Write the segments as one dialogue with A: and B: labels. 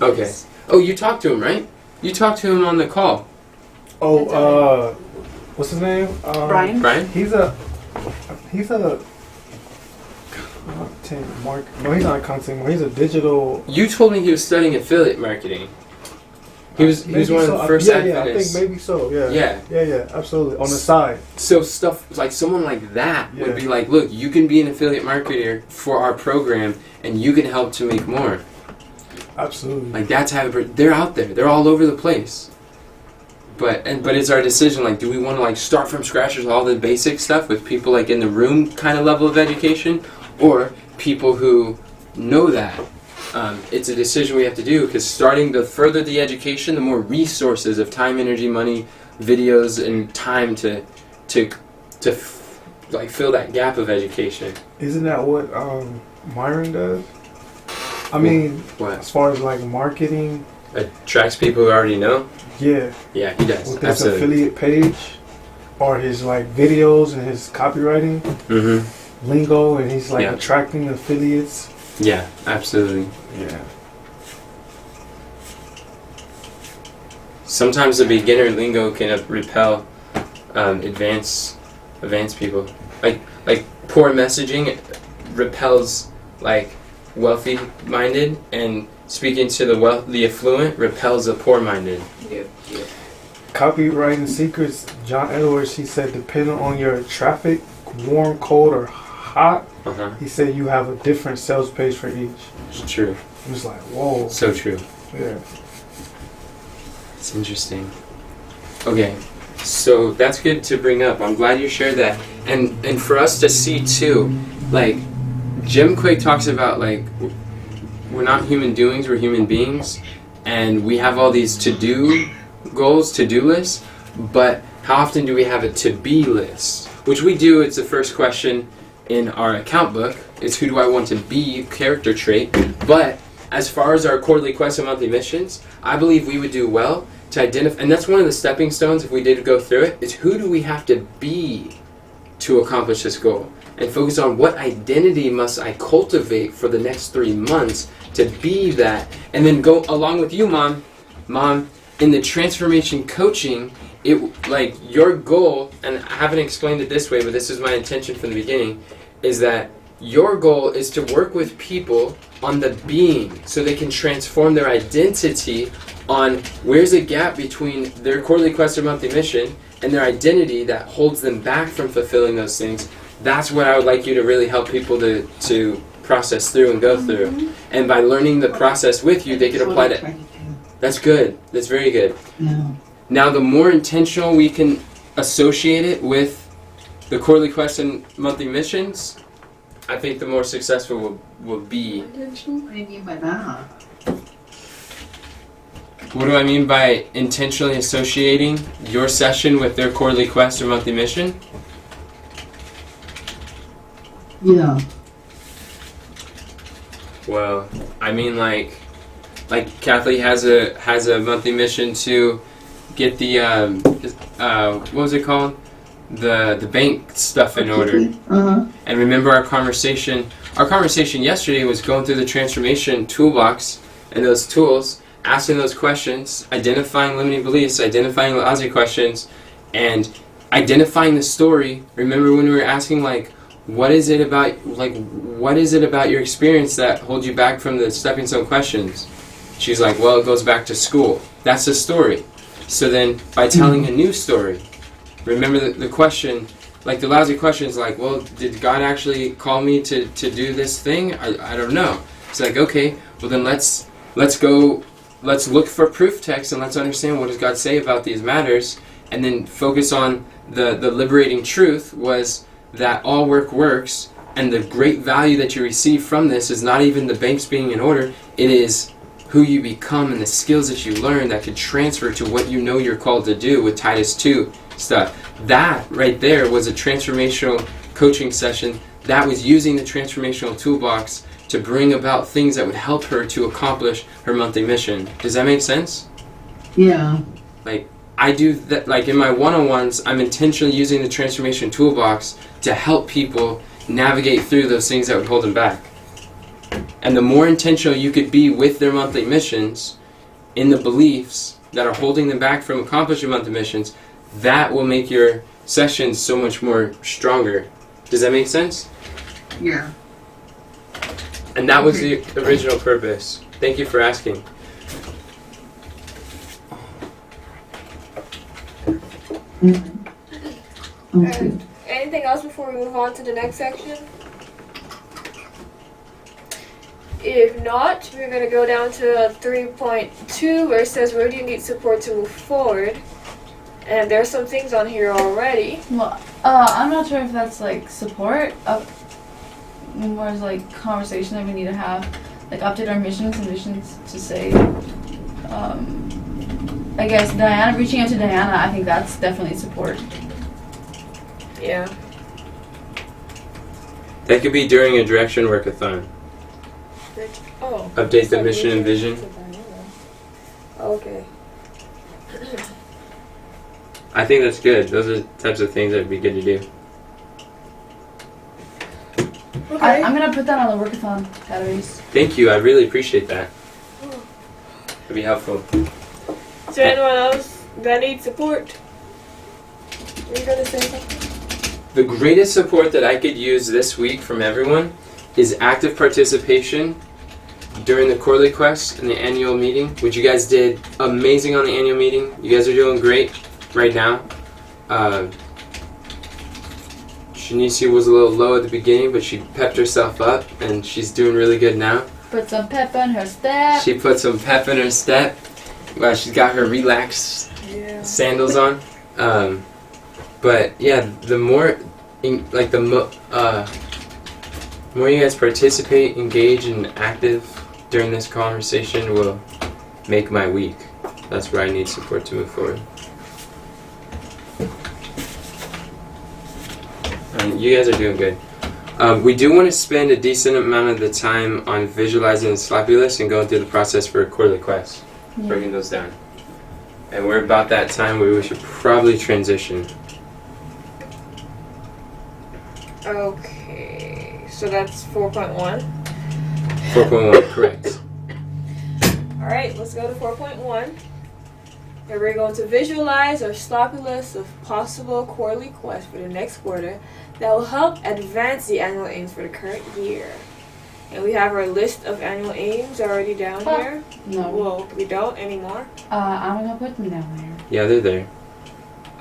A: Okay. Oh, you talked to him, right? You talked to him on the call.
B: Oh, what's his name?
C: Brian?
A: Brian?
B: He's a no, he's not a content marketer. He's a digital.
A: You told me he was studying affiliate marketing. He was one of the first
B: Adventists. I think maybe so. Yeah, absolutely. On the side.
A: So stuff like someone like that would be like, look, you can be an affiliate marketer for our program, and you can help to make more.
B: Absolutely.
A: Like that's how they're out there. They're all over the place. But it's our decision. Like, do we want to like start from scratch with all the basic stuff with people like in the room kind of level of education, or people who know that? It's a decision we have to do, because starting the further the education, the more resources of time, energy, money, videos, and time to like fill that gap of education.
B: Isn't that what Myron does? I mean,
A: what?
B: As far as like marketing,
A: attracts people who already know.
B: Yeah,
A: he does.
B: With his affiliate page, or his like videos and his copywriting lingo, and he's like attracting affiliates.
A: Yeah, absolutely.
B: Yeah.
A: Sometimes the beginner lingo can repel advanced people. Like poor messaging repels like wealthy minded, and speaking to the affluent repels the poor minded.
C: Yep.
B: Copywriting secrets. John Edwards, he said, depending on your traffic, warm, cold, or hot, he said you have a different sales page for each.
A: It's true.
B: I'm just like, whoa.
A: So true.
B: Yeah.
A: It's interesting. Okay, so that's good to bring up. I'm glad you shared that. And for us to see too, like Jim Quake talks about, like we're not human doings, we're human beings, and we have all these to-do goals, to-do lists, but how often do we have a to-be list? Which we do. It's the first question in our account book. It's who do I want to be, character trait. But as far as our quarterly quest and monthly missions, I believe we would do well to identify, and that's one of the stepping stones if we did go through it, is who do we have to be to accomplish this goal? And focus on what identity must I cultivate for the next 3 months to be that. And then go along with you, Mom, in the transformation coaching, it like your goal, and I haven't explained it this way, but this is my intention from the beginning, is that your goal is to work with people on the being so they can transform their identity on where's the gap between their quarterly quest or monthly mission and their identity that holds them back from fulfilling those things. That's what I would like you to really help people to process through and go through. And by learning the process with you, they can apply it. That's good. That's very good. Now, the more intentional we can associate it with the quarterly quest and monthly missions, I think the more successful we'll be. What do I mean by intentionally associating your session with their quarterly quest or monthly mission?
D: Yeah.
A: Well, I mean like Kathleen has a monthly mission to get the what was it called? The bank stuff in order. And remember our conversation yesterday was going through the transformation toolbox and those tools, asking those questions, identifying limiting beliefs, identifying lousy questions, and identifying the story. Remember when we were asking like, what is it about your experience that holds you back from the stepping stone questions? She's like, well, it goes back to school. That's the story. So then by telling a new story, remember the question, like the lousy question is like, well, did God actually call me to do this thing? I don't know. It's like, okay, well then let's look for proof text and let's understand what does God say about these matters, and then focus on the liberating truth was that all work works, and the great value that you receive from this is not even the banks being in order, it is who you become and the skills that you learn that could transfer to what you know you're called to do with Titus 2 stuff. That right there was a transformational coaching session that was using the transformational toolbox to bring about things that would help her to accomplish her monthly mission. Does that make sense?
D: Yeah.
A: Like, I do that, like in my one-on-ones, I'm intentionally using the transformation toolbox to help people navigate through those things that would hold them back. And the more intentional you could be with their monthly missions in the beliefs that are holding them back from accomplishing monthly missions, that will make your sessions so much more stronger. Does that make sense?
D: Yeah.
A: And that was the original purpose. Thank you for asking.
D: Okay.
C: Anything else before we move on to the next section? If not, we're going to go down to 3.2 where it says, where do you need support to move forward? And there's some things on here already.
E: Well, I'm not sure if that's like support, more as like conversation that we need to have, like update our missions and visions to say. I guess Diana, reaching out to Diana, I think that's definitely support.
C: Yeah.
A: That could be during a direction workathon.
C: Oh.
A: Update the mission and vision.
C: Okay.
A: I think that's good. Those are the types of things that would be good to do.
C: Okay.
E: I'm gonna put that on the workathon categories.
A: Thank you. I really appreciate that. It'd be helpful.
C: Is there anyone else that needs support? Are you going to say something?
A: The greatest support that I could use this week from everyone is active participation during the quarterly quest and the annual meeting, which you guys did amazing on the annual meeting. You guys are doing great right now. Shanicia was a little low at the beginning, but she pepped herself up, and she's doing really good now.
E: Put some pep in her step.
A: She put some pep in her step. Well, she's got her relaxed sandals on. But yeah, the more, more you guys participate, engage, and active during this conversation will make my week. That's where I need support to move forward. And you guys are doing good. We do want to spend a decent amount of the time on visualizing the sloppy list and going through the process for a quarterly quest, breaking those down. And we're about that time where we should probably transition.
C: Okay. So that's 4.1.
A: 4.1, correct.
C: Alright, let's go to 4.1. And we're going to visualize our sloppy list of possible quarterly quests for the next quarter that will help advance the annual aims for the current year. And we have our list of annual aims already down here.
E: No.
C: Well, we don't anymore.
E: I'm gonna put them down there.
A: Yeah, they're there.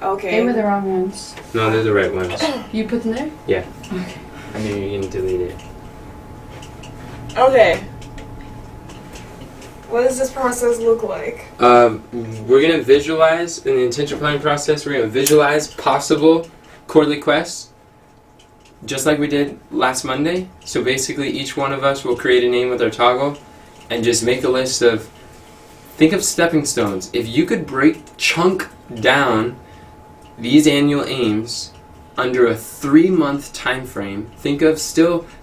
C: Okay.
E: They were the wrong ones.
A: No, they're the right ones.
E: You put them there?
A: Yeah.
E: Okay.
A: I knew you were going to delete it.
C: Okay. What does this process look like?
A: We're going to visualize, in the intentional planning process, we're going to visualize possible quarterly quests, just like we did last Monday. So basically, each one of us will create a name with our toggle and just make a list of, think of stepping stones. If you could chunk down these annual aims under a 3-month time frame, think of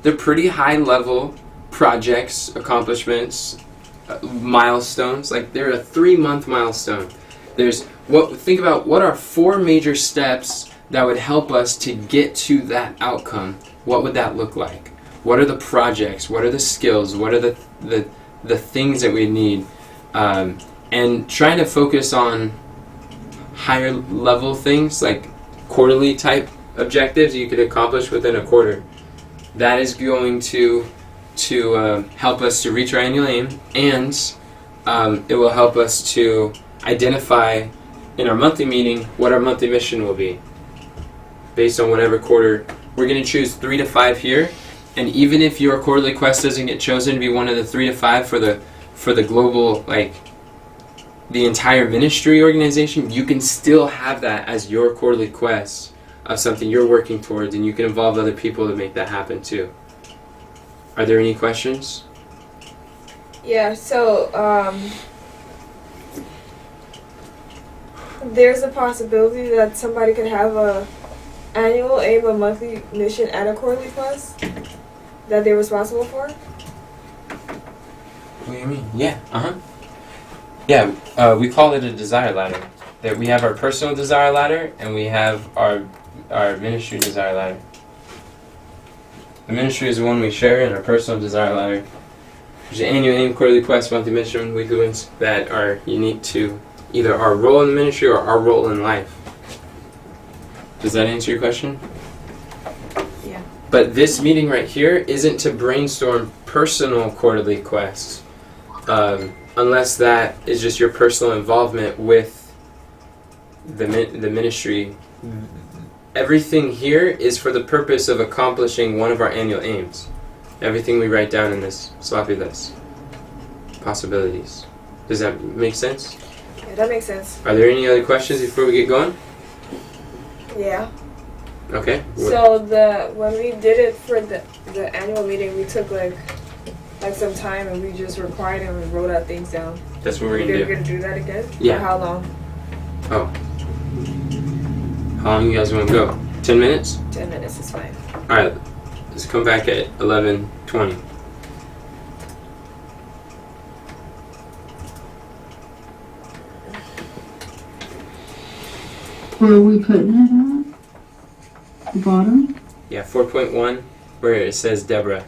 A: they're pretty high level projects, accomplishments, milestones. Like they're a 3-month milestone. Think about what are 4 major steps that would help us to get to that outcome. What would that look like? What are the projects? What are the skills? What are the things that we need? And trying to focus on higher level things like quarterly type objectives you could accomplish within a quarter. That is going to help us to reach our annual aim, and it will help us to identify in our monthly meeting what our monthly mission will be based on whatever quarter. We're going to choose 3 to 5 here, and even if your quarterly quest doesn't get chosen to be one of the 3 to 5 for the global, like the entire ministry organization, you can still have that as your quarterly quest of something you're working towards, and you can involve other people to make that happen too. Are there any questions?
C: Yeah, so there's a possibility that somebody could have a annual aim, a monthly mission, and a quarterly quest that they're responsible for?
A: What do you mean? Yeah, Yeah, we call it a desire ladder. That we have our personal desire ladder and we have our ministry desire ladder. The ministry is the one we share, and our personal desire ladder There's an annual aim, quarterly quest, monthly mission, weekly wins that are unique to either our role in the ministry or our role in life. Does that answer your question?
C: Yeah.
A: But this meeting right here isn't to brainstorm personal quarterly quests, unless that is just your personal involvement with the ministry. Everything here is for the purpose of accomplishing one of our annual aims. Everything we write down in this sloppy list. Possibilities. Does that make sense?
C: Yeah, that makes sense.
A: Are there any other questions before we get going?
C: Yeah.
A: Okay.
C: So when we did it for the annual meeting, we took like some time and we just were quiet and we wrote out things down.
A: That's what we're gonna do.
C: We're gonna do that again?
A: Yeah.
C: For how long?
A: Oh. How long you guys want to go? 10 minutes?
C: 10 minutes is fine.
A: Alright. Let's come back at 11:20.
D: Where are we putting it at? The bottom?
A: Yeah, 4.1, where it says Deborah.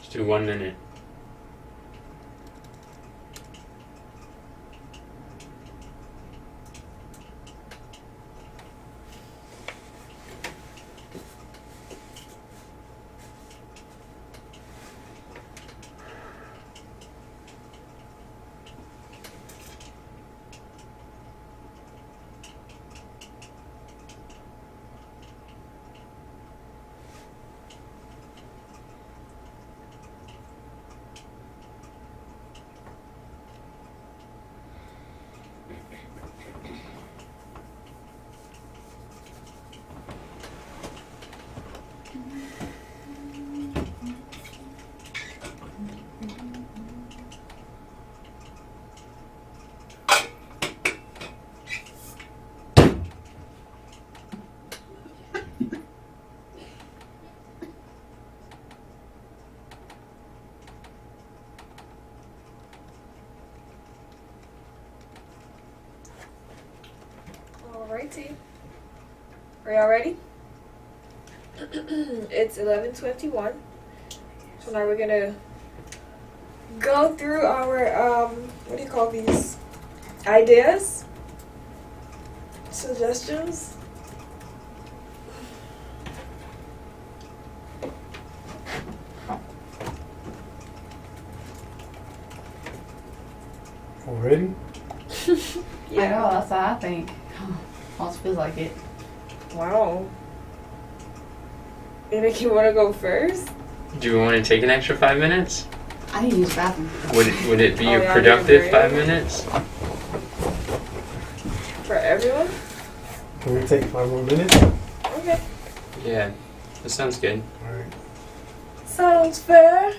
A: Let's do 1 minute.
C: Alrighty. Are y'all ready? It's 11:21. So now we're gonna go through our what do you call these? Ideas? Suggestions?
B: Already?
E: I know, that's what I think. Almost feels like it.
C: Wow. You think you want to go first?
A: Do you want to take an extra 5 minutes?
E: I need to use the bathroom.
A: Would it be
C: Oh,
A: a
C: yeah,
A: productive
C: you're
A: 5
C: right.
A: minutes?
C: For everyone?
B: Can we take 5 more minutes?
C: Okay.
A: Yeah, that sounds good.
B: Alright.
C: Sounds fair.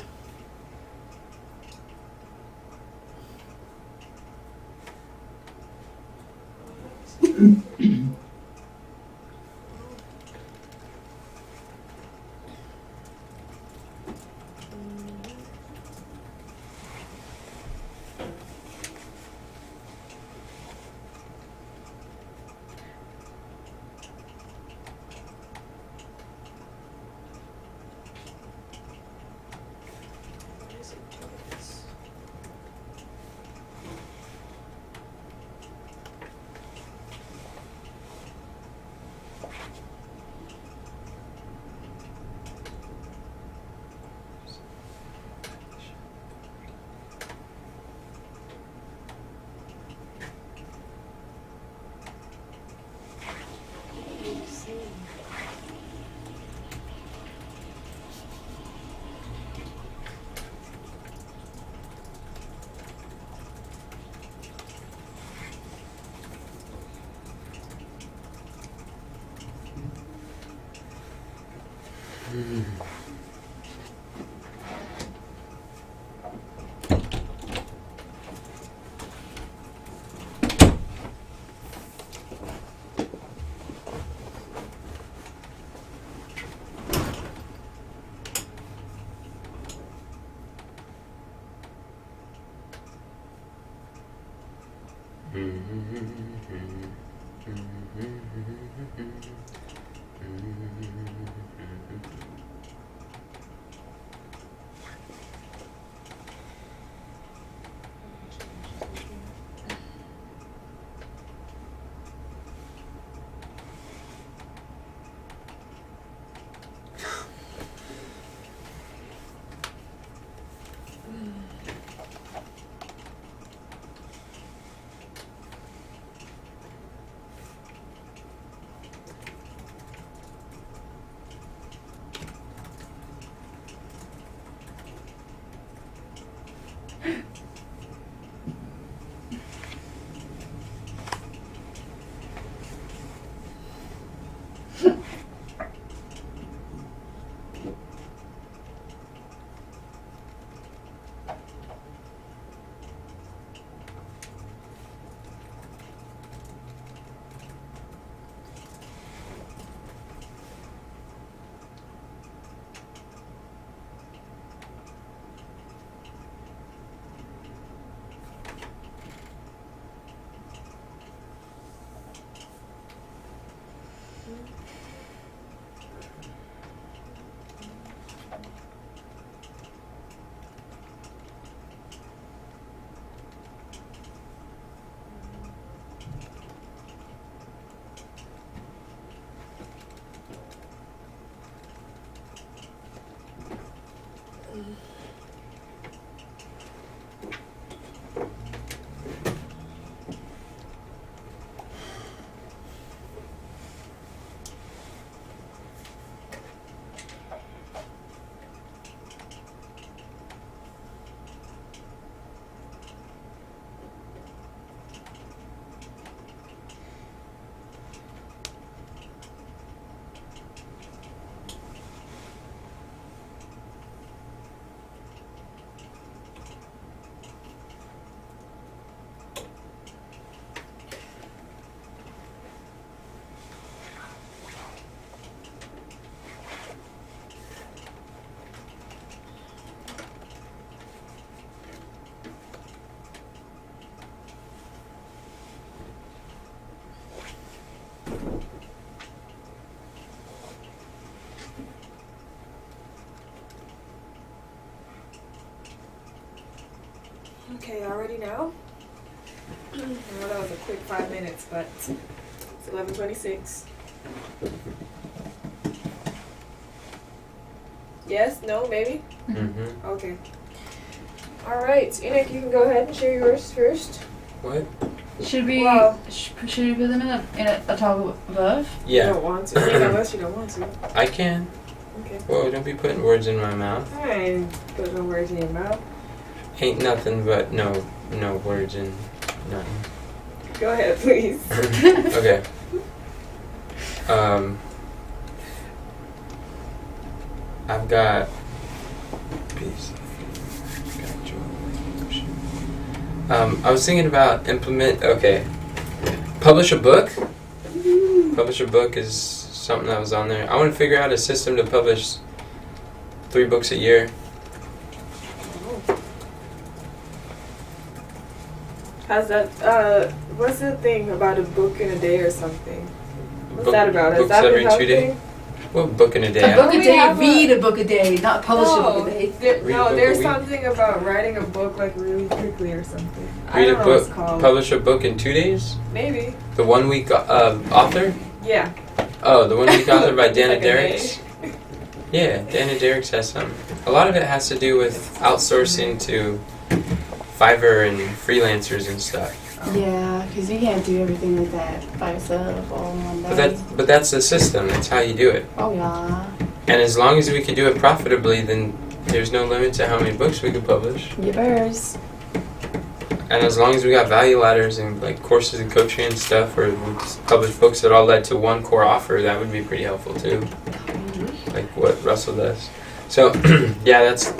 C: Okay, y'all ready now? I know that was a quick 5 minutes, but it's 11:26. Yes? No? Maybe?
A: Mm-hmm.
C: Okay. Alright, Enoch, you can go ahead and share yours first.
A: What?
E: Should we
C: Wow.
E: should we put them in a toggle above?
C: You
A: Yeah,
C: don't want to. Unless you don't want to.
A: I can.
C: Okay.
A: Whoa, don't be putting words in my mouth.
C: Alright, put no words in your mouth.
A: Ain't nothing but no words in nothing.
C: Go ahead, please.
A: Okay. I've got peace. I was thinking about publish a book. Publish a book is something that was on there. I want to figure out a system to publish 3 books a year.
C: How's that? What's the thing about a book in a day or something? What's that about? Is
A: Books
C: that
A: every
C: the
A: 2 days. Well, book in a day.
E: A book a
C: we
E: day,
C: have
E: read a book a day, not publish a book a day.
A: Read a book a
C: there's
A: week.
C: something about writing a book like really quickly or something. I
A: Read
C: don't
A: a
C: know what it's
A: book.
C: called.
A: Publish a book in 2 days.
C: Maybe.
A: The 1 week author.
C: Yeah.
A: Oh, the 1 week author by Dana
C: Like a day.
A: Derricks. Yeah, Dana Derricks has some. A lot of it has to do with outsourcing to Fiverr and freelancers and stuff.
D: Yeah, because you can't do everything like that by yourself all in one day.
A: But that's the system. That's how you do it.
D: Oh, yeah.
A: And as long as we can do it profitably, then there's no limit to how many books we can publish.
D: Yours.
A: And as long as we got value ladders and like courses and coaching and stuff, or we just publish books that all led to one core offer, that would be pretty helpful too. Like what Russell does. So yeah, that's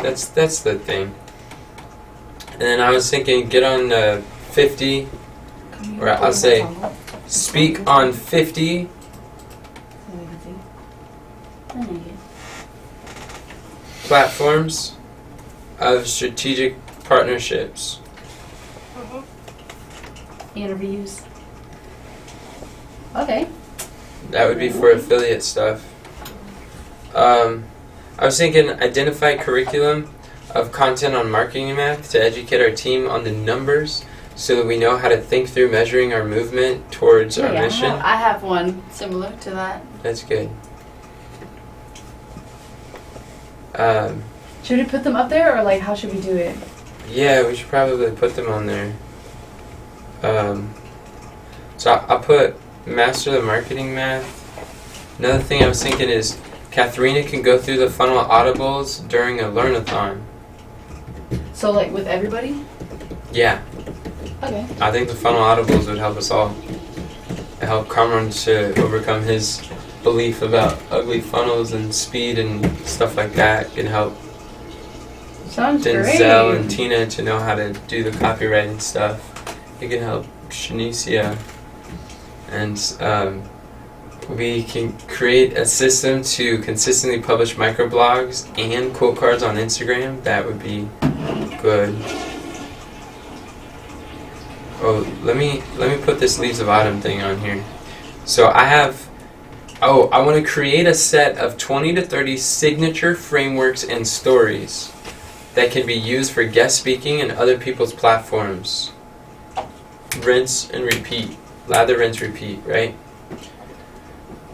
A: the thing. And then I was thinking, get on 50, or I'll say, speak on 50 platforms of strategic partnerships.
D: Interviews.
E: Okay.
A: That would be for affiliate stuff. I was thinking, identify curriculum of content on marketing math to educate our team on the numbers so that we know how to think through measuring our movement towards our mission.
E: I have one similar to that.
A: That's good.
E: Should we put them up there, or like how should we do it?
A: Yeah, we should probably put them on there. So I'll put master the marketing math. Another thing I was thinking is Katharina can go through the funnel audibles during a learn-a-thon.
E: So like with everybody?
A: Yeah,
E: Okay.
A: I think the funnel audibles would help us all. It help Cameron to overcome his belief about ugly funnels and speed and stuff like that. It can help
E: Sounds
A: Denzel
E: great.
A: and Tina to know how to do the copywriting stuff. It can help Shanicia. And we can create a system to consistently publish microblogs and quote cards on Instagram. That would be good. Oh, let me put this Leaves of Autumn thing on here. So I want to create a set of 20 to 30 signature frameworks and stories that can be used for guest speaking and other people's platforms. Rinse and repeat. Lather, rinse, repeat, right?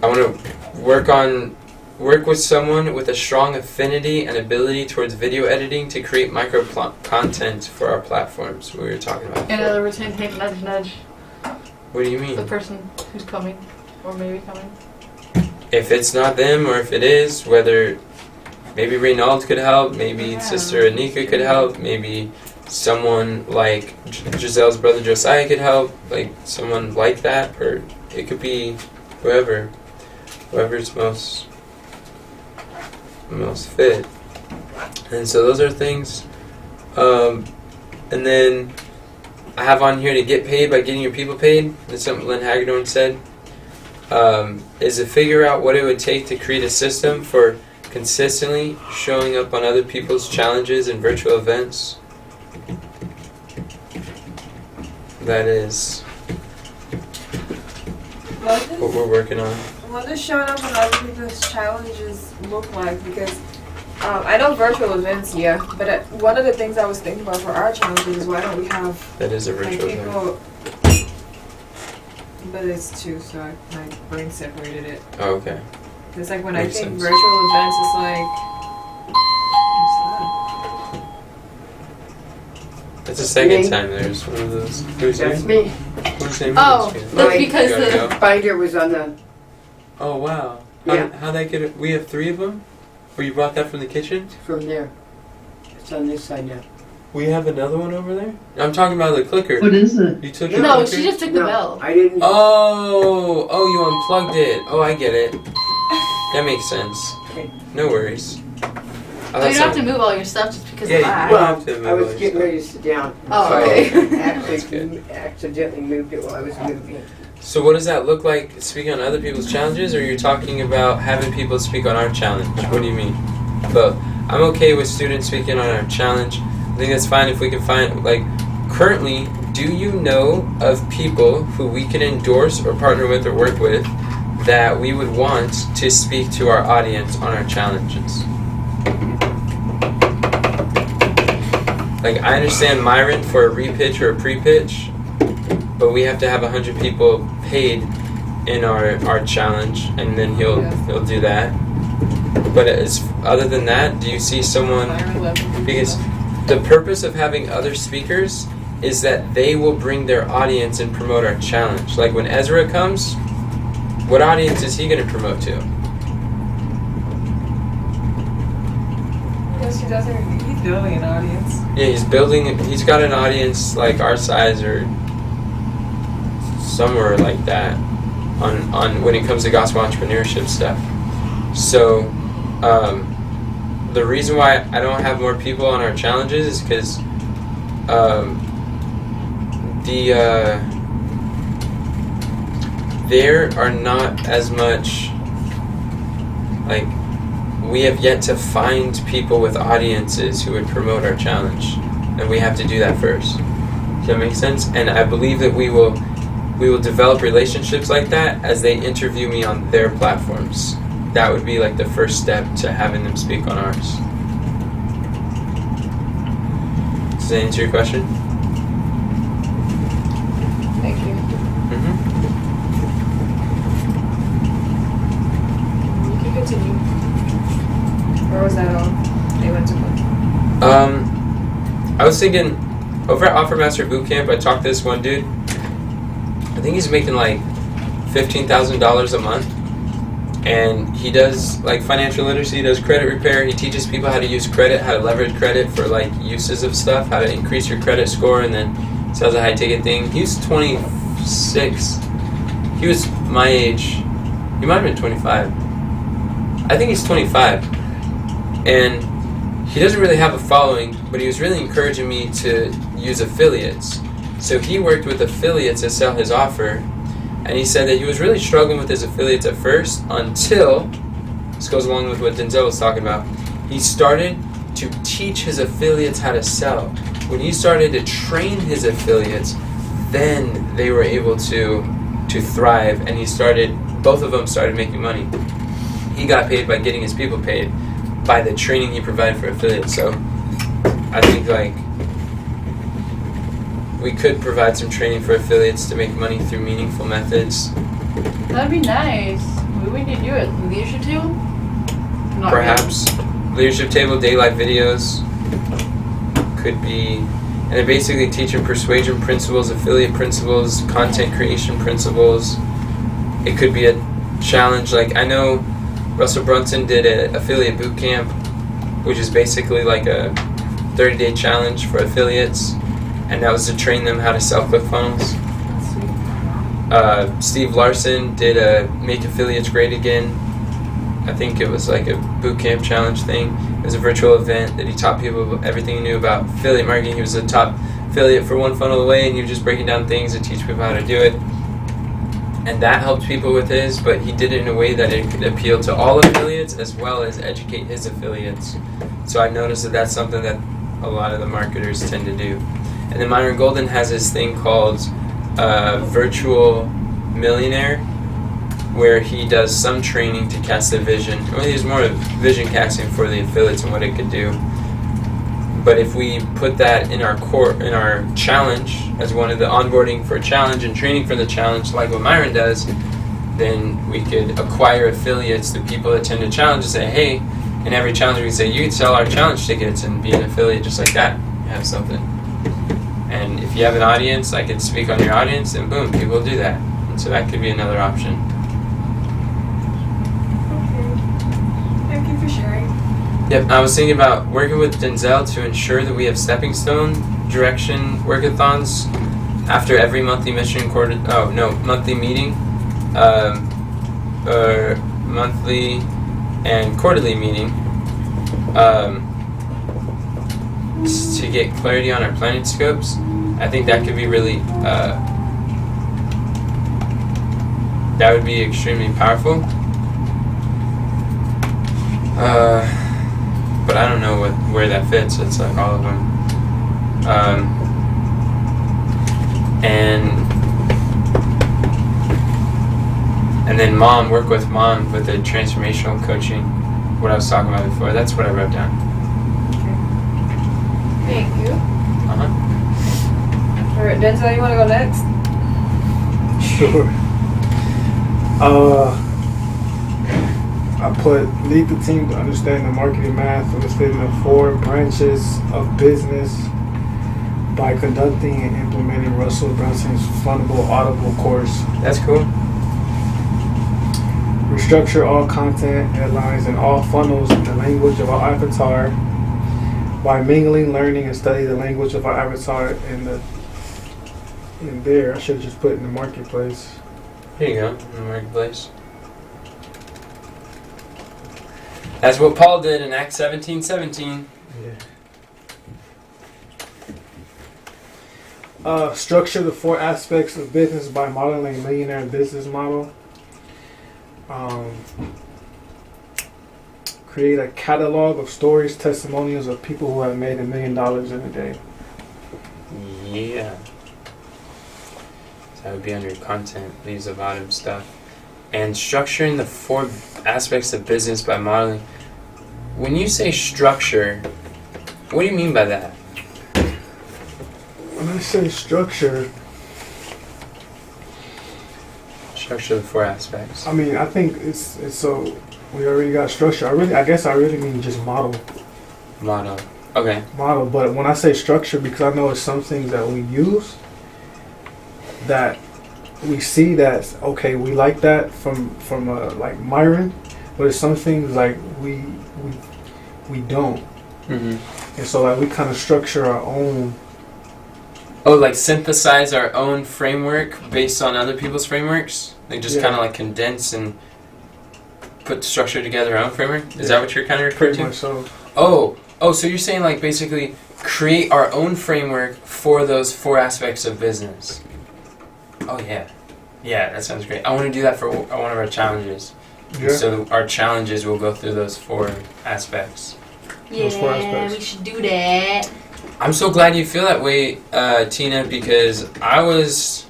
A: I want to work with someone with a strong affinity and ability towards video editing to create micro content for our platforms. We were talking about.
E: In other words, hint, nudge, nudge.
A: What do you mean?
E: The person who's coming, or maybe coming.
A: If it's not them, or if it is, whether maybe Reynald could help, maybe Sister Anika could help, maybe someone like Giselle's brother Josiah could help, like someone like that, or it could be whoever's most fit. And so those are things. And then I have on here to get paid by getting your people paid. That's something Lynn Hagedorn said. Is to figure out what it would take to create a system for consistently showing up on other people's challenges and virtual events. That is what we're working on.
C: What does showing up on other people's challenges look like? Because I know virtual events, yeah, but one of the things I was thinking about for our challenges is why don't we have
A: That is a
C: like
A: virtual event.
C: people. But it's two, so my brain separated it.
A: Oh, okay.
C: It's like when
A: Makes
C: I think
A: sense.
C: virtual events, it's like.
A: That's the second
F: Me?
A: time there's one of those. Who's
F: That's
A: name?
F: me.
A: Whose name
E: Oh,
A: is it?
E: that's
F: Right.
E: because
A: You gotta
E: the
A: go.
F: Binder was on the.
A: Oh wow.
F: Yeah.
A: How'd that get it? We have 3 of them? Or you brought that from the kitchen?
F: From there. It's on this side now.
A: We have another one over there? I'm talking about the clicker.
G: What is it?
A: You took your
E: no,
A: clicker?
E: she just took the
F: No,
E: bell.
F: I didn't.
A: Oh, you unplugged it. Oh, I get it. That makes sense.
F: Okay.
A: No worries.
E: Oh, you don't have to move all your stuff just because
A: Yeah,
E: of
A: you
E: that.
A: will.
F: Well,
A: have to move
F: I was
A: all your
F: getting
A: stuff.
F: ready to sit down.
E: Oh,
F: So
E: okay.
F: I
A: That's good.
F: accidentally moved it while I was moving.
A: So what does that look like speaking on other people's challenges, or you're talking about having people speak on our challenge? What do you mean? Both. I'm okay with students speaking on our challenge. I think that's fine if we can find, like, currently, do you know of people who we can endorse or partner with or work with that we would want to speak to our audience on our challenges? Like, I understand Myron for a repitch or a pre-pitch, but we have to have 100 people paid in our challenge, and then he'll do that. But other than that, do you see someone? Because the purpose of having other speakers is that they will bring their audience and promote our challenge. Like when Ezra comes, what audience is he going to promote to?
C: Because he doesn't. He's building an audience.
A: Yeah, he's got an audience like our size or somewhere like that on when it comes to gospel entrepreneurship stuff. So the reason why I don't have more people on our challenges is because there are not as much, like, we have yet to find people with audiences who would promote our challenge, and we have to do that first. Does that make sense? And I believe that we will develop relationships like that as they interview me on their platforms. That would be like the first step to having them speak on ours. Does that answer your question?
C: Thank you.
A: Mm-hmm.
C: You can continue. Where was that on? They went to one.
A: I was thinking, over at Offer Master Bootcamp, I talked to this one dude. I think he's making like $15,000 a month. And he does like financial literacy, he does credit repair, he teaches people how to use credit, how to leverage credit for like uses of stuff, how to increase your credit score, and then sells a high ticket thing. He was 26. He was my age. He might have been 25. I think he's 25. And he doesn't really have a following, but he was really encouraging me to use affiliates. So he worked with affiliates to sell his offer. And he said that he was really struggling with his affiliates at first until, this goes along with what Denzel was talking about, he started to teach his affiliates how to sell. When he started to train his affiliates, then they were able to thrive, and both of them started making money. He got paid by getting his people paid by the training he provided for affiliates. So I think like we could provide some training for affiliates to make money through meaningful methods.
E: That'd be nice. What do we need to do it? Leadership table? Not
A: Perhaps. Leadership table, daylight videos could be, and they're basically teaching persuasion principles, affiliate principles, content creation principles. It could be a challenge. Like I know Russell Brunson did an affiliate boot camp, which is basically like a 30-day challenge for affiliates. And that was to train them how to sell ClickFunnels. Steve Larson did a Make Affiliates Great Again. I think it was like a boot camp challenge thing. It was a virtual event that he taught people everything he knew about affiliate marketing. He was a top affiliate for One Funnel Away, and he was just breaking down things and teach people how to do it. And that helped people with his, but he did it in a way that it could appeal to all affiliates as well as educate his affiliates. So I noticed that that's something that a lot of the marketers tend to do. And then Myron Golden has this thing called Virtual Millionaire, where he does some training to cast the vision. Well, he's more of vision casting for the affiliates and what it could do. But if we put that in our challenge as one of the onboarding for a challenge and training for the challenge, like what Myron does, then we could acquire affiliates, the people that attend a challenge, and say, hey, in every challenge we can say, you can sell our challenge tickets and be an affiliate just like that. You have something. And if you have an audience, I could speak on your audience, and boom, people do that. And so that could be another option.
C: Okay. Thank you for sharing.
A: Yep, I was thinking about working with Denzel to ensure that we have stepping stone direction workathons after every monthly monthly meeting, or monthly and quarterly meeting, to get clarity on our planning scopes. I think that could be really, that would be extremely powerful. But I don't know where that fits. It's like all of them. And then work with mom with the transformational coaching, what I was talking about before. That's what I wrote down.
C: Okay. Thank you.
A: Uh-huh.
C: Alright, Denzel, you want to go next?
B: Sure. I put lead the team to understand the marketing math, understanding the 4 branches of business by conducting and implementing Russell Brunson's fundable Audible course.
A: That's cool.
B: Restructure all content, headlines, and all funnels in the language of our avatar by mingling, learning, and studying the language of our avatar in there. I should have just put in the marketplace.
A: Here you go, in the marketplace. That's what Paul did in Acts 17:17.
B: Yeah. Structure the 4 aspects of business by modeling a millionaire business model. Create a catalog of stories, testimonials of people who have made $1 million in a day.
A: Yeah. So that would be under content, leaves the bottom stuff. And structuring the 4 aspects of business by modeling. When you say structure, what do you mean by that?
B: When I say structure,
A: Structure the 4 aspects.
B: I mean, I think it's so we already got structure. I guess I really mean just model.
A: Model. Okay.
B: Model, but when I say structure, because I know it's some things that we use that we see that okay, we like that from like Myron, but it's some things like we don't.
A: Mm-hmm.
B: And so like we kind of structure our own.
A: Oh, like synthesize our own framework based on other people's frameworks? Like just kind of like condense and put structure together our own framework? Is that what you're kind of referring to?
B: Much so.
A: Oh, so you're saying like basically create our own framework for those 4 aspects of business. Oh yeah. Yeah, that sounds great. I want to do that for one of our challenges.
B: Yeah.
A: So our challenges will go through those 4 aspects.
B: Those 4 aspects.
E: We should do that.
A: I'm so glad you feel that way, Tina, because I was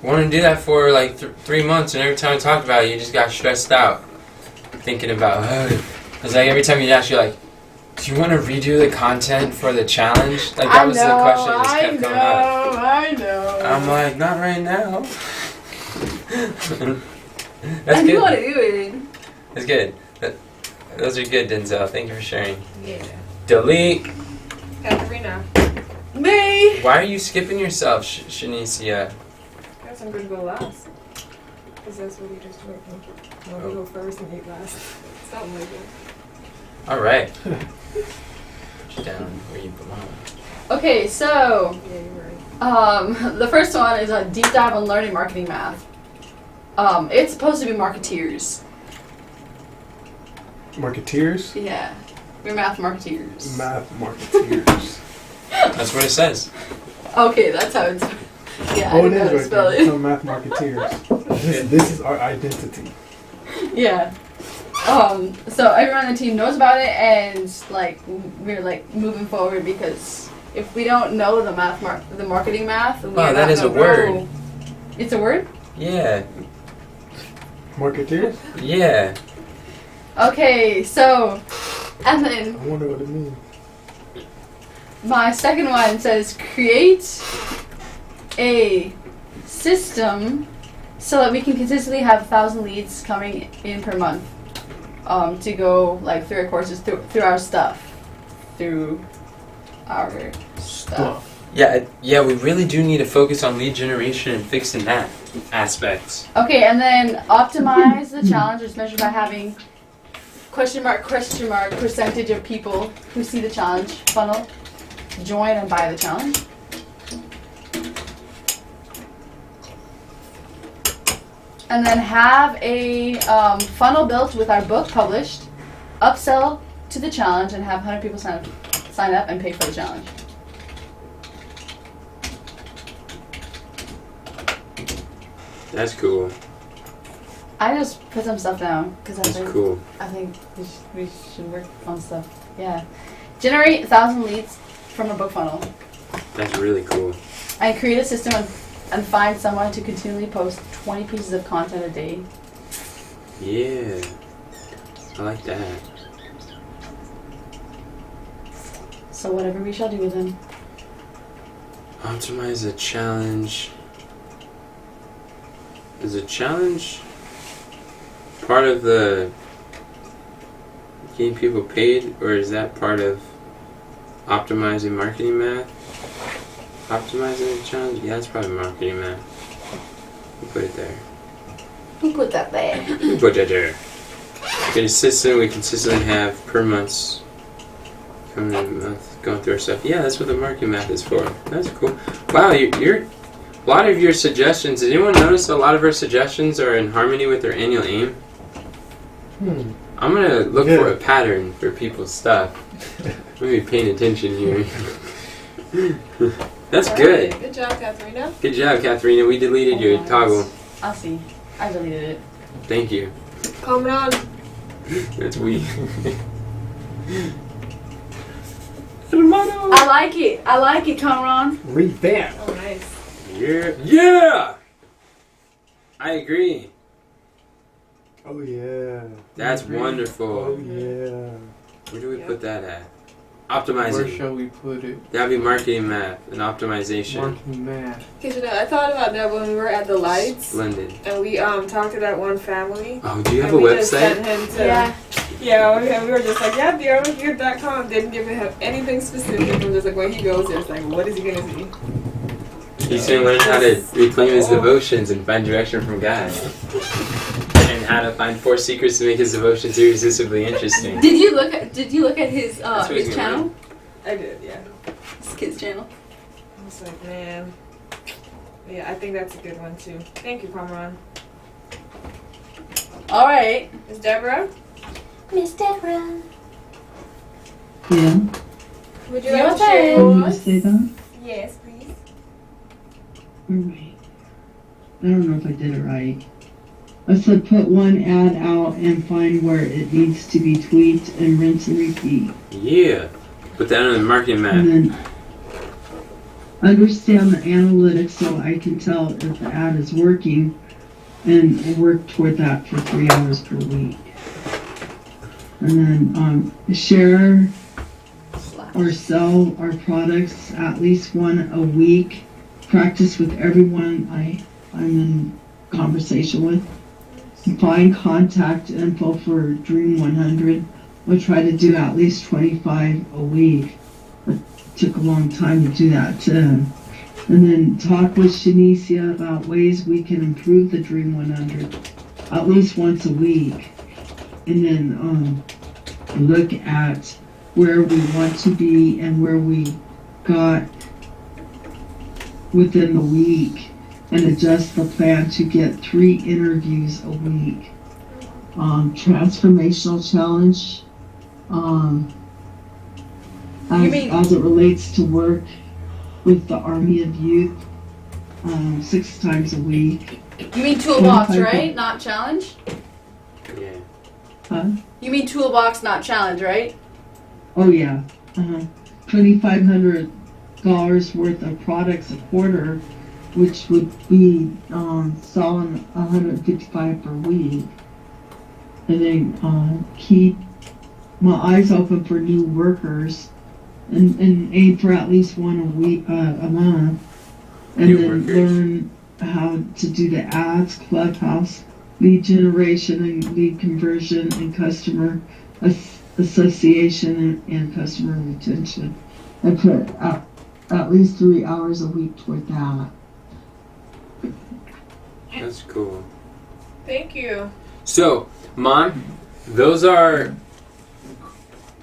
A: wanting to do that for like 3 months, and every time I talked about it, you just got stressed out thinking about because like every time you'd ask, you're like, do you want to redo the content for the challenge? Like that was the question that just kept coming up.
E: I know.
A: I'm like, not right now. That's
E: I
A: good.
E: knew what to do it.
A: That's good. Those are good, Denzel. Thank you for sharing.
C: Yeah.
A: Delete.
C: Katarina.
E: Me.
A: Why are you skipping yourself, Shanicia?
C: Guess I'm going to go last. Because that's what you just told me. I'm going to go first and eat last. Something like that.
A: All right. Put you down where you belong.
E: Okay, so
C: Yeah, you're right.
E: the first one is a deep dive on learning marketing math. It's supposed to be marketeers.
B: Marketeers?
E: Yeah, we're math marketeers.
B: Math marketeers.
A: That's what it says.
E: Okay, that's how it's. Yeah, I
B: Oh, it
E: didn't know how to
B: is right
E: spell
B: there.
E: it.
B: Some math marketeers. This is our identity.
E: Yeah. So everyone on the team knows about it, and like we're like moving forward because if we don't know the marketing math, we're
A: Wow, that
E: not
A: is a
E: gonna
A: word.
E: grow. It's a word?
A: Yeah.
B: Marketeers?
A: Yeah.
E: Okay, so, and then
B: I wonder what it means.
E: my second one says create a system so that we can consistently have 1,000 leads coming in per month to go like through our courses, through our stuff. Through our stuff.
A: Yeah, we really do need to focus on lead generation and fixing that aspect.
E: Okay, and then optimize the challenge is measured by having question mark percentage of people who see the challenge funnel join and buy the challenge. And then have a funnel built with our book published, upsell to the challenge, and have 100 people sign up and pay for the challenge.
A: That's cool.
E: I just put some stuff down because
A: That's cool.
E: I think we should work on stuff. Yeah. Generate 1,000 leads from a book funnel.
A: That's really cool.
E: And create a system and find someone to continually post 20 pieces of content a day.
A: Yeah. I like that.
E: So whatever we shall do with them.
A: Optimize a challenge. Is a challenge part of the getting people paid, or is that part of optimizing marketing math? Optimizing a challenge? Yeah, that's probably marketing math. We'll put it there.
E: Who put that there?
A: We'll put that there. We consistently have per month coming in a month, going through our stuff. Yeah, that's what the marketing math is for. That's cool. Wow, you're a lot of your suggestions. Did anyone notice a lot of our suggestions are in harmony with their annual aim? I'm gonna look for a pattern for people's stuff. I'm gonna be paying attention here. That's good.
C: Good job, Katharina.
A: Good job, Katharina. We deleted your toggle.
E: I'll see. I deleted it.
A: Thank you.
C: Coming on.
A: That's we.
E: I like it, Cameron.
B: Revamp.
C: Oh, nice.
A: Yeah! I agree.
B: Oh yeah.
A: That's
B: Oh
A: wonderful.
B: yeah.
A: Where do we
C: Yeah.
A: put that at?
G: Where
A: Optimizing.
G: shall we put it?
A: That'd be marketing math and optimization.
G: Marketing math.
C: Because I thought about that when we were at the lights.
A: Splendid.
C: And we talked to that one family.
A: Oh, do you have
C: and
A: a
C: we just sent
A: website?
C: him to,
E: Yeah.
C: we were just like, yeah, thearmorgear.com. Didn't give him anything specific. And just like when he goes there, it's like, what is he gonna see?
A: He's gonna learn how to reclaim his devotions and find direction from God. And how to find 4 secrets to make his devotions irresistibly interesting.
E: Did you look at his
A: That's what he's
E: his
A: gonna
E: channel?
C: I did, yeah.
E: His kid's channel.
C: I was like, man. Yeah, I think that's a good one too. Thank you, Kamran.
E: All right.
C: Miss Deborah,
E: Miss Deborah.
H: Yeah,
C: would you
E: You
C: like
E: want
C: to share
E: that?
H: did you
C: yours?
H: say that?
C: Yes, please.
H: Alright. I don't know if I did it right. I said put one ad out and find where it needs to be tweaked and rinse and repeat.
A: Yeah. Put that on the marketing map.
H: And then understand the analytics so I can tell if the ad is working and work toward that for 3 hours per week. And then share or sell our products at least one a week. Practice with everyone I'm in conversation with. Find contact info for Dream 100. We'll try to do at least 25 a week. It took a long time to do that too. And then talk with Shanicia about ways we can improve the Dream 100 at least once a week. And then look at where we want to be and where we got within the week and adjust the plan to get 3 interviews a week. Transformational challenge as it relates to work with the Army of Youth 6 times a week.
E: You mean toolbox,
H: 25
E: right? Not challenge?
A: Yeah.
H: Huh?
E: You mean toolbox, not challenge, right?
H: Oh yeah. $2,500 worth of products a quarter which would be selling 155 per week, and then keep my eyes open for new workers, and aim for at least one a week, a month, and
A: New
H: then
A: workers.
H: learn how to do the ads, clubhouse, lead generation, and lead conversion, and customer association, and customer retention. I put at least 3 hours a week toward that.
A: That's cool.
C: Thank you.
A: So, Mom, those are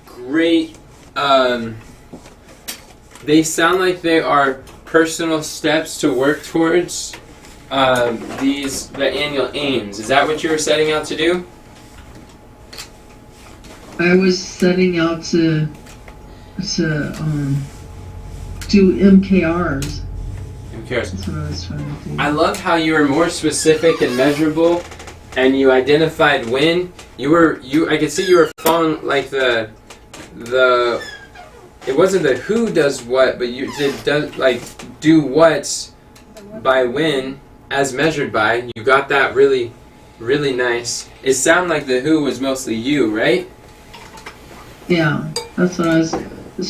A: great. They sound like they are personal steps to work towards the annual aims. Is that what you were setting out to do?
H: I was setting out to do MKRs.
A: Who cares?
H: That's what I was trying to do.
A: I love how you were more specific and measurable, and you identified when I could see you were following like the. It wasn't the who does what, but you do what by when as measured by. You got that really, really nice. It sounded like the who was mostly you, right?
H: Yeah, that's what I was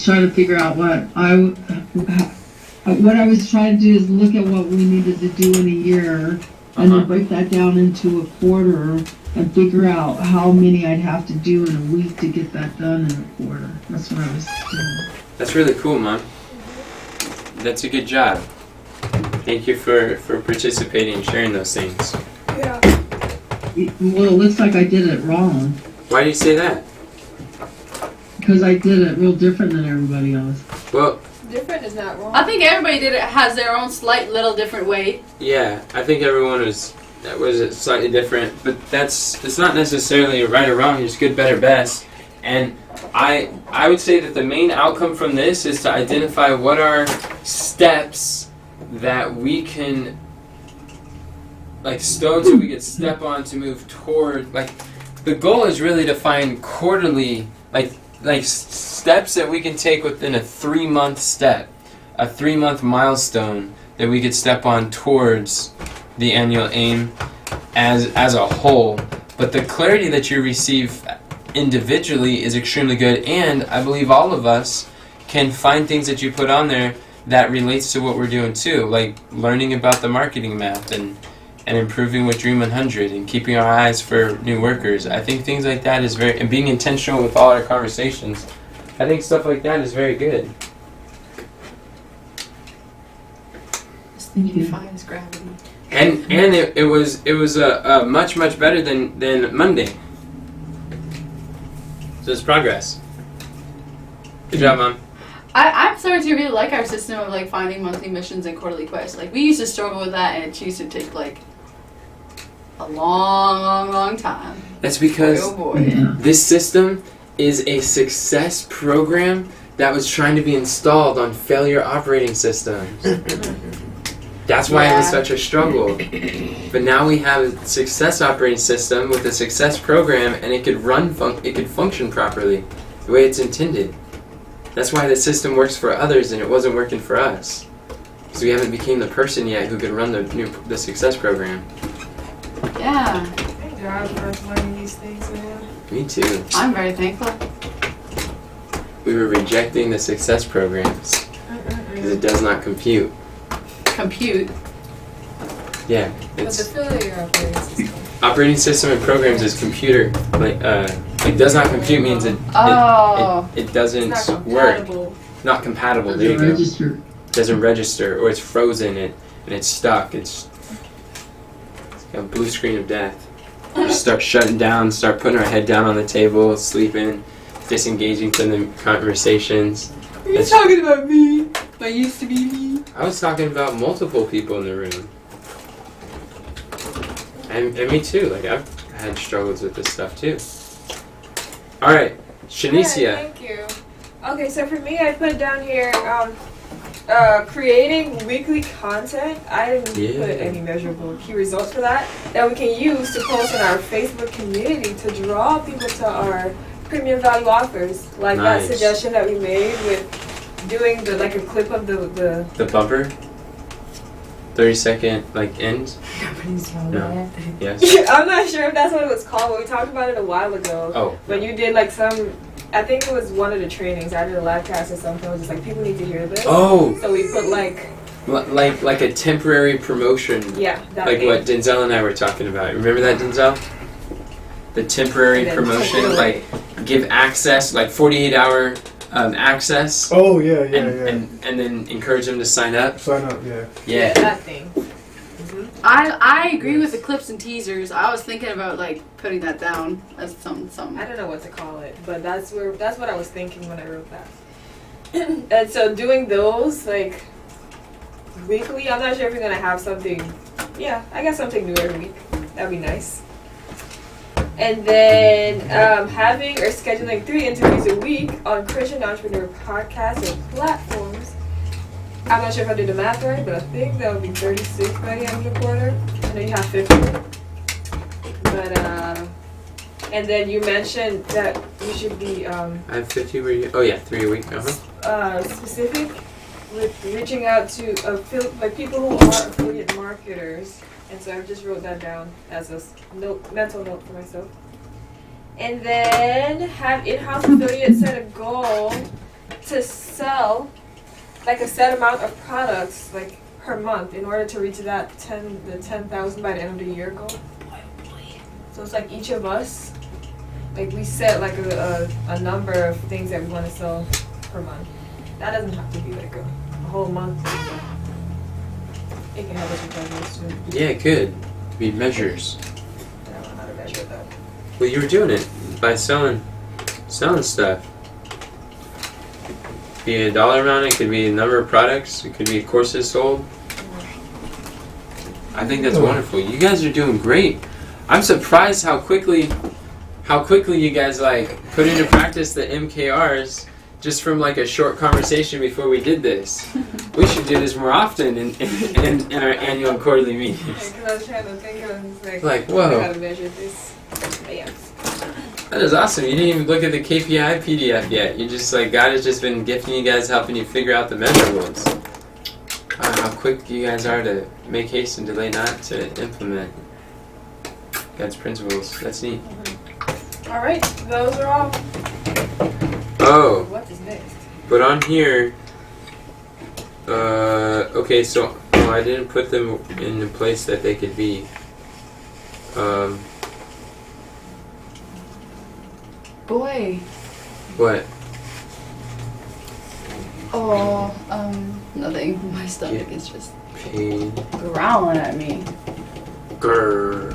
H: trying to figure out. What I was trying to do is look at what we needed to do in a year, and then break that down into a quarter, and figure out how many I'd have to do in a week to get that done in a quarter. That's what I was doing.
A: That's really cool, Mom. That's a good job. Thank you for participating and sharing those things.
C: Yeah.
H: Well, it looks like I did it wrong,
A: Why do you say that?
H: because I did it real different than everybody else.
A: Well,
C: Different is not wrong.
E: I think everybody has their own slight little different way.
A: yeah, I think everyone was slightly different, but it's not necessarily right or wrong. It's good, better, best. And I would say that the main outcome from this is to identify what are steps that we can, like stones that we could step on to move toward. Like the goal is really to find quarterly, like steps that we can take within a 3-month step, a 3-month milestone that we could step on towards the annual aim as a whole. But the clarity that you receive individually is extremely good, and I believe all of us can find things that you put on there that relates to what we're doing too, like learning about the marketing math and improving with Dream 100 and keeping our eyes for new workers. I think things like that is and being intentional with all our conversations. I think stuff like that is very good.
E: This thing defines gravity.
A: And it was a much better than Monday. So it's progress. Good job, Mom.
E: I'm starting to really like our system of like finding monthly missions and quarterly quests. Like we used to struggle with that, and it used to take like a long time.
A: That's because
E: Oh boy.
H: Yeah.
A: this system is a success program that was trying to be installed on failure operating systems. That's why it was
E: Yeah.
A: such a struggle. But now we have a success operating system with a success program, and it could it could function properly the way it's intended. That's why the system works for others and it wasn't working for us. Because we haven't became the person yet who could run the success program.
E: Yeah,
C: Thank God for us learning these things, man.
A: Me too.
E: I'm very thankful.
A: We were rejecting the success programs because it does not compute.
E: Compute.
A: Yeah,
C: But the
A: it's
C: failure operating system.
A: operating system and programs is computer. Like does not compute means it doesn't
C: It's not
A: work.
C: compatible.
A: Not compatible. There you go.
H: Register.
A: Doesn't register, or it's frozen and it's stuck. It's got a blue screen of death. We just start shutting down, start putting our head down on the table, sleeping, disengaging from the conversations.
E: Are you
A: It's-
E: talking about me? I used to be me.
A: I was talking about multiple people in the room. And me too. Like I've had struggles with this stuff too. All right, Shanicia.
C: Thank you. Okay, so for me, I put down here creating weekly content. I didn't put any measurable key results for that we can use to post in our Facebook community to draw people to our premium value offers. Like
A: Nice.
C: that suggestion that we made with doing a clip of the
A: The bumper. 30-second like end? No. Yes.
C: I'm not sure if that's what it was called, but we talked about it a while ago.
A: Oh.
C: When you did like some, I think it was one of the trainings. I did a live cast or something. It was just like people need to hear this.
A: Oh.
C: So we put like.
A: Like a temporary promotion.
C: Yeah. That
A: Like
C: thing.
A: what Denzel and I were talking about. Remember that, Denzel? The temporary promotion, like give access, like 48-hour access.
B: Oh yeah,
A: And then encourage them to sign up.
B: Sign up, yeah.
A: Yeah.
C: That thing.
E: I agree with the clips and teasers. I was thinking about like putting that down as something.
C: I don't know what to call it, but that's what I was thinking when I wrote that. And so doing those like weekly, I'm not sure if you're gonna have something. Yeah, I guess something new every week. That'd be nice. And then having or scheduling 3 interviews a week on Christian entrepreneur podcasts or platforms. I'm not sure if I did the math right, but I think that would be 36 by the end of the quarter. And then you have 50. But and then you mentioned that you should be
A: I have 50 where you. Oh yeah, 3 a week.
C: specific with reaching out to like people who are affiliate marketers. And so I just wrote that down as a mental note for myself. And then have in-house affiliates set a goal to sell like a set amount of products like per month in order to reach that 10,000 by the end of the year goal. So it's like each of us, like we set like a number of things that we want to sell per month. That doesn't have to be like a whole month. It can help us with measures too.
A: Yeah, good. Be measures.
C: I don't know how to measure that.
A: Well, you were doing it by selling stuff. Be a dollar amount. It could be a number of products. It could be courses sold. I think that's wonderful. You guys are doing great. I'm surprised how quickly you guys like put into practice the MKRs just from like a short conversation before we did this. We should do this more often in our annual and quarterly meetings.
C: Because I was trying to think of
A: Like, whoa.
C: how to measure this. But yeah.
A: That is awesome. You didn't even look at the KPI PDF yet. You just like God has just been gifting you guys, helping you figure out the measurables. How quick you guys are to make haste and delay not to implement God's principles. That's neat.
C: All right, those are all.
A: Oh,
C: What is next?
A: but on here, okay, so I didn't put them in the place that they could be.
E: Boy.
A: What?
E: Oh, nothing. My stomach is just
A: Paid.
E: growling at me.
A: Grrr.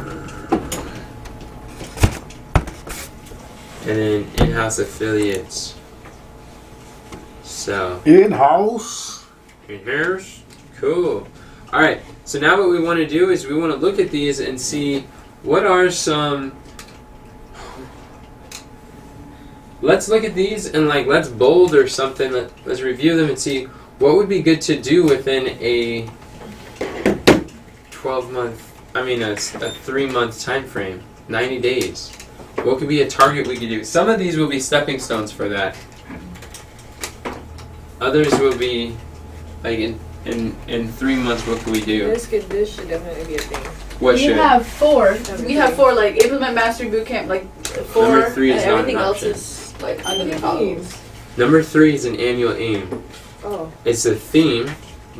A: And then in-house affiliates. So.
B: In-house.
A: In-house? Cool. Alright, so now what we want to do is we want to look at these and see what are some... Let's look at these and like let's bold or something. Let's review them and see what would be good to do within a 3-month time frame, 90 days. What could be a target we could do? Some of these will be stepping stones for that. Others will be like in 3 months. What can we do?
C: This should definitely be a thing.
A: What
E: We
A: should?
E: have 4. We have 4 like implement mastery bootcamp, like 4,
A: Number 3 is
E: and
A: not
E: everything
A: an
E: else
A: option.
E: is like under the columns.
A: Number 3 is an annual aim.
C: Oh.
A: It's a theme,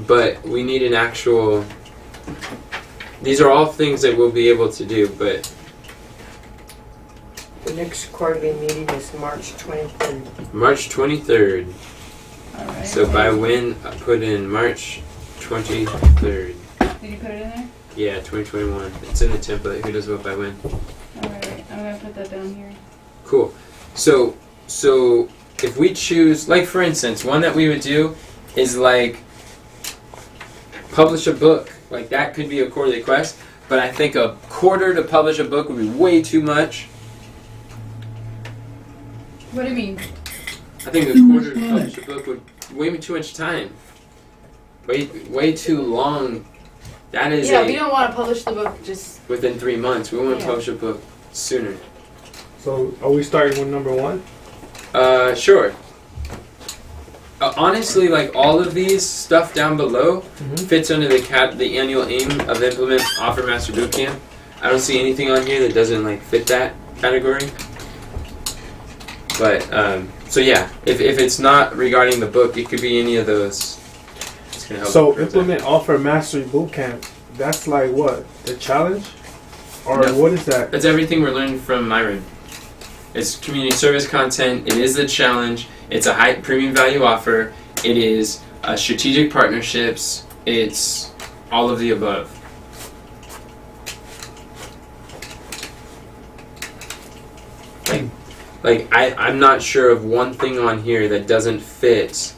A: but we need an actual. These are all things that we'll be able to do, but
F: The next quarterly meeting is March 23rd.
A: March 23rd.
E: Alright.
A: So by when I put in March 23rd.
E: Did you put it in there?
A: Yeah, 2021. It's in the template. Who does what by when?
E: Alright, I'm gonna put that down here.
A: Cool. So if we choose, like for instance, one that we would do is like publish a book. Like that could be a quarterly quest, but I think a quarter to publish a book would be way too much.
E: What do you mean?
A: I think a quarter to publish a book would way too much time. Way too long. That is
E: Yeah, we don't want to publish the book just.
A: within 3 months. We want to
E: Yeah.
A: publish a book sooner.
B: So are we starting with number 1?
A: Sure. honestly, like all of these stuff down below
B: Mhm.
A: fits under the annual aim of implement Offer Master Bootcamp. I don't see anything on here that doesn't like fit that category. But so yeah, if it's not regarding the book, it could be any of those. It's gonna help.
B: So implement offer mastery bootcamp. That's like what? The challenge? Or
A: No.
B: what is that?
A: That's everything we're learning from Myron. It's community service content. It is the challenge. It's a high premium value offer. It is strategic partnerships. It's all of the above. I'm not sure of one thing on here that doesn't fit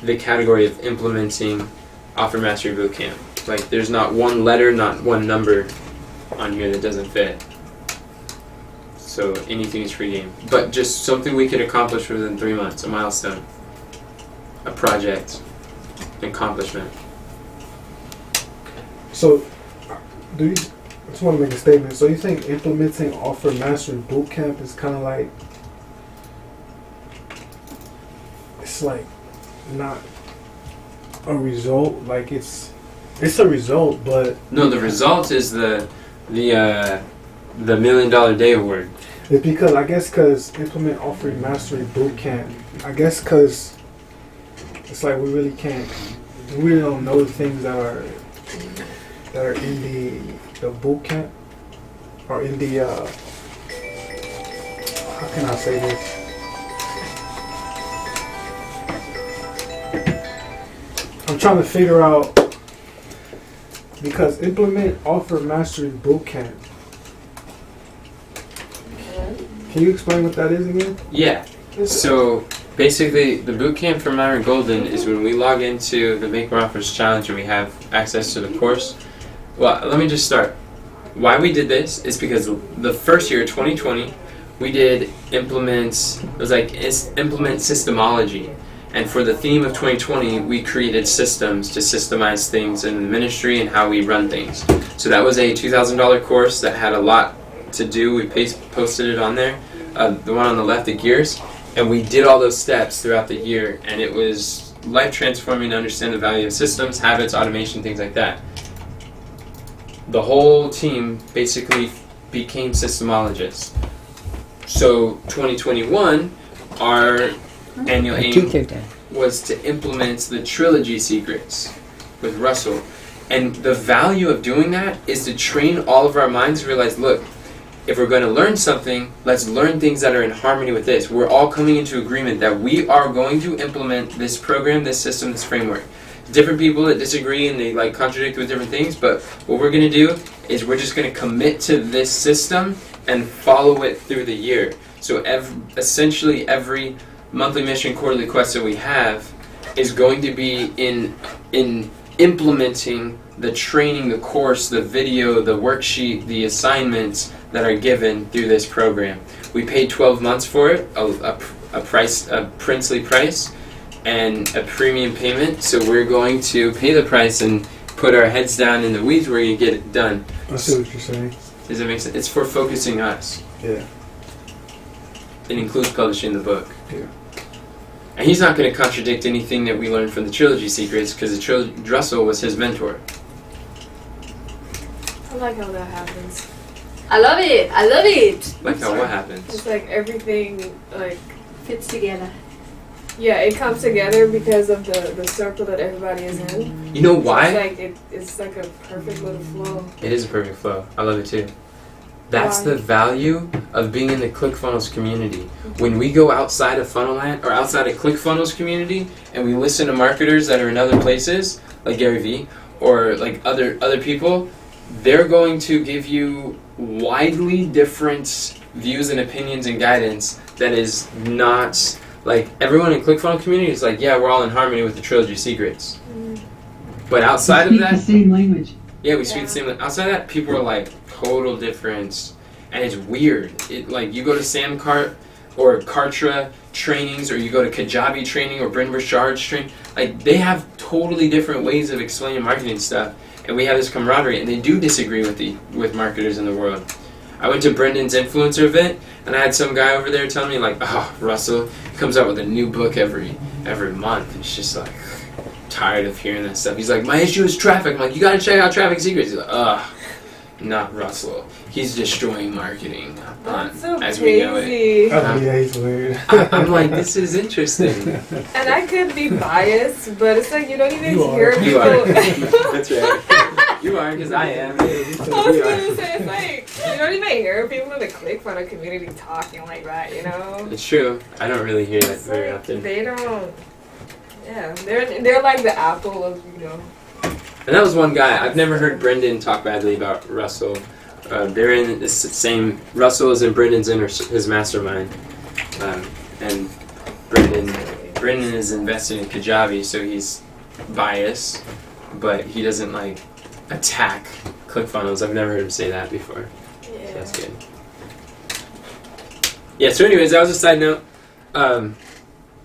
A: the category of implementing Offer Mastery Bootcamp. Like, there's not one letter, not one number on here that doesn't fit. So anything is free game. But just something we could accomplish within 3 months, a milestone, a project, an accomplishment.
B: So, do you? I just want to make a statement. So, you think implementing offer mastery bootcamp is kind of like, it's like not a result. Like it's a result, but
A: No, the result is the $1 Million Day Award.
B: it's because I guess because implement offering mastery bootcamp. I guess because it's like we really can't. We really don't know the things that are in the boot camp or in the how can I say this? I'm trying to figure out because implement offer mastery boot camp. Can you explain what that is again?
A: Yeah. So basically, the bootcamp for Myron Golden is when we log into the Make More Offers Challenge and we have access to the course. Well, let me just start. Why we did this is because the first year, 2020, we did implement systemology. And for the theme of 2020, we created systems to systemize things in the ministry and how we run things. So that was a $2,000 course that had a lot to do. We posted it on there. The one on the left, the gears. And we did all those steps throughout the year. And it was life transforming to understand the value of systems, habits, automation, things like that. The whole team basically became systemologists. So 2021, our annual aim was to implement the trilogy secrets with Russell. And the value of doing that is to train all of our minds to realize, look, if we're going to learn something, let's learn things that are in harmony with this. We're all coming into agreement that we are going to implement this program, this system, this framework. Different people that disagree and they like contradict with different things, but what we're going to do is we're just going to commit to this system and follow it through the year. So essentially every monthly mission, quarterly quest that we have is going to be in implementing the training, the course, the video, the worksheet, the assignments that are given through this program. We paid 12 months for it, a princely price, and a premium payment. So we're going to pay the price and put our heads down in the weeds where you get it done.
B: I see what you're saying.
A: Does that make sense? It's for focusing us.
B: Yeah.
A: It includes publishing the book.
B: Yeah.
A: And he's not going to contradict anything that we learned from the trilogy secrets because Russell was his mentor.
C: I like how that happens.
E: I love it. I love it.
A: Like how what happens?
C: It's like everything, like,
E: Fits together.
C: yeah, it comes together because of the circle that everybody is in.
A: You know
C: So
A: why?
C: it's like a perfect little flow.
A: It is a perfect flow. I love it too. That's
C: Why?
A: the value of being in the ClickFunnels community. When we go outside of Funnelland or outside of ClickFunnels community and we listen to marketers that are in other places, like Gary Vee, or like other people, they're going to give you widely different views and opinions and guidance that is not like everyone in ClickFunnels community is like, yeah, we're all in harmony with the trilogy secrets. But outside of
H: We speak the
A: that,
H: same language.
A: yeah, we speak the same. Outside of that, people are like total difference, and it's weird. It like you go to Sam Cart or Kartra trainings, or you go to Kajabi training or Bryn Burchard's training. Like they have totally different ways of explaining marketing stuff, and we have this camaraderie. And they do disagree with marketers in the world. I went to Brendan's influencer event, and I had some guy over there telling me like, "Oh, Russell comes out with a new book every every month. It's just like, tired of hearing that stuff. He's like, my issue is traffic. I'm like, you gotta check out Traffic Secrets. He's like, ugh, not Russell. He's destroying marketing
C: That's so
A: as we know it.
C: crazy.
B: Yeah, he's weird.
A: I'm like, this is interesting.
C: And I could be biased, but it's like you don't even
B: You are.
C: hear
A: You
C: people.
A: are. That's right. You are, because I am.
C: I was gonna say, it's like, you don't even hear people in the ClickFunnels community talking like that, you know?
A: It's true. I don't really hear that
C: It's
A: very
C: like,
A: often.
C: they don't, yeah, they're like the Apple of, you know.
A: And that was one guy. I've never heard Brendan talk badly about Russell. They're in the same. Russell is in Brendan's his mastermind, and Brendan is invested in Kajabi, so he's biased, but he doesn't like attack ClickFunnels. I've never heard him say that before. So
C: Yeah.
A: that's good. Yeah. So, anyways, that was a side note.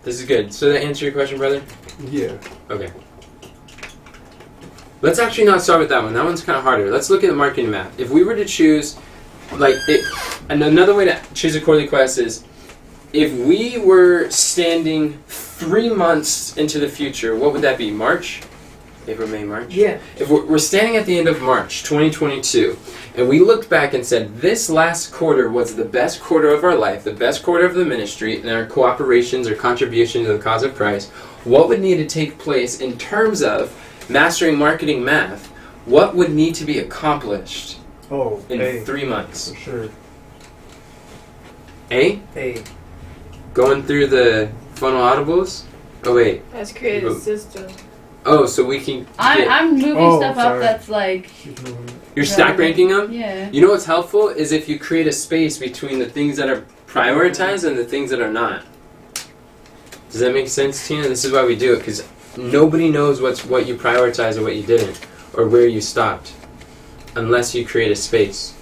A: This is good. So, that answer your question, brother?
B: Yeah.
A: Okay. Let's actually not start with that one. That one's kind of harder. Let's look at the marketing map. If we were to choose, and another way to choose a quarterly quest is, if we were standing 3 months into the future, what would that be? March? April, May, March?
F: Yeah.
A: If we're standing at the end of March 2022, and we looked back and said, this last quarter was the best quarter of our life, the best quarter of the ministry, and our cooperations or contribution to the cause of Christ, what would need to take place in terms of mastering marketing math? What would need to be accomplished
B: Oh,
A: in
B: A.
A: 3 months?
B: For sure.
A: A?
B: A.
A: Going through the funnel audibles? Oh, wait.
C: Let's create a system.
A: Oh, so we can get...
E: I'm moving
B: Oh,
E: stuff
B: sorry.
E: up that's like,
A: You're stack ranking them?
E: yeah.
A: You know what's helpful is if you create a space between the things that are prioritized and the things that are not. Does that make sense, Tina? This is why we do it, because nobody knows what you prioritized or what you didn't, or where you stopped, unless you create a space.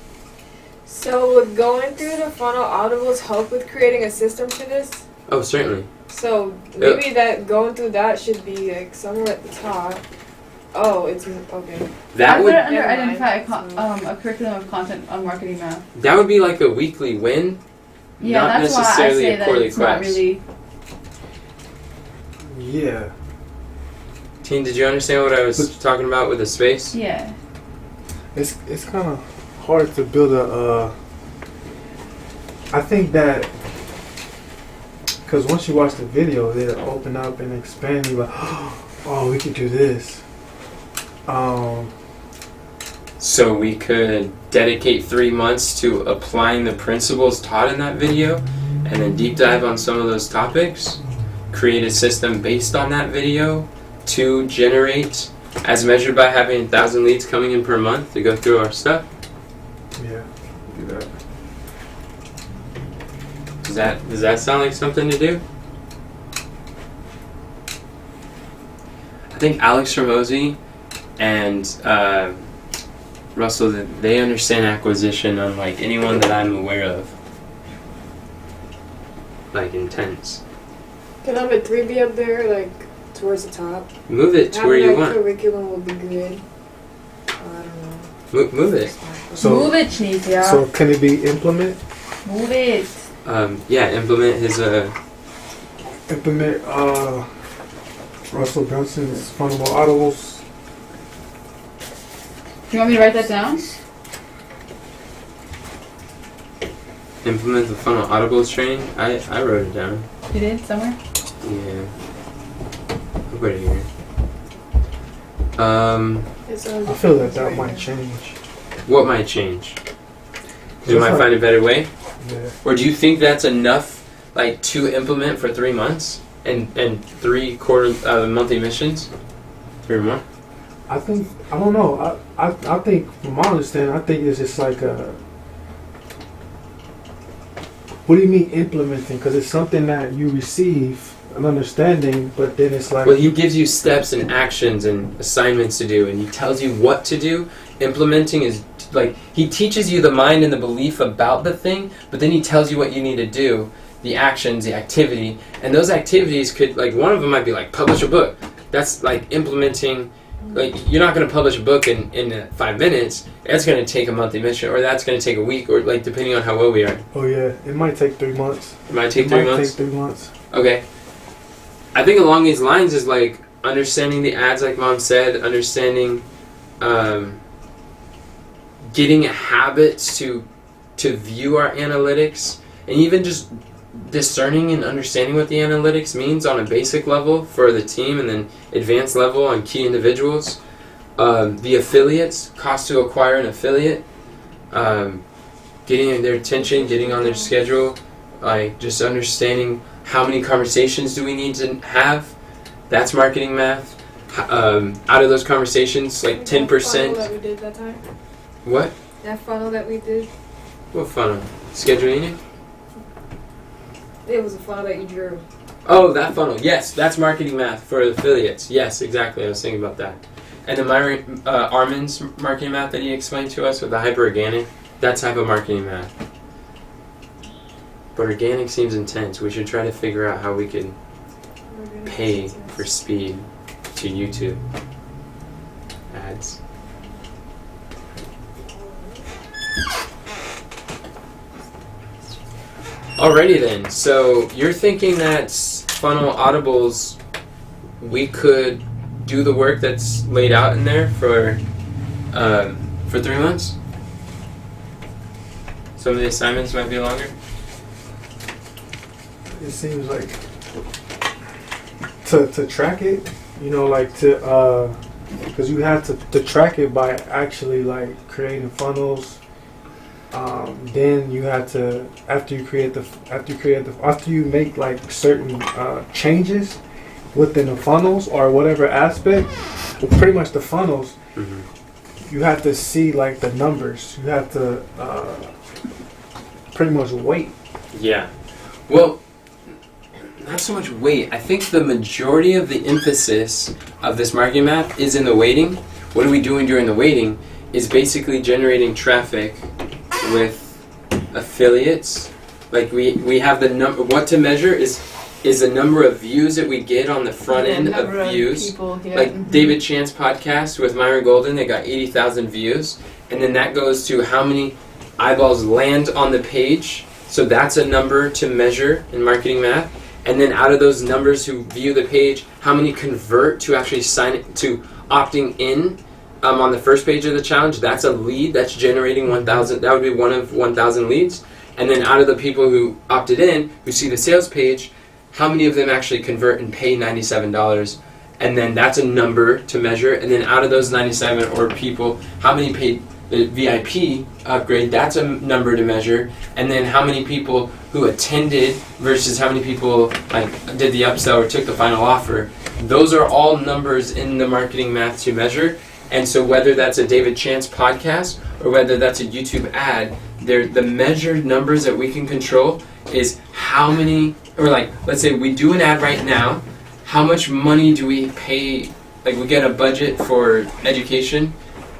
C: So would going through the funnel audibles help with creating a system for this?
A: Oh, certainly.
C: So maybe that going through that should be like somewhere at the top. Oh, it's okay.
A: That
E: I put
A: would
E: it under
C: Never mind.
E: identify a curriculum of content on marketing math.
A: that would be like a weekly win,
E: Yeah,
A: not
E: that's why I
A: necessarily
E: say
A: a
E: that
A: quarterly
E: it's not
A: quest.
E: really.
B: Yeah.
A: Teen, did you understand what I was talking about with the space?
E: Yeah.
B: It's kind of hard to build a. I think that because once you watch the video, they'll open up and expand. You like, oh, we could do this.
A: So we could dedicate 3 months to applying the principles taught in that video, and then deep dive on some of those topics. Create a system based on that video to generate, as measured by having 1,000 leads coming in per month to go through our stuff.
B: Yeah, do that.
A: Does that sound like something to do? I think Alex Ramosi and Russell, they understand acquisition unlike anyone that I'm aware of. Like intense.
C: Can number 3 be up there, like towards the top?
A: Move it to where you
C: Having
A: want.
C: that curriculum would be good. I don't know.
A: Move it.
B: So,
E: Move it, Chinithia.
B: so can it be implement?
E: Move it.
A: Yeah, implement his
B: Implement Russell Brunson's funnel audibles.
E: You want me to write that down?
A: implement the funnel audibles training. I wrote it down.
E: You did somewhere?
A: Yeah. I'll put it here.
B: I feel that might change.
A: What might change? You
B: That's
A: might
B: not-
A: find a better way?
B: Yeah.
A: Or do you think that's enough, like, to implement for 3 months and 3 monthly missions? 3 or more?
B: I don't know. I think, from my understanding, I think it's just like a. What do you mean implementing? Because it's something that you receive an understanding, but then it's like.
A: Well, he gives you steps and actions and assignments to do, and he tells you what to do. Implementing is like, he teaches you the mind and the belief about the thing, but then he tells you what you need to do, the actions, the activity, and those activities could, like, one of them might be like publish a book. That's like implementing. Like, you're not going to publish a book in 5 minutes. That's going to take a monthly mission, or that's going to take a week, or, like, depending on how well we are.
B: Oh yeah, it might take 3 months.
A: It might take
B: It
A: 3
B: might
A: months.
B: take 3 months.
A: Okay. I think along these lines is like understanding the ads, like Mom said, understanding, getting habits to view our analytics, and even just discerning and understanding what the analytics means on a basic level for the team, and then advanced level on key individuals. The affiliates, cost to acquire an affiliate, getting their attention, getting on their schedule, like just understanding how many conversations do we need to have. That's marketing math. Out of those conversations, like 10%.
C: Funnel that we did that time.
A: What?
C: That funnel that we did.
A: What funnel? Scheduling it?
C: It was a funnel that you drew.
A: Oh, that funnel. Yes, that's marketing math for affiliates. Yes, exactly. I was thinking about that. And then Armin's marketing math that he explained to us with the hyper-organic, that type of marketing math. But organic seems intense. We should try to figure out how we can pay for speed to YouTube ads. Alrighty then, so you're thinking that funnel audibles, we could do the work that's laid out in there for 3 months? Some of the assignments might be longer?
B: It seems like to track it, you know, like to because you have to track it by actually like creating funnels. Then you have to after you make like certain changes within the funnels or whatever aspect, well, pretty much the funnels, you have to see like the numbers. You have to pretty much wait.
A: Yeah. Well, not so much wait. I think the majority of the emphasis of this marketing map is in the waiting. What are we doing during the waiting is basically generating traffic with affiliates. Like we have the number. What to measure is the number of views that we get on the front end of views.
D: People, yeah.
A: Like David Chan's podcast with Myron Golden, they got 80,000 views, and then that goes to how many eyeballs land on the page. So that's a number to measure in marketing math. And then out of those numbers who view the page, how many convert to actually to opting in on the first page of the challenge? That's a lead. That's generating 1,000. That would be one of 1,000 leads. And then out of the people who opted in, who see the sales page, how many of them actually convert and pay $97? And then that's a number to measure. And then out of those 97 or people, how many paid the VIP upgrade? That's a number to measure. And then how many people who attended versus how many people like did the upsell or took the final offer. Those are all numbers in the marketing math to measure. And so whether that's a David Chance podcast or whether that's a YouTube ad, the measured numbers that we can control is how many, or like let's say we do an ad right now, how much money do we pay? Like we get a budget for education,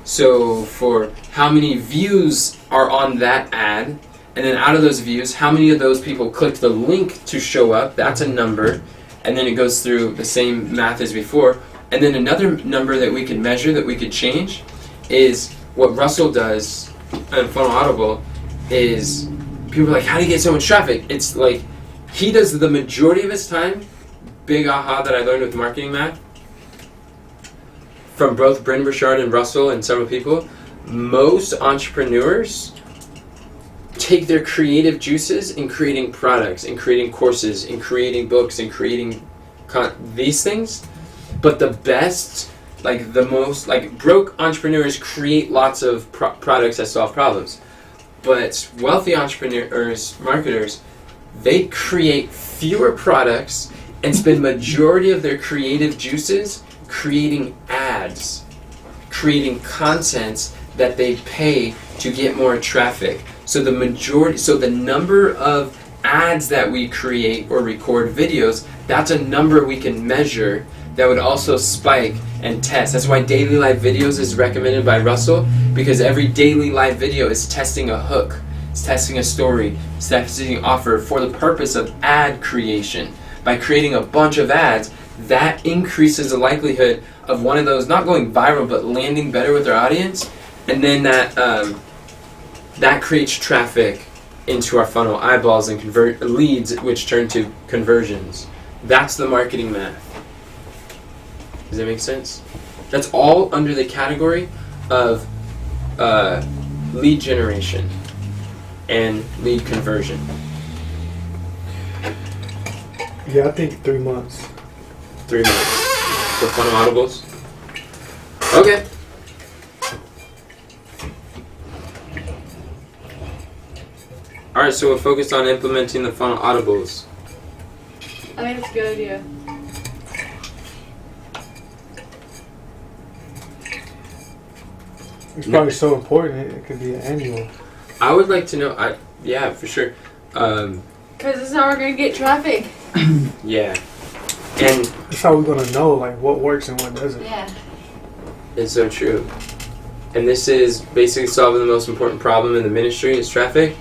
A: so for how many views are on that ad, and then out of those views, how many of those people clicked the link to show up? That's a number. And then it goes through the same math as before. And then another number that we could measure, that we could change, is what Russell does on Funnel Audible. Is people are like, how do you get so much traffic? It's like he does the majority of his time. Big aha that I learned with marketing math from both Bryn Burchard and Russell and several people. Most entrepreneurs take their creative juices in creating products, in creating courses, in creating books, in creating these things. But the best, like the most, like broke entrepreneurs create lots of products that solve problems. But wealthy entrepreneurs, marketers, they create fewer products and spend majority of their creative juices creating ads, creating contents that they pay to get more traffic. So the number of ads that we create or record videos, that's a number we can measure that would also spike and test. That's why daily live videos is recommended by Russell, because every daily live video is testing a hook, it's testing a story, it's testing an offer for the purpose of ad creation. By creating a bunch of ads, that increases the likelihood of one of those not going viral but landing better with their audience, and then that creates traffic into our funnel, eyeballs, and convert leads, which turn to conversions That's the marketing math. Does that make sense? That's all under the category of lead generation and lead conversion.
B: Yeah, I think 3 months.
A: 3 months for funnel audibles. Okay. All right, so we're focused on implementing the funnel audibles.
E: I think it's a good idea.
B: It's probably so important. It could be an annual.
A: I would like to know. Yeah, for sure.
E: Because this is how we're gonna get traffic.
A: Yeah, and
B: That's how we're gonna know like what works and what doesn't.
E: Yeah.
A: it's so true. And this is basically solving the most important problem in the ministry is traffic.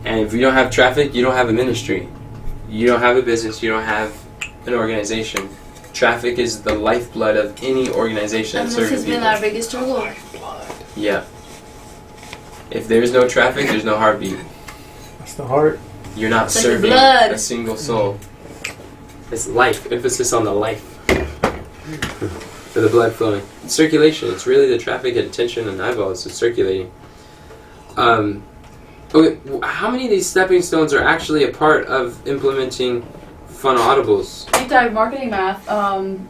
A: And if you don't have traffic, you don't have a ministry. You don't have a business. You don't have an organization. Traffic is the lifeblood of any organization.
E: And
A: that
E: this
A: serves
E: has been
A: people.
E: our biggest struggle.
A: Yeah. If there's no traffic, there's no heartbeat.
B: That's the heart.
A: You're not
E: It's like the
A: serving
E: blood.
A: a single soul. It's life. Emphasis on the life. For the blood flowing. It's circulation. It's really the traffic and attention and eyeballs. It's circulating. Okay, how many of these stepping stones are actually a part of implementing funnel audibles?
E: Deep dive marketing math.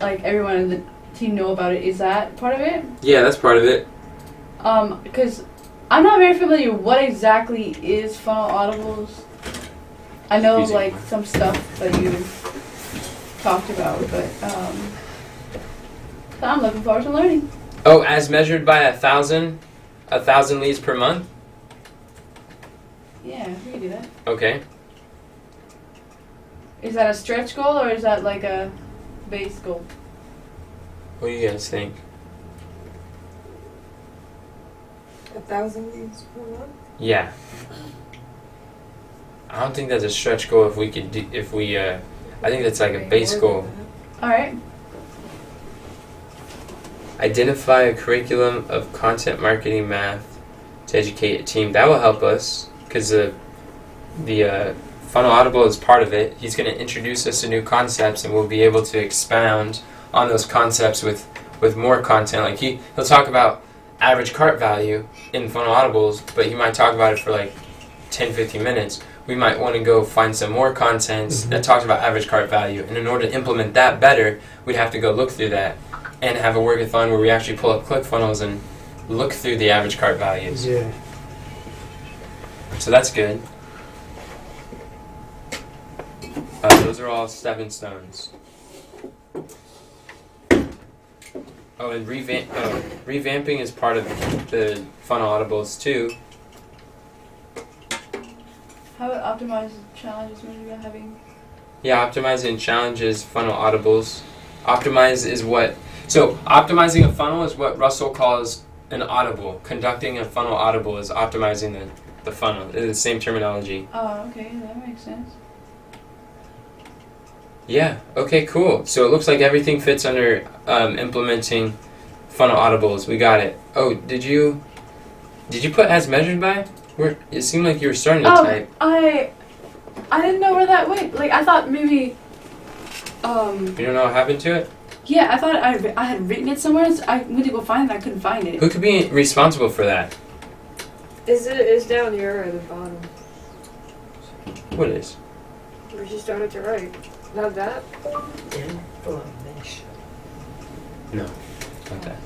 E: Like everyone in the team know about it. Is that part of it?
A: Yeah, that's part of it.
E: Because I'm not very familiar what exactly is funnel audibles. I know
A: Easy.
E: like some stuff that you talked about, but so I'm looking forward to learning.
A: Oh, as measured by 1,000 leads per month?
E: Yeah, we can do that.
A: Okay.
E: Is that a stretch goal or is that like a base goal?
A: What do you guys think?
C: 1,000 leads per month.
A: Yeah. I don't think that's a stretch goal if we could do, I think that's like a base goal.
E: All right.
A: Identify a curriculum of content marketing math to educate a team. That will help us because the funnel audible is part of it. He's going to introduce us to new concepts and we'll be able to expound on those concepts with more content. Like he'll talk about average cart value in funnel audibles, but he might talk about it for like 10-15 minutes. We might want to go find some more content that talks about average cart value, and in order to implement that better, we'd have to go look through that and have a workathon where we actually pull up ClickFunnels and look through the average cart values.
B: Yeah.
A: So that's good. Those are all stepping stones. Oh, and revamping is part of the funnel audibles too.
E: How about optimize challenges when you're having?
A: Yeah, optimizing challenges, funnel audibles. Optimize is what... So, optimizing a funnel is what Russell calls an audible. Conducting a funnel audible is optimizing the funnel. It's the same terminology.
E: Oh, okay, that makes sense.
A: Yeah, okay, cool. So, it looks like everything fits under implementing funnel audibles. We got it. Oh, did you put as measured by? It seemed like you were starting to type.
E: I didn't know where that went. Like, I thought maybe...
A: You don't know what happened to it?
E: Yeah, I thought I had written it somewhere. So I went to go find it. I couldn't find it.
A: Who could be responsible for that?
C: It's down here at the bottom.
A: What is?
C: Where she started to write. Not that.
F: Inflammation.
A: No, not that.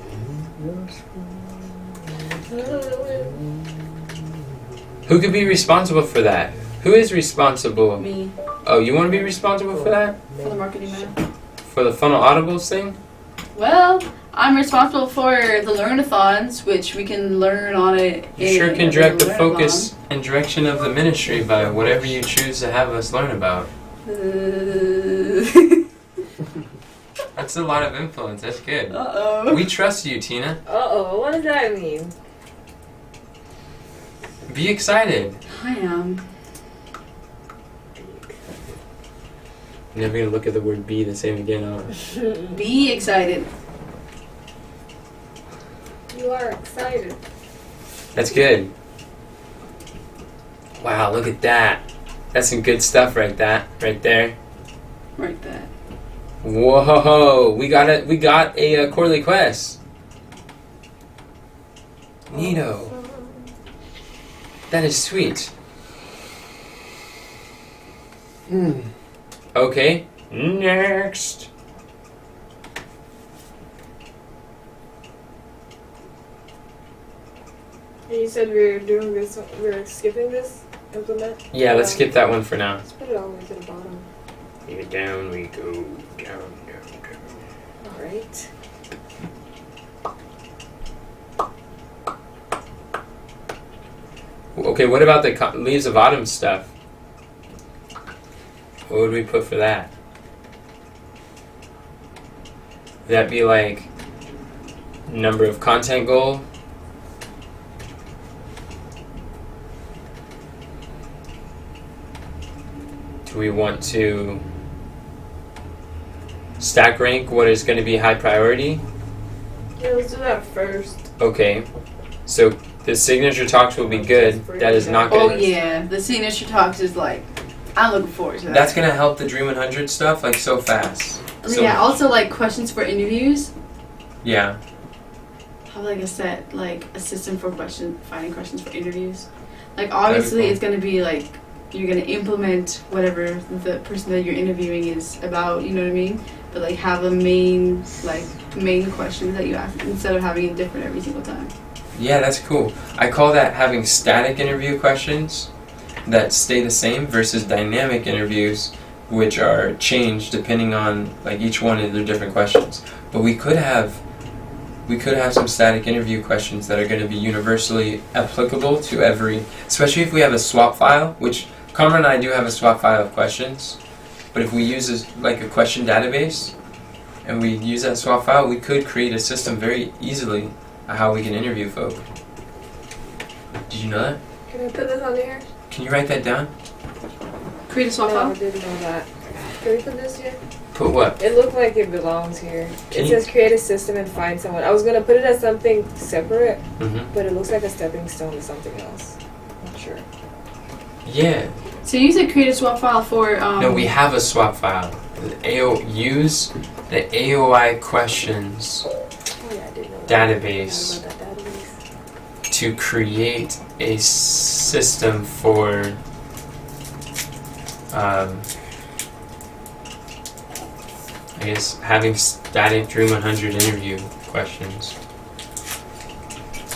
A: Who could be responsible for that? Who is responsible?
E: Me,
A: Oh, you want to be responsible for that?
E: for the marketing man.
A: For the funnel audibles thing?
E: Well, I'm responsible for the learn-a-thons, which we can learn on it.
A: You sure can direct the focus and direction of the ministry by whatever you choose to have us learn about. That's a lot of influence. That's good.
E: Uh-oh.
A: We trust you, Tina.
C: Uh-oh, what does that mean?
A: Be excited.
E: I am.
A: I'm never going to look at the word be the same again, huh?
E: Be excited.
C: You are excited.
A: That's good. Wow, look at that. That's some good stuff right there.
E: Right there.
A: Whoa! We got a quarterly quest. Neato. That is sweet. Okay. Next.
C: And you said we were doing this. We were skipping this. Implement.
A: Yeah, let's skip that one for now.
C: Let's put it all the way to the bottom.
A: Maybe down we go. Down.
C: All right.
A: Okay, what about the Leaves of Autumn stuff? What would we put for that? Would that be like number of content goal? Do we want to stack rank what is going to be high priority?
C: Yeah, let's do that first.
A: Okay, so the signature talks will be good. That is not
E: Oh
A: good.
E: yeah, the signature talks is like, I'm looking forward to that.
A: That's going to help the Dream 100 stuff like so fast. So
E: yeah,
A: much.
E: also like questions for interviews.
A: Yeah.
E: Have like a system for finding questions for interviews. Like obviously
A: cool.
E: it's gonna be like you're gonna implement whatever the person that you're interviewing is about, you know what I mean? But like have a main questions that you ask instead of having it different every single time.
A: Yeah, that's cool. I call that having static interview questions that stay the same versus dynamic interviews which are changed depending on like each one of their different questions. But we could have some static interview questions that are going to be universally applicable to every, especially if we have a swap file, which Kamran and I do have a swap file of questions, but if we use a question database and we use that swap file, we could create a system very easily of how we can interview folk. Did you know that?
C: Can I put this on here?
A: Can you write that down?
E: Create a swap
C: No, I
E: file?
C: didn't know that. Can we put this here?
A: Put what?
C: It looked like it belongs here.
A: Can
C: It
A: you-
C: says create a system and find someone. I was gonna put it as something separate,
A: Mm-hmm.
C: but it looks like a stepping stone to something else. Not sure.
A: Yeah.
E: So you said create a swap file for
A: No, we have a swap file. Use the AOI questions
C: Oh yeah, I did know that.
A: database
C: I forgot about that database.
A: to create a system for I guess having static Dream 100 interview questions.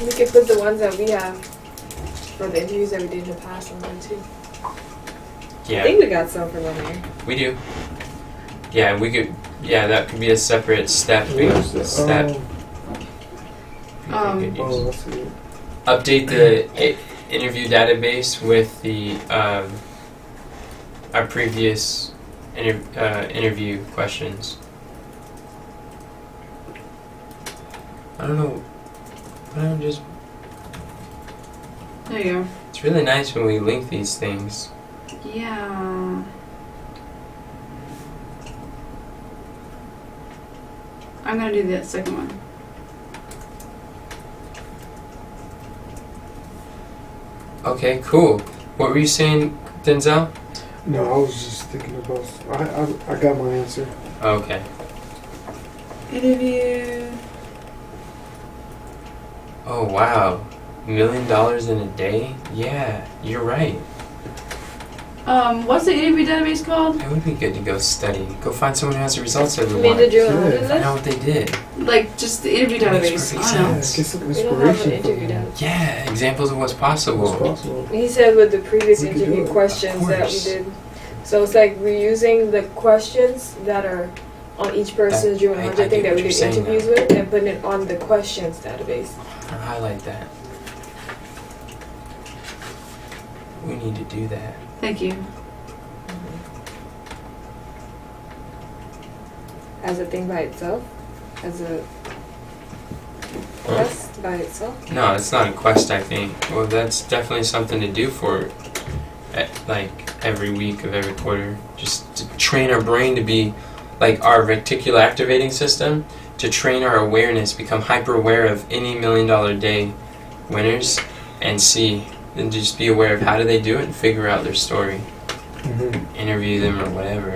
C: We could put the ones that we have for the interviews that we did in the past on there too. I
A: Yeah,
C: think we got some from on here.
A: we do. Yeah, we could. Yeah, that could be a separate step.
B: Where's the-
A: Step.
E: Um,
A: We could use.
B: Oh, let's see.
A: Update the interview database with the our previous interview questions. I don't know. I don't just.
E: there you go.
A: It's really nice when we link these things.
E: Yeah. I'm gonna do the second one.
A: Okay, cool. What were you saying, Denzel?
B: No, I was just thinking about. I got my answer.
A: Okay.
E: Interview.
A: Oh wow, $1 million in a day? Yeah, you're right.
E: What's the interview database called?
A: It would be good to go study. Go find someone who has the results
C: You
A: everyone.
C: mean the Dream
B: Yeah.
C: 100
A: Find out
C: list?
A: what they did.
E: Like just the interview
A: That makes
E: database.
A: perfect
E: I don't know.
B: Yeah,
A: sense.
B: get some
C: We don't have an
B: inspiration from
C: interview
B: them.
C: database.
A: Yeah, examples of what's
B: What's
A: possible.
B: possible.
C: He said with the previous
B: We could do
C: interview
B: it.
C: questions
A: Of
C: that we
A: course.
C: did. So it's like we're using the questions that are on each person's Dream
A: I
C: 100 thing
A: get
C: that we
A: what you're
C: did
A: saying
C: interviews
A: now.
C: with and putting it on the questions database.
A: I'll highlight that. We need to do that.
E: Thank you.
C: As a thing by itself? As a quest by itself?
A: No, it's not a quest, I think. Well, that's definitely something to do for like every week of every quarter. Just to train our brain to be like our reticular activating system, to train our awareness, become hyper aware of any $1 million day winners and see, and just be aware of how do they do it and figure out their story.
B: Mm-hmm.
A: Interview them or whatever.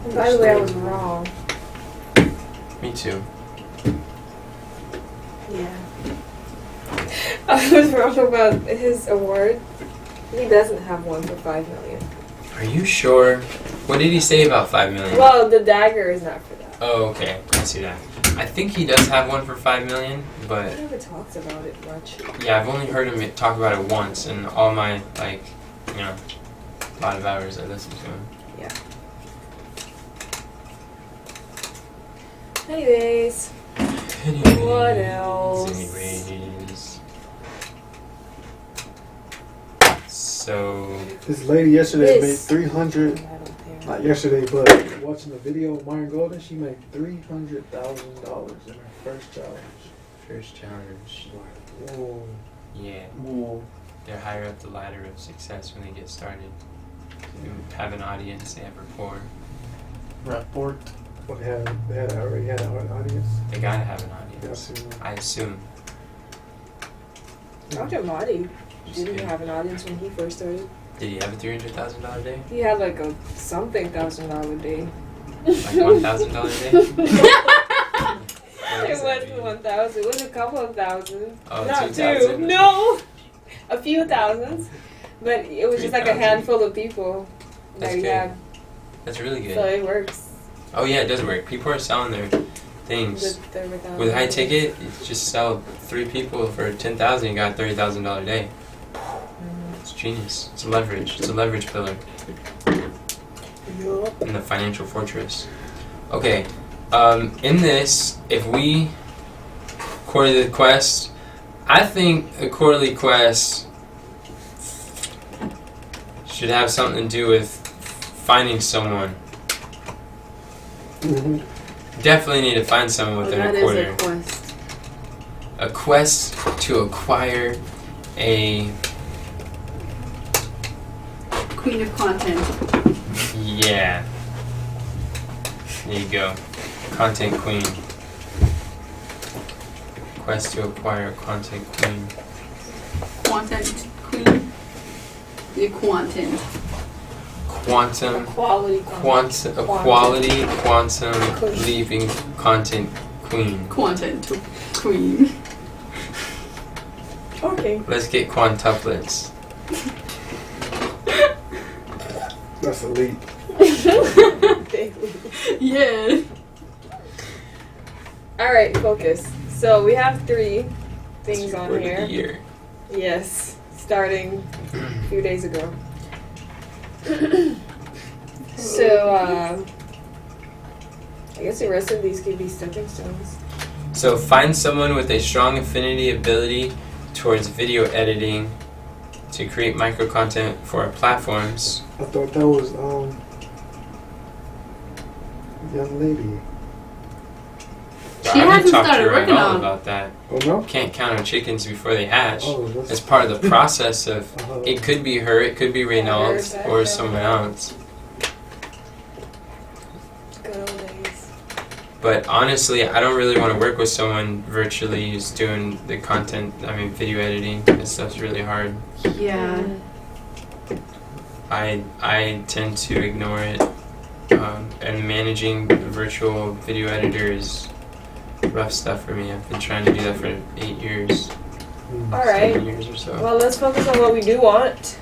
C: And by the way, I was wrong.
A: Me too.
C: Yeah. I was wrong about his award. He doesn't have one for 5 million.
A: Are you sure? What did he say about 5 million?
C: Well, the dagger is not for that.
A: Oh, okay. I see that. I think he does have one for 5 million,
C: He
A: but
C: never talks about it much.
A: yeah, I've only heard him talk about it once in all my, like, you know, a lot of hours I listened to him.
C: Anyways, what else?
A: Anyways. So,
B: This lady yesterday
C: This.
B: made 300.
C: I don't care.
B: Not yesterday, but watching the video of Myron Golden, she made $300,000 in her first challenge.
A: first challenge.
B: Like, whoa,
A: Yeah,
B: whoa.
A: they're higher up the ladder of success when they get started. They have an audience, they have rapport.
G: Rapport.
B: But they already had an audience.
A: They gotta have an
B: Yeah,
A: audience.
B: so,
A: I assume.
C: Dr. Marty
A: Just
C: didn't
A: kidding.
C: have an audience when he first started.
A: Did he have a $300,000 day?
C: He had like a something $1,000 day.
A: Like $1,000 day? What
C: It
A: does that
C: wasn't
A: mean?
C: 1,000. It was a couple of thousand.
A: Oh,
C: Not
A: 2,000?
C: two. No, a few thousands. But it was just like a
A: 3,000.
C: handful of people that
A: That's
C: he
A: good.
C: had.
A: That's really good.
C: So it works.
A: Oh yeah, it does work. People are selling their things. With high
C: $30,000.
A: ticket, you just sell 3 people for $10,000, you got a $30,000 day. It's genius. It's a leverage. It's a leverage pillar
C: Yup.
A: in the financial fortress. Okay, in this, if we quarterly quest, I think a quarterly quest should have something to do with finding someone.
B: mhm.
A: Definitely need to find someone
E: Oh,
A: within
E: that
A: a
E: is
A: quarter.
E: a quest.
A: A quest to acquire a
E: Queen of content.
A: yeah. There you go. Content queen. Quest to acquire a content queen.
E: Content queen. The quantum.
A: Quantum.
C: A quality
A: Quantum. A quality quantum leaving content queen.
E: Content queen.
C: Okay.
A: Let's get quantuplets.
B: That's elite.
E: Yeah.
C: Alright, focus. So we have 3 things
A: It's your
C: on
A: word of the
C: here.
A: year.
C: Yes, starting a few days ago. So, I guess the rest of these could be stepping stones.
A: So find someone with a strong affinity ability towards video editing to create micro content for our platforms.
B: I thought that was young lady.
E: She
A: I already
E: hasn't
A: talked to
E: started
A: her
E: working
A: all
E: on.
A: about that.
B: Oh no.
A: Can't count on chickens before they hatch.
B: Oh, that's
A: It's part of the process of.
B: uh-huh.
A: It could be her, it could be Reynolds,
C: Yeah,
A: or
C: yeah.
A: someone else.
C: Good old days.
A: But honestly, I don't really want to work with someone virtually who's doing the content. I mean, video editing. That stuff's really hard.
E: Yeah.
A: I tend to ignore it. And managing a virtual video editor is rough stuff for me. I've been trying to do that for 8 years,
C: Alright.
A: 7 years or so.
C: Well, let's focus on what we do want.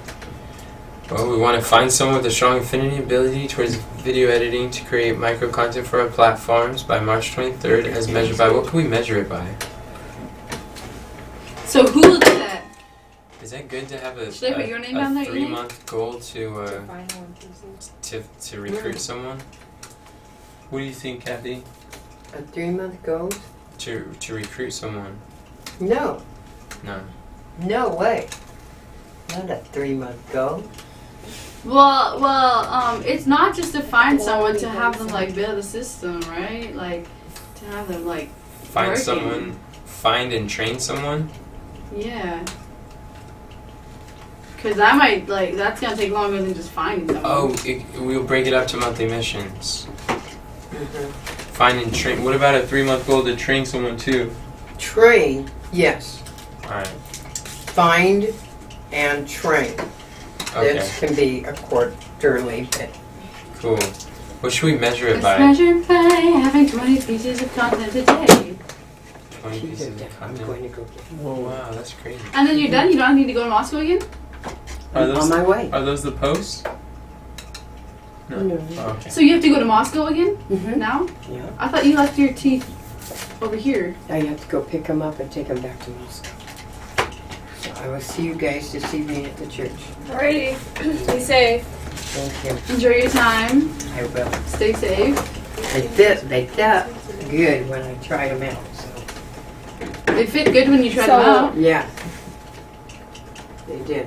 A: Well, we want to find someone with a strong affinity ability towards video editing to create micro content for our platforms by March 23rd, as measured by, what can we measure it by?
E: So who will do that?
A: Is that good to have a,
E: Should I put your name down there, Ian?
A: 3-month goal to
C: Find one person.
A: to recruit someone? What do you think, Kathy?
F: A 3-month goal?
A: To recruit someone?
F: No,
A: No.
F: no way. Not a 3-month goal.
E: Well, it's not just to find someone, to
C: Quality
E: have them
C: person.
E: like build a system, right? Like to have them like
A: Find
E: working.
A: someone, find and train someone?
E: Yeah. Cause I might like that's gonna take longer than just finding someone.
A: Oh, we'll break it up to monthly missions.
F: Mhm.
A: Find and train. What about a 3-month goal to train someone too?
F: Train, yes.
A: Alright.
F: Find and train.
A: Okay.
F: This can be a quarterly bit.
A: Cool. What should we measure it
E: It's
A: by?
E: measured by having 20 pieces of content a day.
A: 20 pieces of
F: I'm
A: content.
F: going to go get
A: Oh wow, that's crazy.
E: And then you're done? You don't need to go to Moscow again?
A: Are
F: on
A: those
F: my way.
A: are those the posts? No.
F: No.
A: Oh, okay.
E: So you have to go to Moscow again?
F: Mm-hmm.
E: Now?
F: Yeah.
E: I thought you left your teeth over here.
F: I have to go pick them up and take them back to Moscow. So I will see you guys this evening at the church.
C: Alrighty. Be safe.
F: Thank you.
E: Enjoy your time.
F: I will.
E: Stay safe.
F: They felt good when I tried them out. So
E: They fit good when you try
C: So-
E: them out.
F: yeah, they did.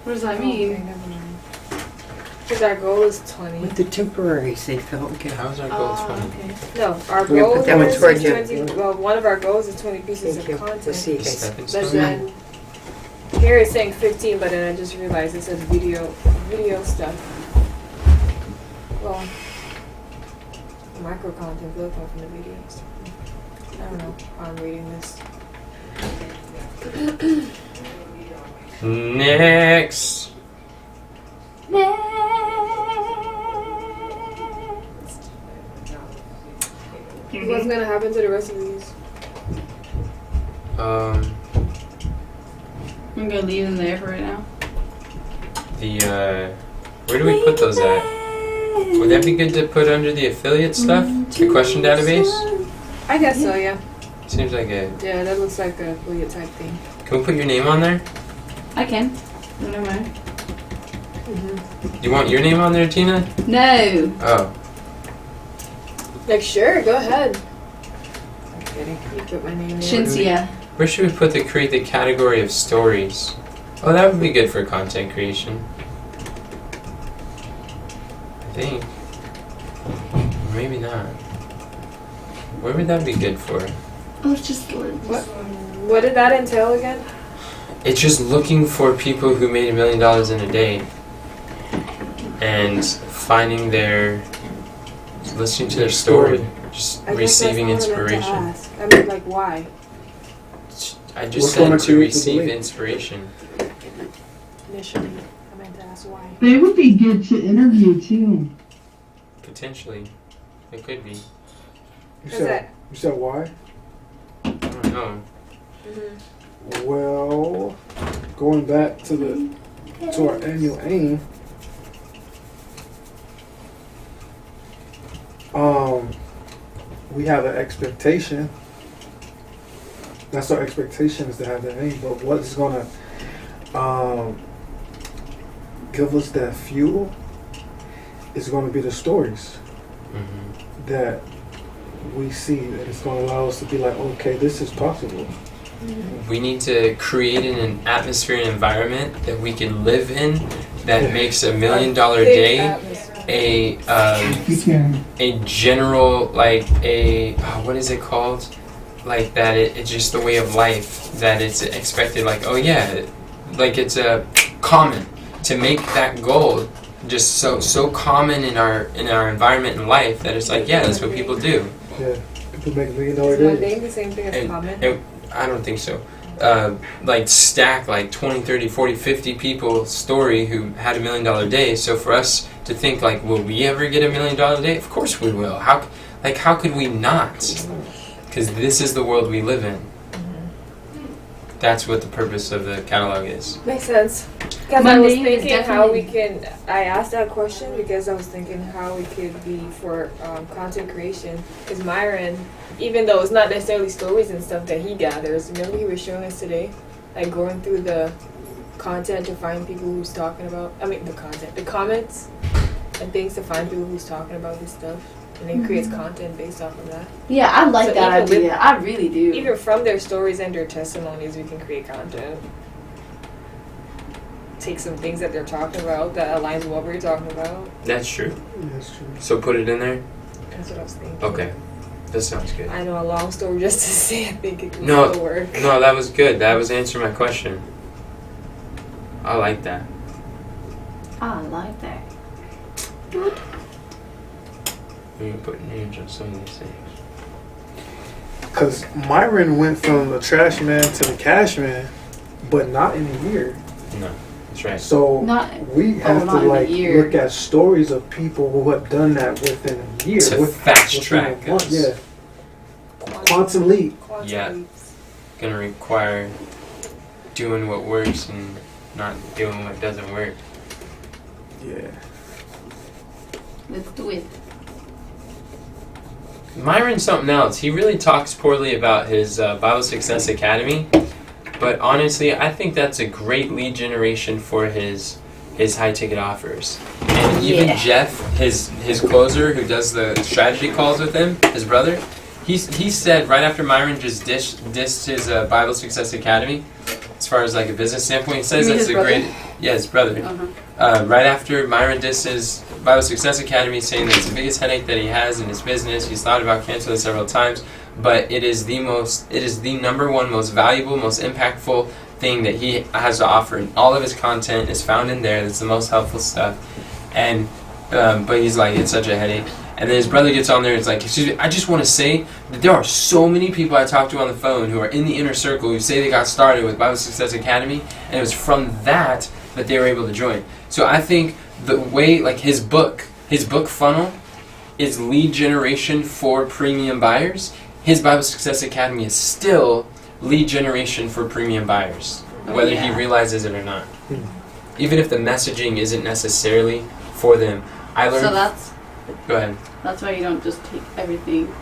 E: What does that
C: Okay,
E: mean?
C: never mind. Because our goal is 20.
F: With the temporaries, they felt good.
A: How's our goal
E: Oh,
A: 20?
E: okay.
C: No, our
F: We're gonna
C: goal
F: put that one
C: is
F: toward you.
C: 20. Well, one of our goals is 20 pieces
F: Thank
C: of
F: you.
C: content.
F: We'll see you
A: The
F: guys.
A: stepping
C: But
A: stone?
C: then here it's saying 15, but then I just realized it says video stuff. Well, micro content will come from the videos. I don't know how I'm reading this.
A: Next.
C: What's gonna happen to the rest of these?
E: I'm gonna leave them there for right now.
A: Where do we put those at? Would that be good to put under the affiliate stuff? The question database?
C: I guess so, yeah.
A: Seems like a.
C: Yeah, that looks like a affiliate type thing.
A: Can we put your name on there?
E: I can. No mind.
A: You want your name on there, Tina?
E: No.
A: Oh.
C: Like, sure, go ahead. I'm kidding. You put my name there.
E: Shinsia.
A: Where should we put create the category of stories? Oh, that would be good for content creation. I think. Or maybe not. Where would that be good for?
E: Oh, it's just
C: What did that entail again?
A: It's just looking for people who made $1 million in a day and finding listening to their story, just
C: I guess
A: receiving
C: that's not what I
A: inspiration.
C: meant to ask. I mean, like, why?
A: I just
B: What's
A: said
B: gonna
A: to
B: create the
A: receive
B: link?
A: inspiration.
C: Initially, I meant to ask why.
H: They would be good to interview too.
A: Potentially. It could be.
B: You
C: Is
B: said why?
A: I don't know.
C: Mm-hmm.
B: Well, going back to our annual aim, we have an expectation. That's our expectation, is to have that aim. But what's gonna give us that fuel is going to be the stories
A: Mm-hmm.
B: that we see, and it's going to allow us to be like, okay, this is possible.
A: We need to create an atmosphere and environment that we can live in that makes $1 million a day
H: You can.
A: a general, like what is it called? Like that it's just the way of life, that it's expected, like, oh yeah, like it's a common to make that goal just so common in our environment and life that it's like, yeah, that's what people do.
B: Yeah, people make $1 million
C: Is
B: a
C: my
B: day.
C: name the same thing as
A: And-
C: comment?
A: and I don't think so. Like stack like 20, 30, 40, 50 people story who had $1 million day. So for us to think like, will we ever get $1 million a day? Of course we will. How could we not? Because this is the world we live in. That's what the purpose of the catalog is.
C: Makes sense. Because I was
E: Monday is
C: thinking how we
E: definitely-
C: can. I asked that question because I was thinking how we could be for content creation. Because Myron, even though it's not necessarily stories and stuff that he gathers, remember he was showing us today, like going through the content to find people who's talking about. I mean, the content, the comments, and things to find people who's talking about this stuff, and then creates content based off of that.
E: Yeah, I like
C: So
E: that
C: even with-
E: idea. I really do.
C: Even from their stories and their testimonies, we can create content. Take some things that they're talking about that aligns with what we're talking about.
A: That's true.
B: Yeah, that's true.
A: So put it in there?
C: That's what I was thinking.
A: Okay. That sounds good.
C: I know, a long story just to say I think it can
A: No,
C: still work.
A: No, that was good. That was answering my question. I like that.
E: I like that.
A: We can put names on some of these things.
B: Because Myron went from the trash man to the cash man, but not in a year.
A: No. That's right.
B: So
E: Not
B: we have to
E: not in a
B: like
E: year.
B: look at stories of people who have done that within a year.
A: To fast
B: within
A: track
B: a month.
A: us.
B: Yeah. Quantum leap.
C: Quantum
A: Yeah.
C: leaps.
A: Gonna require doing what works and not doing what doesn't work.
B: Yeah.
E: Let's do it.
A: Myron's something else. He really talks poorly about his Bible Success Academy, but honestly, I think that's a great lead generation for his high ticket offers. And even
E: Yeah.
A: Jeff, his closer, who does the strategy calls with him, his brother, he said right after Myron just dissed his Bible Success Academy, as far as like a business standpoint, he says
E: You mean
A: that's
E: his
A: a
E: brother?
A: great his brother.
E: Uh-huh.
A: Right after Myron dissed his Bible Success Academy, saying that it's the biggest headache that he has in his business. He's thought about canceling it several times, but it is the number one most valuable, most impactful thing that he has to offer. And all of his content is found in there. That's the most helpful stuff. And but he's like, it's such a headache. And then his brother gets on there and it's like, excuse me, I just want to say that there are so many people I talk to on the phone who are in the inner circle who say they got started with Bible Success Academy, and it was from that they were able to join. So I think the way, like his book funnel is lead generation for premium buyers. His Bible Success Academy is still lead generation for premium buyers, whether he
E: Yeah.
A: realizes it or not. Even if the messaging isn't necessarily for them. I learned.
E: So
A: Go ahead.
E: that's why you don't just take everything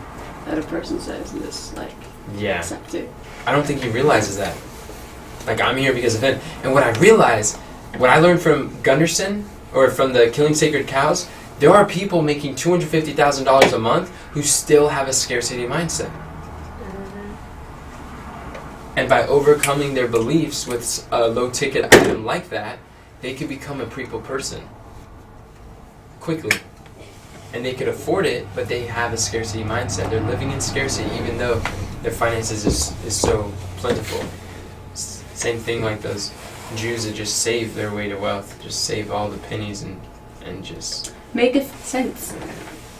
E: that a person says and just like
A: Yeah.
E: accept it.
A: I don't think he realizes that. Like, I'm here because of him. And what I learned from Gunderson, or from the Killing Sacred Cows, there are people making $250,000 a month who still have a scarcity mindset. And by overcoming their beliefs with a low-ticket item like that, they could become a people person quickly. And they could afford it, but they have a scarcity mindset. They're living in scarcity even though their finances is so plentiful. Same thing like those Jews that just save their way to wealth, just save all the pennies and just...
E: Make sense.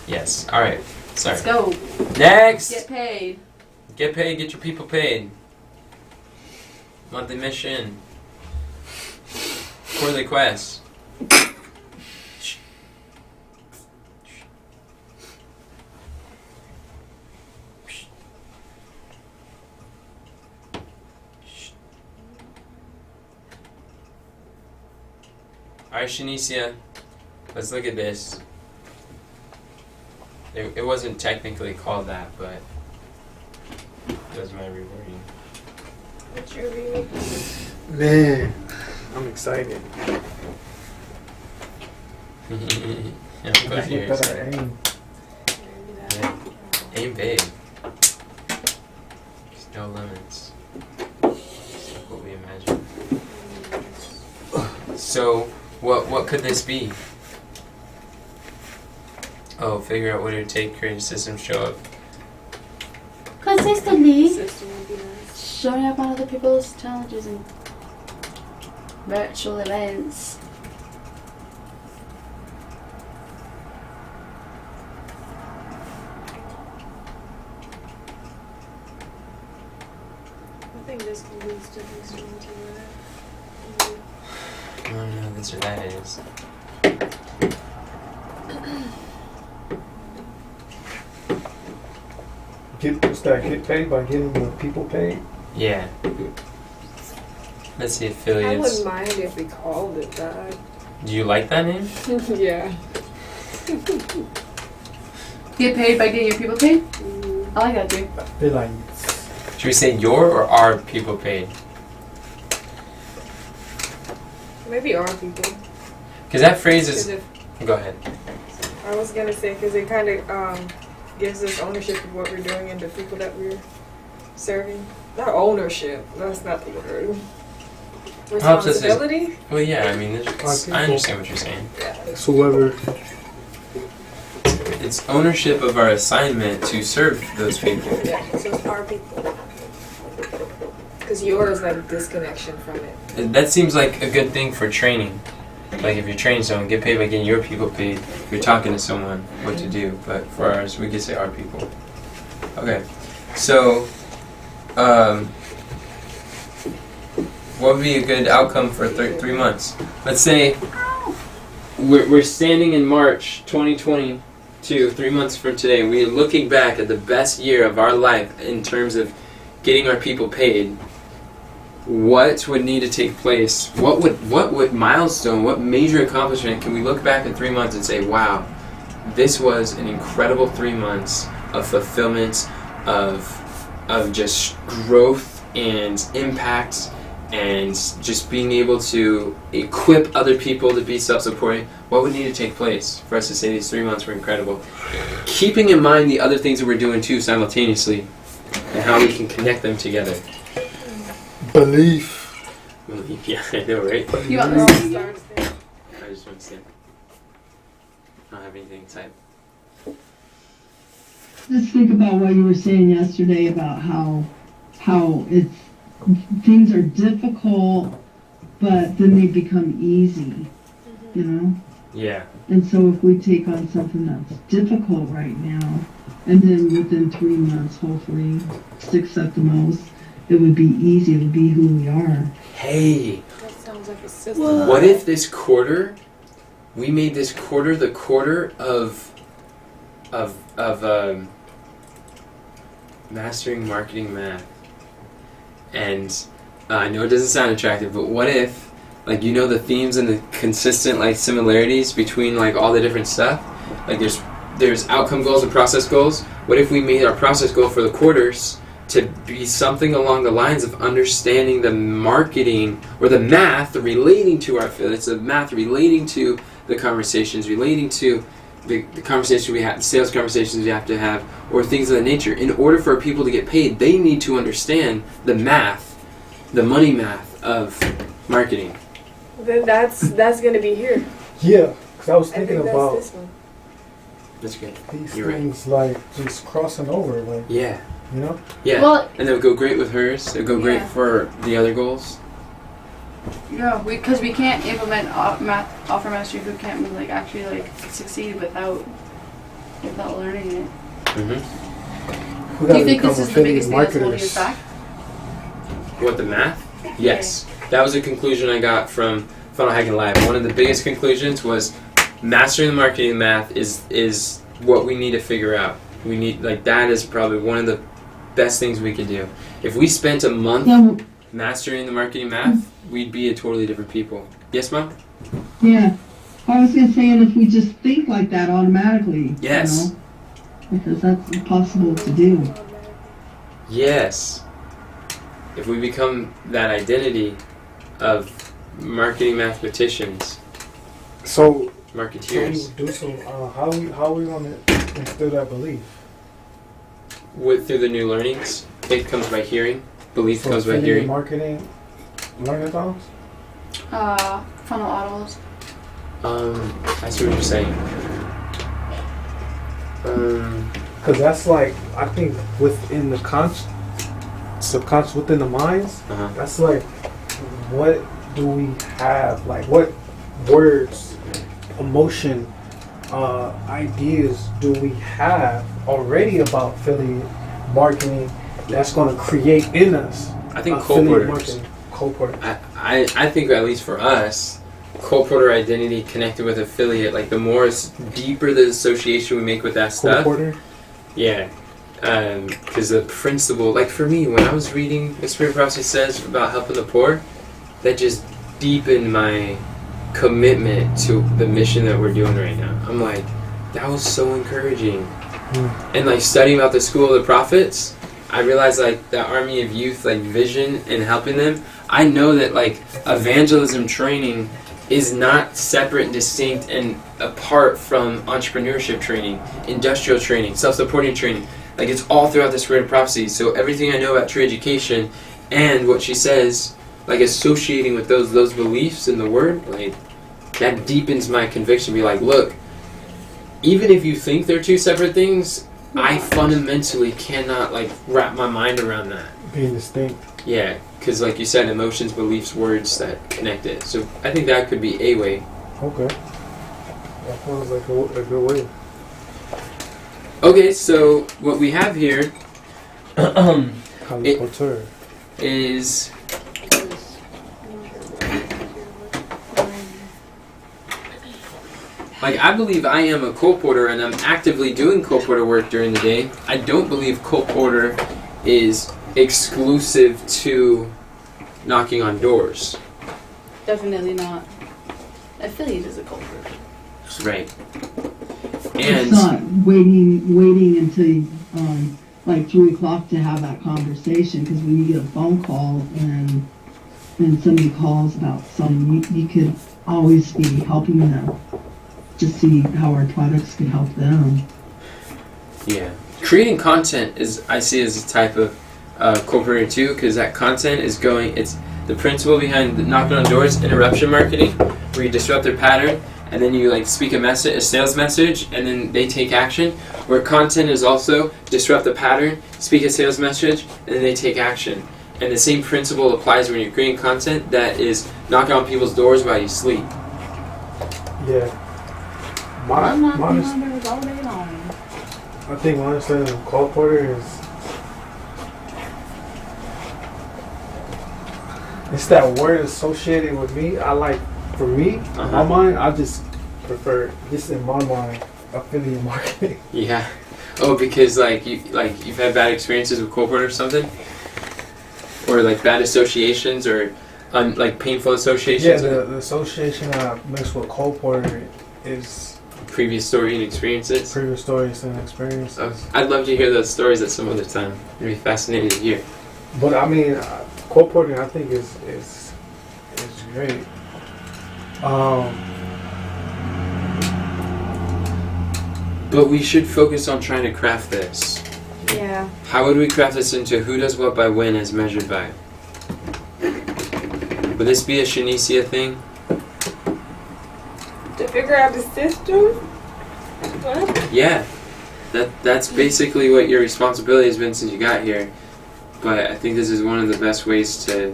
A: Yes. All right. Sorry.
E: Let's go.
A: Next!
E: Get paid.
A: Get paid, get your people paid. Monthly mission. Quarterly quest. Alright, Shanicia, let's look at this. It wasn't technically called that, but it was my rewording.
C: What's your review?
B: Man, I'm excited.
A: Yeah,
B: I
A: both
B: get
A: ears.
B: better at aim.
A: Yeah. Aim big. There's no limits. It's like what we imagine. So, what could this be? Oh, figure out what it would take to create a system, show up.
E: Consistently
C: System would be nice.
E: showing up on other people's challenges and virtual events.
C: I think this can be stepping stone to that.
A: I don't know this or that is.
B: What's that? Get paid by getting the people paid?
A: Yeah. Let's see,
C: I
A: affiliates.
C: wouldn't mind if we called it that.
A: Do you like that name?
C: Yeah.
E: Get paid by getting your people paid? I like that too.
B: They're like,
A: Should we say your or our people paid?
C: Maybe our people.
A: Because that phrase
C: 'Cause
A: is.
C: if,
A: Go ahead.
C: I was gonna say, because it kind of gives us ownership of what we're doing and the people that we're serving. Not ownership. That's not the word.
A: Helps us is-
C: Responsibility.
A: Well, yeah, I mean, I understand what you're saying.
B: it's whoever.
A: It's ownership of our assignment to serve those people.
C: Yeah. So it's our people. Because yours like disconnection from it.
A: That seems like a good thing for training. Like if you're training someone, get paid by getting your people paid. If you're talking to someone, what to do. But for ours, we could say our people. Okay. So, What would be a good outcome for 3 months? Let's say we're standing in March 2022, 3 months from today. We're looking back at the best year of our life in terms of getting our people paid. What would need to take place? What would milestone, what major accomplishment can we look back at 3 months and say, wow, this was an incredible 3 months of fulfillment, of just growth and impact, and just being able to equip other people to be self-supporting? What would need to take place for us to say these 3 months were incredible? Keeping in mind the other things that we're doing too simultaneously, and how we can connect them together.
B: Belief.
A: Yeah, I know, right?
E: You want the same?
A: I just want to say. I don't have anything to type.
H: Let's think about what you were saying yesterday about how it's things are difficult, but then they become easy, you know?
A: Yeah.
H: And so if we take on something that's difficult right now, and then within 3 months, hopefully 6 at the most, it would be easy. It would be who we are.
A: Hey,
C: That sounds like a system.
A: what if this quarter, we made this quarter the quarter of mastering marketing math? And I know it doesn't sound attractive, but what if, like, you know, the themes and the consistent, like, similarities between, like, all the different stuff? Like, there's outcome goals and process goals. What if we made our process goal for the quarters to be something along the lines of understanding the marketing or the math relating to our affiliates, the math relating to the conversations, relating to the conversation we have, the sales conversations we have to have, or things of that nature. In order for our people to get paid, they need to understand the math, the money math of marketing.
C: Then that's going to be here.
B: Yeah, because I was
C: I
B: thinking
C: think that's
B: about
C: this one.
A: That's good.
B: these
A: You're right.
B: things like just crossing over, like,
A: Yeah.
B: you know?
A: Yeah.
E: Well,
A: And it would go great with hers. It would go great
E: Yeah.
A: for the other goals.
E: no, because we can't implement offer mastery boot camp and like actually like succeed without learning it.
A: Mm-hmm.
B: We
E: Do
B: gotta
E: you think
B: become
E: this is the biggest
B: affiliate
E: thing that's holding us
B: marketers.
E: back?
A: What, the math? Yes. That was a conclusion I got from Funnel Hacking Live. One of the biggest conclusions was mastering the marketing math is what we need to figure out. We need, like, that is probably one of the best things we could do. If we spent a month
H: Yeah,
A: mastering the marketing math, we'd be a totally different people. Yes, Mom?
H: yeah. I was gonna say, and if we just think like that automatically,
A: Yes.
H: you know, because that's impossible to do.
A: Yes. If we become that identity of marketing mathematicians,
B: So,
A: marketeers,
B: do some, how are we going to instill that belief?
A: through the new learnings, faith comes by hearing, belief
B: For
A: comes by
B: affiliate
A: hearing.
B: marketing learnathons?
E: Funnel autos.
A: I see what you're saying.
B: Because that's like, I think within the subconscious, within the minds,
A: Uh-huh.
B: that's like, what do we have? Like, what words, emotion, ideas do we have already about affiliate marketing that's going to create in us?
A: I think
B: affiliate
A: co-porters.
B: marketing, co-porters.
A: I think, at least for us, co-porter identity connected with affiliate, like the more deeper the association we make with that stuff.
B: Co-porter?
A: Yeah. Because the principle, like for me, when I was reading The Spirit Prophecy Says about helping the poor, that just deepened my commitment to the mission that we're doing right now. I'm like, that was so encouraging. And like studying about the school of the prophets, I realized like the army of youth, like vision and helping them. I know that like evangelism training is not separate and distinct and apart from entrepreneurship training, industrial training, self-supporting training. Like it's all throughout the Spirit of Prophecy. So everything I know about true education and what she says, like associating with those beliefs in the Word, like that deepens my conviction. Be like, look, even if you think they're two separate things, I fundamentally cannot like wrap my mind around that.
B: Being distinct.
A: Yeah, because like you said, emotions, beliefs, words that connect it. So I think that could be a way.
B: Okay. That sounds like a good way.
A: Okay, so what we have here
B: Colleague Couture.
A: is Like, I believe I am a colporteur and I'm actively doing colporteur work during the day. I don't believe colporteur is exclusive to knocking on doors.
E: Definitely not. Affiliate is a culprit.
A: Right.
H: It's not waiting until like 3 o'clock to have that conversation, because when you get a phone call and somebody calls about something, you could always be helping them to see how our products can help them.
A: Yeah. Creating content I see as a type of colporteur too, because that content is it's the principle behind the knocking on doors, interruption marketing, where you disrupt their pattern, and then you like speak a sales message, and then they take action. Where content is also disrupt the pattern, speak a sales message, and then they take action. And the same principle applies when you're creating content that is knocking on people's doors while you sleep.
B: Yeah.
E: I'm not
B: Mine
E: on doors all day long.
B: I think my understanding of colporteur is it's that word associated with me. For me, in my mind, I just prefer this in my mind, affiliate marketing.
A: Yeah. Oh, because you've had bad experiences with colporteur or something, or like bad associations, or like painful associations.
B: Yeah, the association I mixed with colporteur is
A: previous story and experiences.
B: previous stories and experiences.
A: Oh, I'd love to hear those stories at some other time. It'd be fascinating to hear.
B: But I mean, colporteur I think is great.
A: But we should focus on trying to craft this.
C: Yeah.
A: How would we craft this into who does what by when as measured by? Would this be a Shanicia thing?
C: To figure out the system? What?
A: Yeah. That's basically what your responsibility has been since you got here. But I think this is one of the best ways to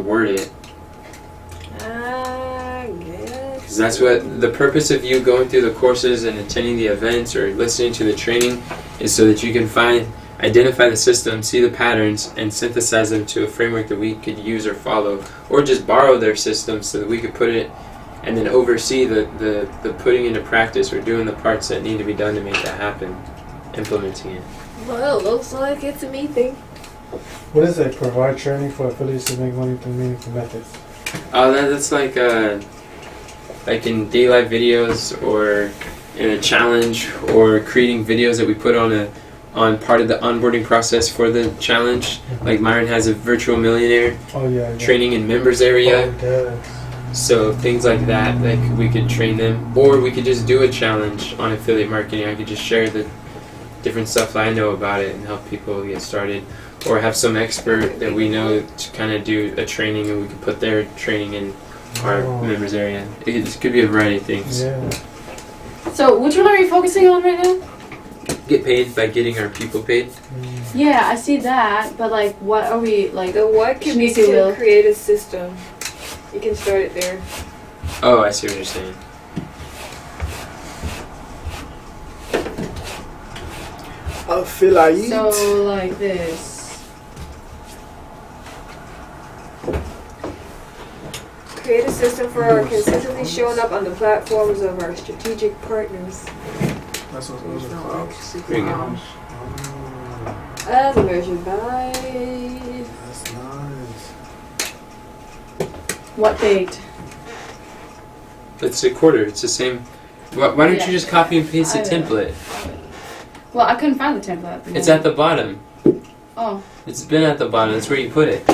A: word it.
C: I guess.
A: Because that's what the purpose of you going through the courses and attending the events or listening to the training is, so that you can identify the system, see the patterns, and synthesize them to a framework that we could use or follow, or just borrow their system so that we could put it and then oversee the putting into practice or doing the parts that need to be done to make that happen, implementing it.
C: Well, looks like it's a me thing.
B: What is it? Provide training for affiliates to make money through meaningful methods.
A: That's like in day live videos or in a challenge, or creating videos that we put on part of the onboarding process for the challenge. Like Myron has a virtual millionaire training in members area. So things like that, like we could train them, or we could just do a challenge on affiliate marketing. I could just share the different stuff that I know about it and help people get started, or have some expert that we know to kind of do a training, and we could put their training in our members area. It could be a variety of things.
B: Yeah.
E: So which one are you focusing on right now?
A: Get paid by getting our people paid.
E: Yeah, I see that, but like, what are we like?
C: The what can be to create a system. You can start it there.
A: Oh, I see what you're saying.
B: Affiliate.
E: So like this.
C: Create a system for our consistently showing up on the platforms of our strategic partners.
B: That's what those are called.
A: There you go.
C: As measured by.
B: That's nice.
E: What date?
A: It's a quarter. It's the same. Why don't you just copy and paste the
E: I will.
A: template?
E: Well, I couldn't find the template.
A: It's at the bottom.
E: Oh.
A: It's been at the bottom. That's where you put it.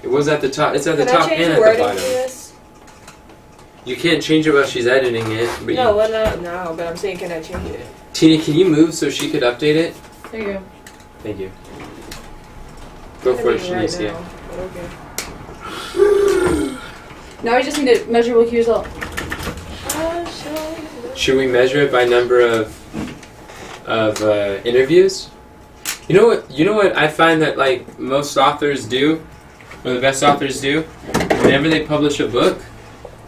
A: It was at the top. It's at the
C: Can I
A: top
C: change
A: and
C: the
A: at the
C: wording
A: bottom.
C: for this?
A: You can't change it while she's editing it. But
C: No, well, not now, but I'm saying, can I change it?
A: Tina, can you move so she could update it?
E: There you go.
A: Thank you. Go for it,
C: Right
A: Shanicia.
C: now, but okay.
E: Now we just need to measure what result.
A: Should we measure it by number of interviews? You know what I find that like most authors do, or the best authors do, whenever they publish a book,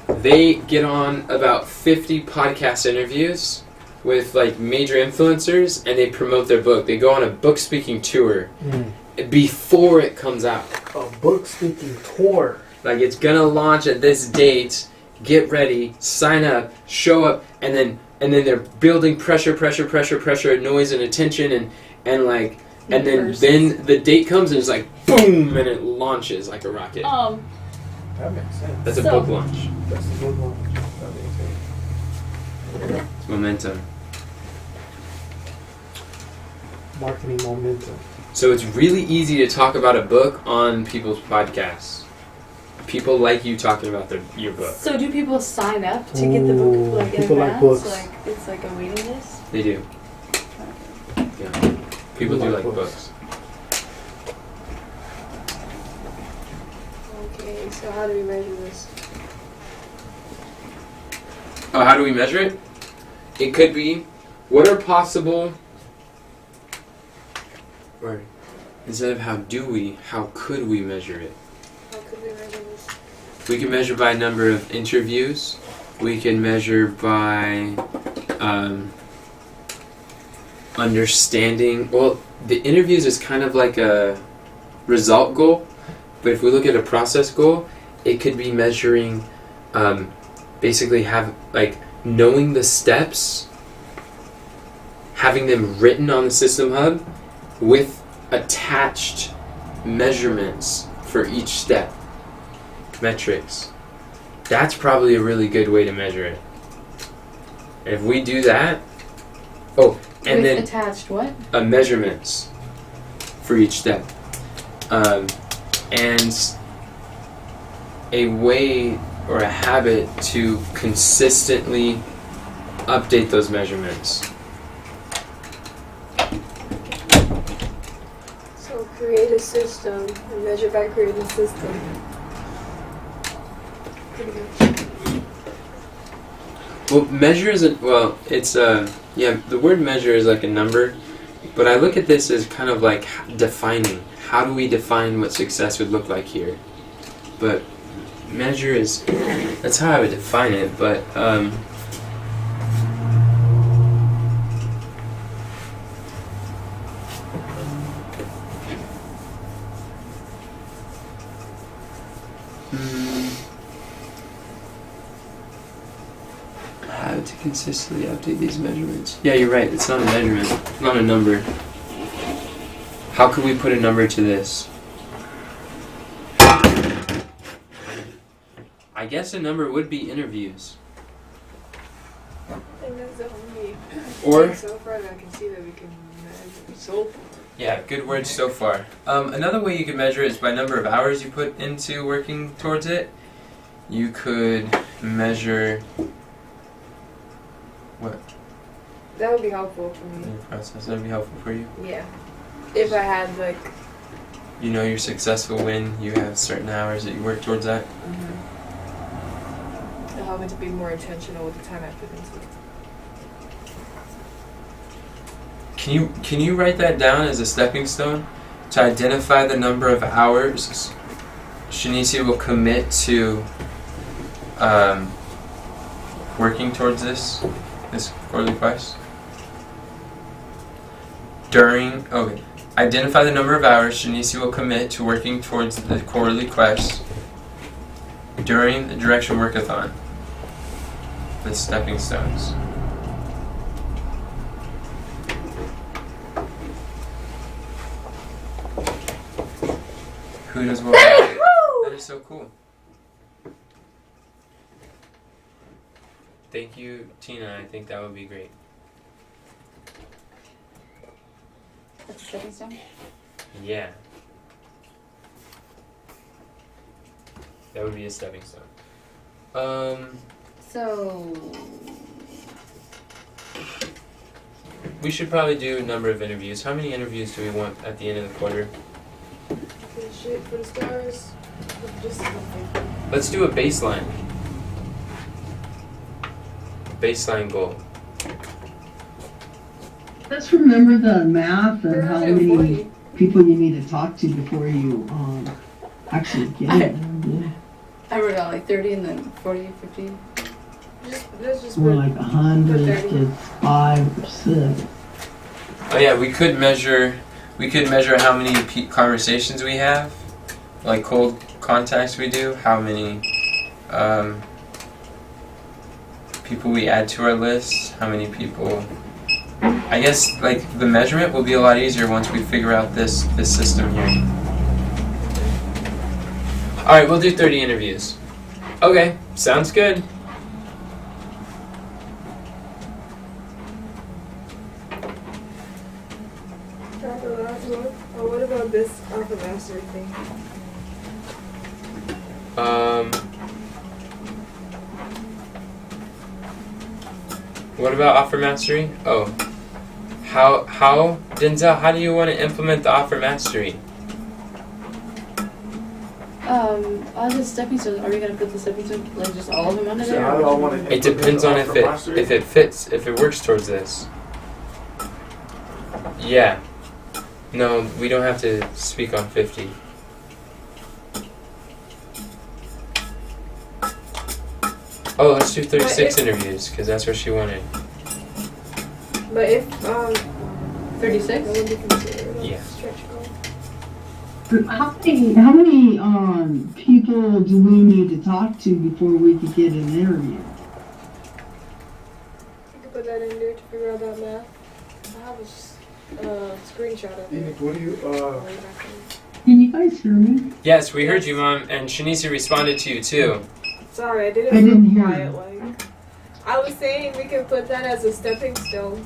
A: they get on about 50 podcast interviews with like major influencers, and they promote their book. They go on a book speaking tour before it comes out.
B: A book speaking tour.
A: Like, it's gonna launch at this date. get ready, sign up, show up, and then they're building pressure, noise and attention, and like, and then the date comes and it's like boom, and it launches like a rocket.
B: That makes sense.
A: That's a book launch.
B: That's a good one. That makes sense.
A: It's momentum.
B: Marketing momentum.
A: So it's really easy to talk about a book on people's podcasts. People like you talking about your book.
E: So do people sign up to get the book like in
B: people like
E: advance?
B: books.
E: Like it's like a waiting list?
A: They do. Yeah. People do like books.
C: Okay, so how do we measure this?
A: Oh, how do we measure it? It could be, what are possible, or instead of how could we measure it?
C: How could we measure this?
A: We can measure by number of interviews. We can measure by understanding. Well, the interviews is kind of like a result goal, but if we look at a process goal, it could be measuring, basically have like knowing the steps, having them written on the System Hub with attached measurements for each step, metrics. That's probably a really good way to measure it. And if we do that, and
E: with
A: then
E: attached what?
A: Measurements for each step, and a way or a habit to consistently update those measurements.
C: So create a system and measure by creating a system. Pretty good.
A: Well, measure isn't, well, it's, the word measure is like a number, but I look at this as kind of like defining. How do we define what success would look like here? But measure is, that's how I would define it, but, how to consistently update these measurements. Yeah, you're right. It's not a measurement. It's not a number. How could we put a number to this? I guess a number would be interviews.
C: I think that's the only
A: Or
C: thing so far that I can see that we can measure. So
A: yeah, good words so far. Another way you could measure it is by number of hours you put into working towards it. You could measure what?
C: that would be helpful for
A: In
C: me.
A: the process. That'd be helpful for you.
C: Yeah. If I had like
A: You know you're successful when you have certain hours that you work towards that.
C: it'll help me to be more intentional with the time I put into it.
A: Can you write that down as a stepping stone to identify the number of hours Shanicia will commit to working towards this quarterly quest? Identify the number of hours Shanicia will commit to working towards the quarterly quest during the Direction Workathon. The stepping stones. Who does what? That is so cool. Thank you, Tina. I think that would be great.
E: That's a stepping stone?
A: Yeah. That would be a stepping stone.
E: So
A: We should probably do a number of interviews. How many interviews do we want at the end of the quarter?
C: Okay, shit for the stars. Just
A: Let's do a baseline. Baseline goal.
H: Just remember the math of how many
C: 140.
H: people you need to talk to before you actually get it.
E: I wrote out like 30 and then 40, 50.
C: Let's just
H: More
C: put
H: like 100 to 5 or 6.
A: Oh yeah, we could measure how many conversations we have, like cold contacts we do, how many people we add to our list, how many people. I guess like the measurement will be a lot easier once we figure out this system here. All right, we'll do 30 interviews. Okay, sounds good.
C: Got the last one. Oh, what about this alpha mastery thing?
A: What about offer mastery? Oh, how Denzel? How do you want to implement the offer mastery?
E: All the stepping stones. Are we gonna put the stepping stones like just all of them under
B: So
E: there?
B: how do I want to
A: It depends on if it fits, if it works towards this. Yeah. No, we don't have to speak on 50. Oh, let's do 36 interviews because that's what she wanted.
C: But if
E: 36?
C: that would be considered a
A: Yeah.
C: stretch goal.
H: How many people do we need to talk to before we could get an interview?
C: You can put that in there to figure out that math. I have a screenshot of it.
B: What do you,
C: Way back then.
H: Can you guys hear me?
A: Yes, we heard you, Mom, and Shanice responded to you too.
C: Sorry, I
H: I
C: didn't
H: didn't
C: feel
H: hear.
C: quiet. Like I was saying, we can put that as a stepping stone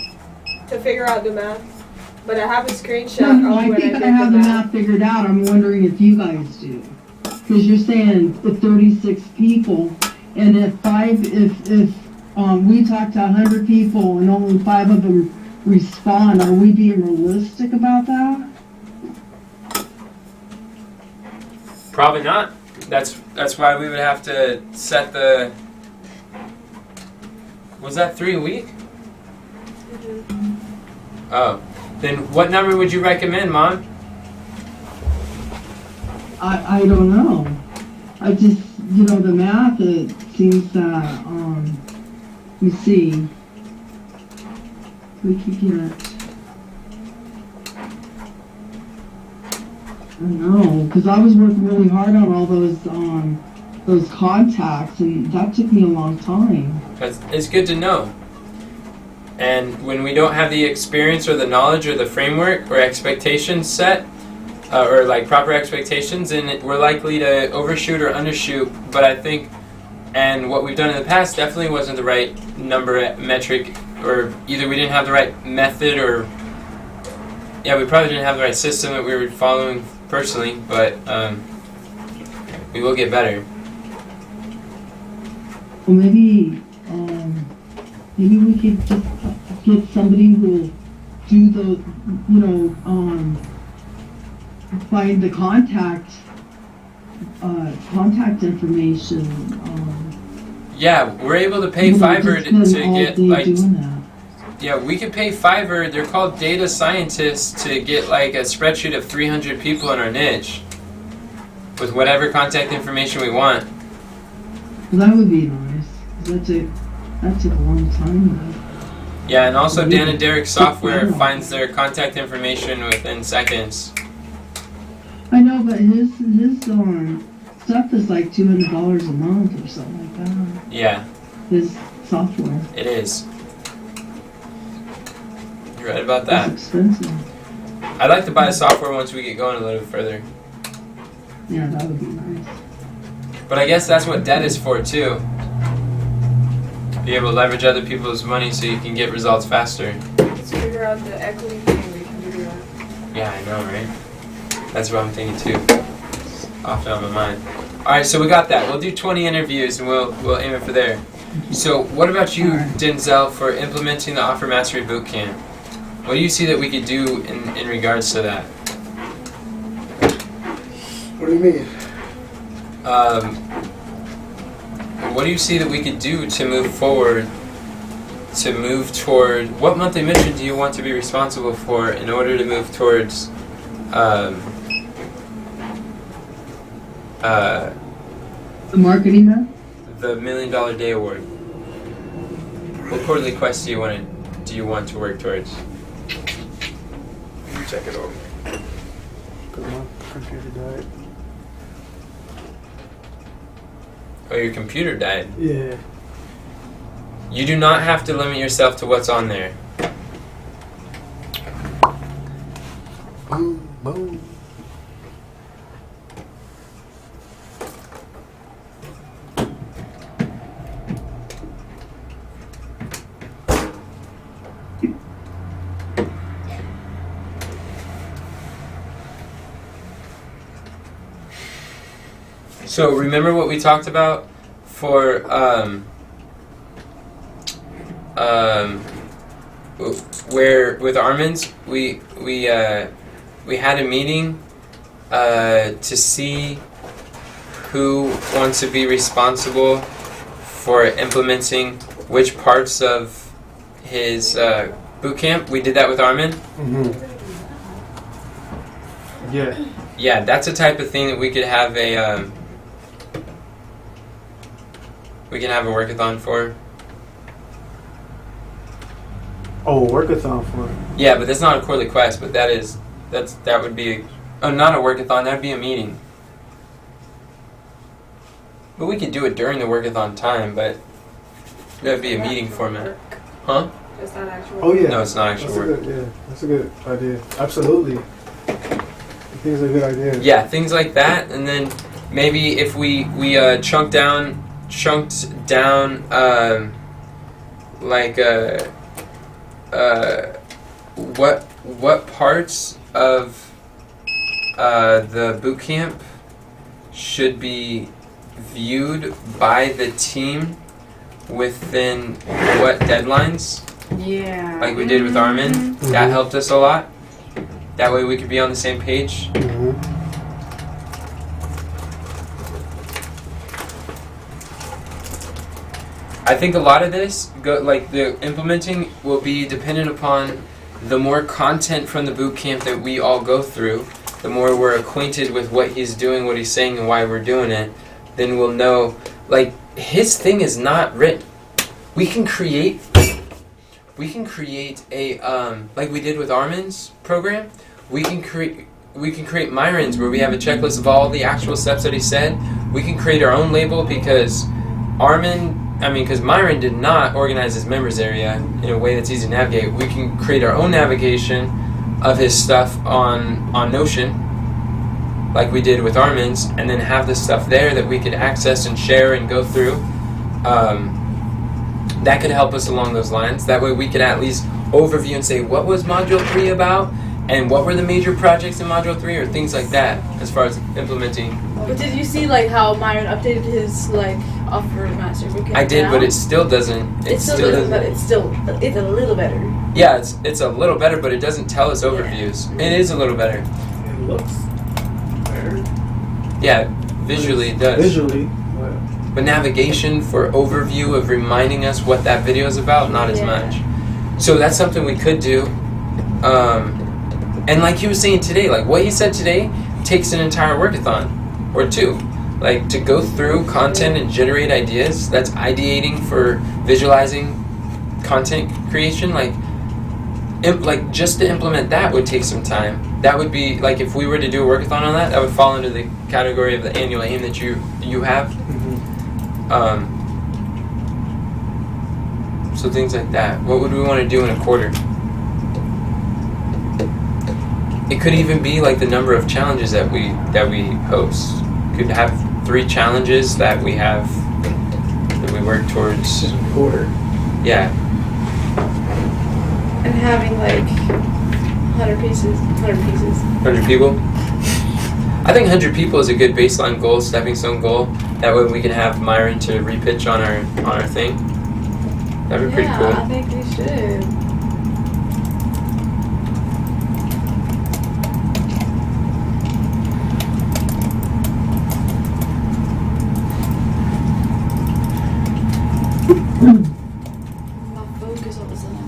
C: to figure out the math. But I have a screenshot
H: No,
C: of
H: I
C: when I
H: think
C: did
H: I have
C: the
H: the
C: math.
H: math figured out. I'm wondering if you guys do. Because you're saying the 36 people, and if we talk to 100 people and only 5 of them respond, are we being realistic about that?
A: Probably not. That's why we would have to set the. Was that 3 a week?
C: Mhm.
A: Oh, then what number would you recommend, Mom?
H: I don't know. I just, the math, it seems that, let me see. We could get, I don't know, because I was working really hard on all those contacts, and that took me a long time.
A: It's good to know. And when we don't have the experience or the knowledge or the framework or expectations set, or like proper expectations, then we're likely to overshoot or undershoot. But I think, and what we've done in the past definitely wasn't the right number metric, or either we didn't have the right method, or yeah, we probably didn't have the right system that we were following personally. But we will get better.
H: Well, maybe we could just get somebody who will do the, find the contact information.
A: Yeah, we're able to pay Fiverr to get like.
H: doing that.
A: Yeah, we could pay Fiverr. They're called data scientists to get like a spreadsheet of 300 people in our niche with whatever contact information we want.
H: Well, that would be nice. 'Cause that took a long time.
A: Yeah, and also Dan and Derek's software finds their contact information within seconds.
H: I know, but his stuff is like $200 a month or something like that.
A: Yeah,
H: His software.
A: it is. You're right about
H: It's
A: that.
H: expensive.
A: I'd like to buy the software once we get going a little bit further.
H: Yeah, that would be nice.
A: But I guess that's what debt is for too. Be able to leverage other people's money so you can get results faster.
C: Let's figure out the equity thing. We can do that.
A: Yeah, I know, right? That's what I'm thinking too. Off the top of my mind. All right, so we got that. We'll do 20 interviews and we'll aim it for there. So, what about you, Denzel, for implementing the Offer Mastery Bootcamp? What do you see that we could do in regards to that?
B: what do you mean?
A: What do you see that we could do to move forward, to move toward, what monthly mission do you want to be responsible for in order to move towards
H: The marketing man?
A: the $1 Million Day Award? What quarterly quest do you want to work towards?
B: Check it over. Cause my computer died.
A: Oh, your computer died.
B: Yeah.
A: You do not have to limit yourself to what's on there.
B: Boom, boom.
A: So remember what we talked about for where with Armin's we had a meeting to see who wants to be responsible for implementing which parts of his boot camp. We did that with Armin.
B: Yeah.
A: Yeah, that's a type of thing that we could have a workathon for.
B: Oh, workathon for it.
A: Yeah, but that's not a quarterly quest. But that would be not a workathon. That'd be a meeting. But we could do it during the workathon time. But that'd be a meeting format, huh?
C: It's not actual.
B: Oh yeah.
A: No, it's not actual work.
B: That's a good idea. Absolutely. I think it's a good idea.
A: Yeah, things like that, and then maybe if we chunked down what parts of the boot camp should be viewed by the team within what deadlines,
D: Yeah.
A: like we did with Armin. That helped us a lot. That way we could be on the same page. I think a lot of this, the implementing, will be dependent upon the more content from the boot camp that we all go through, the more we're acquainted with what he's doing, what he's saying, and why we're doing it, then we'll know, like, his thing is not written. We can create a, like we did with Armin's program, we can create Myron's where we have a checklist of all the actual steps that he said. We can create our own label because Myron did not organize his members area in a way that's easy to navigate. We can create our own navigation of his stuff on Notion, like we did with Armin's, and then have the stuff there that we could access and share and go through. That could help us along those lines. That way we could at least overview and say, what was Module 3 about? And what were the major projects in Module 3 or things like that as far as implementing.
E: But did you see like how Myron updated his like offer master book?
A: I did, but it still doesn't.
E: It still doesn't, but it's a little better.
A: Yeah, it's a little better, but it doesn't tell us overviews. It is a little better.
B: It looks better.
A: Yeah, visually it does.
B: Visually.
A: But navigation for overview of reminding us what that video is about, not as much. So that's something we could do. And like he was saying today, like what he said today takes an entire workathon or two. Like to go through content and generate ideas, that's ideating for visualizing content creation. Like just to implement that would take some time. That would be like if we were to do a workathon on that, that would fall into the category of the annual aim that you have. So things like that. What would we want to do in a quarter? It could even be like the number of challenges that we host. Could have 3 challenges that we work towards.
B: Quarter.
A: Yeah.
E: And having like 100 pieces.
A: 100 people? I think 100 people is a good baseline goal, stepping stone goal. That way we can have Myron to repitch on our thing. That'd be pretty cool.
E: Yeah, I think we should. My focus all of a sudden, I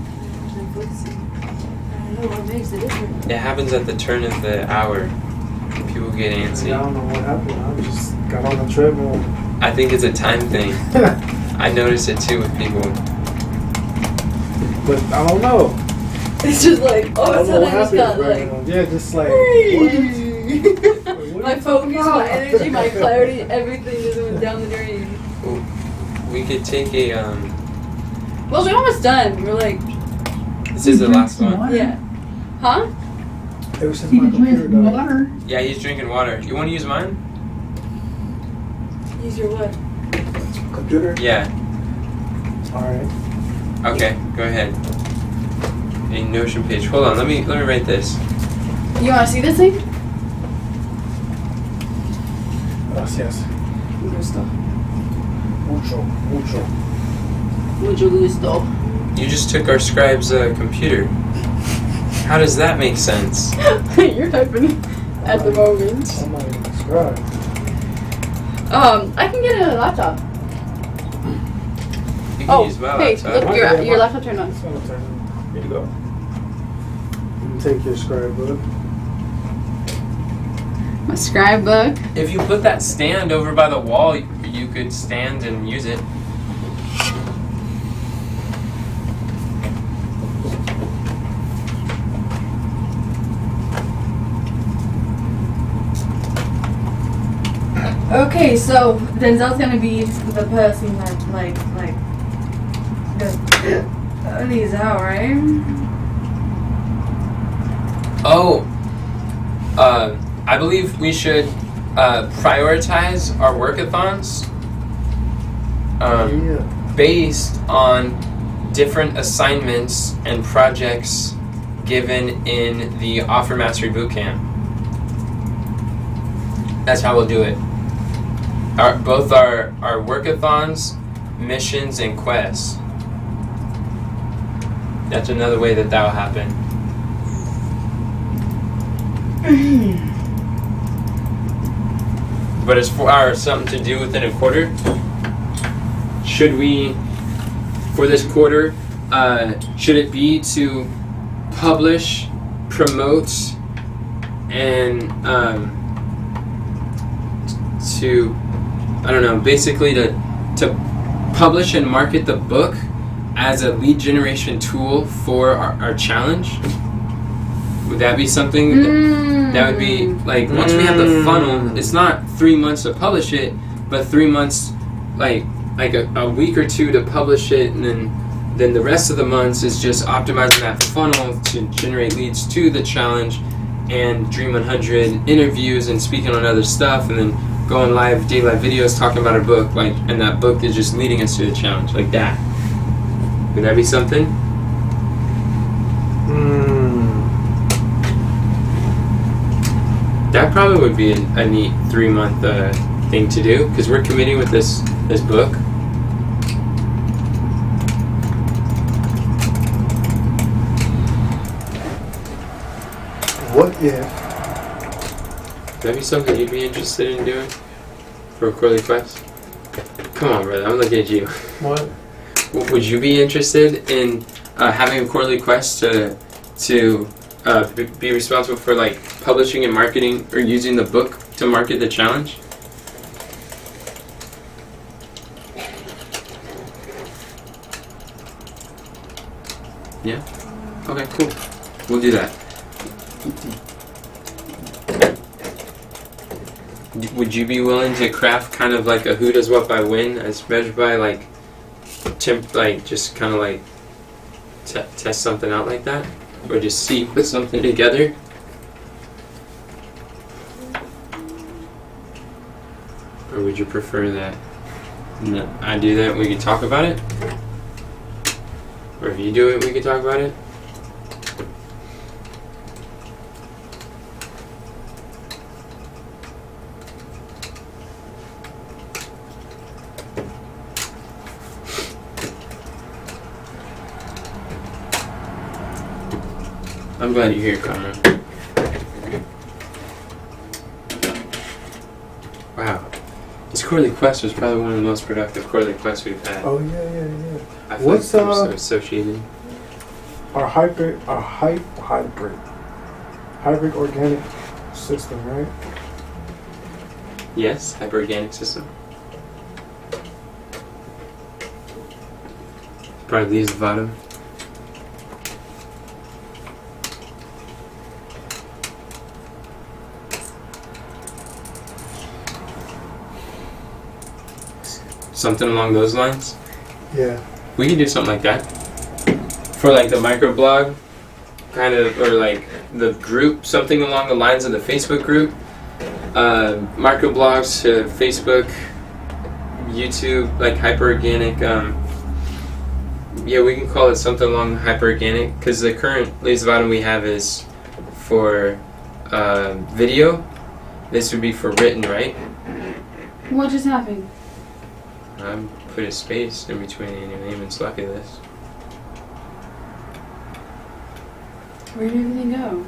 E: wasn't focusing. I don't know what makes the difference.
A: It happens at the turn of the hour. People get antsy.
B: I don't know what happened. I just got on the treadmill.
A: I think it's a time thing. I notice it too with people.
B: But I don't know.
E: It's just like,
B: I
E: oh,
B: don't
E: it's
B: know what
E: just
B: happened.
E: got like.
B: Yeah, just like.
E: My focus, my energy, my clarity, everything just went down the drain.
A: We could take a
E: Well, we're almost done. We're like,
A: This is the last one.
E: yeah. Huh?
B: Ever since
H: You
B: my
H: can drink
B: computer died.
H: water.
A: Yeah, he's drinking water. You want to use mine?
C: Use your what?
B: Computer?
A: Yeah.
B: Alright.
A: Okay, go ahead. A Notion page. Hold on, let me write this.
E: You want to see this thing?
B: Gracias.
E: Gusto.
B: Mucho.
E: Mucho gusto.
A: You just took our scribe's computer. How does that make sense?
E: You're typing at the moment.
B: Somebody subscribe.
E: I can get a laptop.
A: You can
E: Oh,
A: use my
E: hey,
A: laptop.
E: look, your laptop turned on.
B: It's gonna turn. Here you go. You can take your scribe book.
E: My scribe book.
A: If you put that stand over by the wall, you could stand and use it.
E: Okay, so Denzel's gonna be the person that these out, right?
A: Oh, I believe we should prioritize our workathons
B: Yeah.
A: based on different assignments and projects given in the Offer Mastery Bootcamp. That's how we'll do it. Both our workathons, missions, and quests. That's another way that will happen. But as for something to do within a quarter, should we, for this quarter, should it be to publish, promote, and to, I don't know, basically to publish and market the book as a lead generation tool for our challenge? Would that be something that would be like, once we have the funnel, it's not 3 months to publish it, but 3 months, like a week or two to publish it, and then the rest of the months is just optimizing that funnel to generate leads to the challenge and Dream 100 interviews and speaking on other stuff, and then going live, day live videos talking about our book, like, and that book is just leading us to the challenge, like that. Would that be something? That probably would be a neat 3 month thing to do, because we're committing with this book.
B: What if?
A: Would that be something you'd be interested in doing for a quarterly quest? Come on, brother, I'm looking at you.
B: What?
A: Would you be interested in having a quarterly quest to be responsible for like publishing and marketing, or using the book to market the challenge? Yeah? Okay, cool. We'll do that. Would you be willing to craft kind of like a who does what by when, as measured by like just kind of like test something out like that, or just put something together? Or would you prefer that I do that and we can talk about it? Or if you do it, we can talk about it? I'm glad you're here, Connor. Wow. This quarterly quest was probably one of the most productive quarterly quests we've had.
B: Oh yeah.
A: I feel
B: What's
A: like we're so associated.
B: our hybrid organic system, right?
A: Yes, hyperorganic system. Probably leaves the bottom. Something along those lines?
B: Yeah.
A: We can do something like that. For like the microblog, kind of, or like the group, something along the lines of the Facebook group. Microblogs to Facebook, YouTube, like hyperorganic. Yeah, we can call it something along hyperorganic because the current Leesvaden we have is for video. This would be for written, right?
E: What just happened?
A: Put a space in between your name and Slockulus.
E: Where did everything go?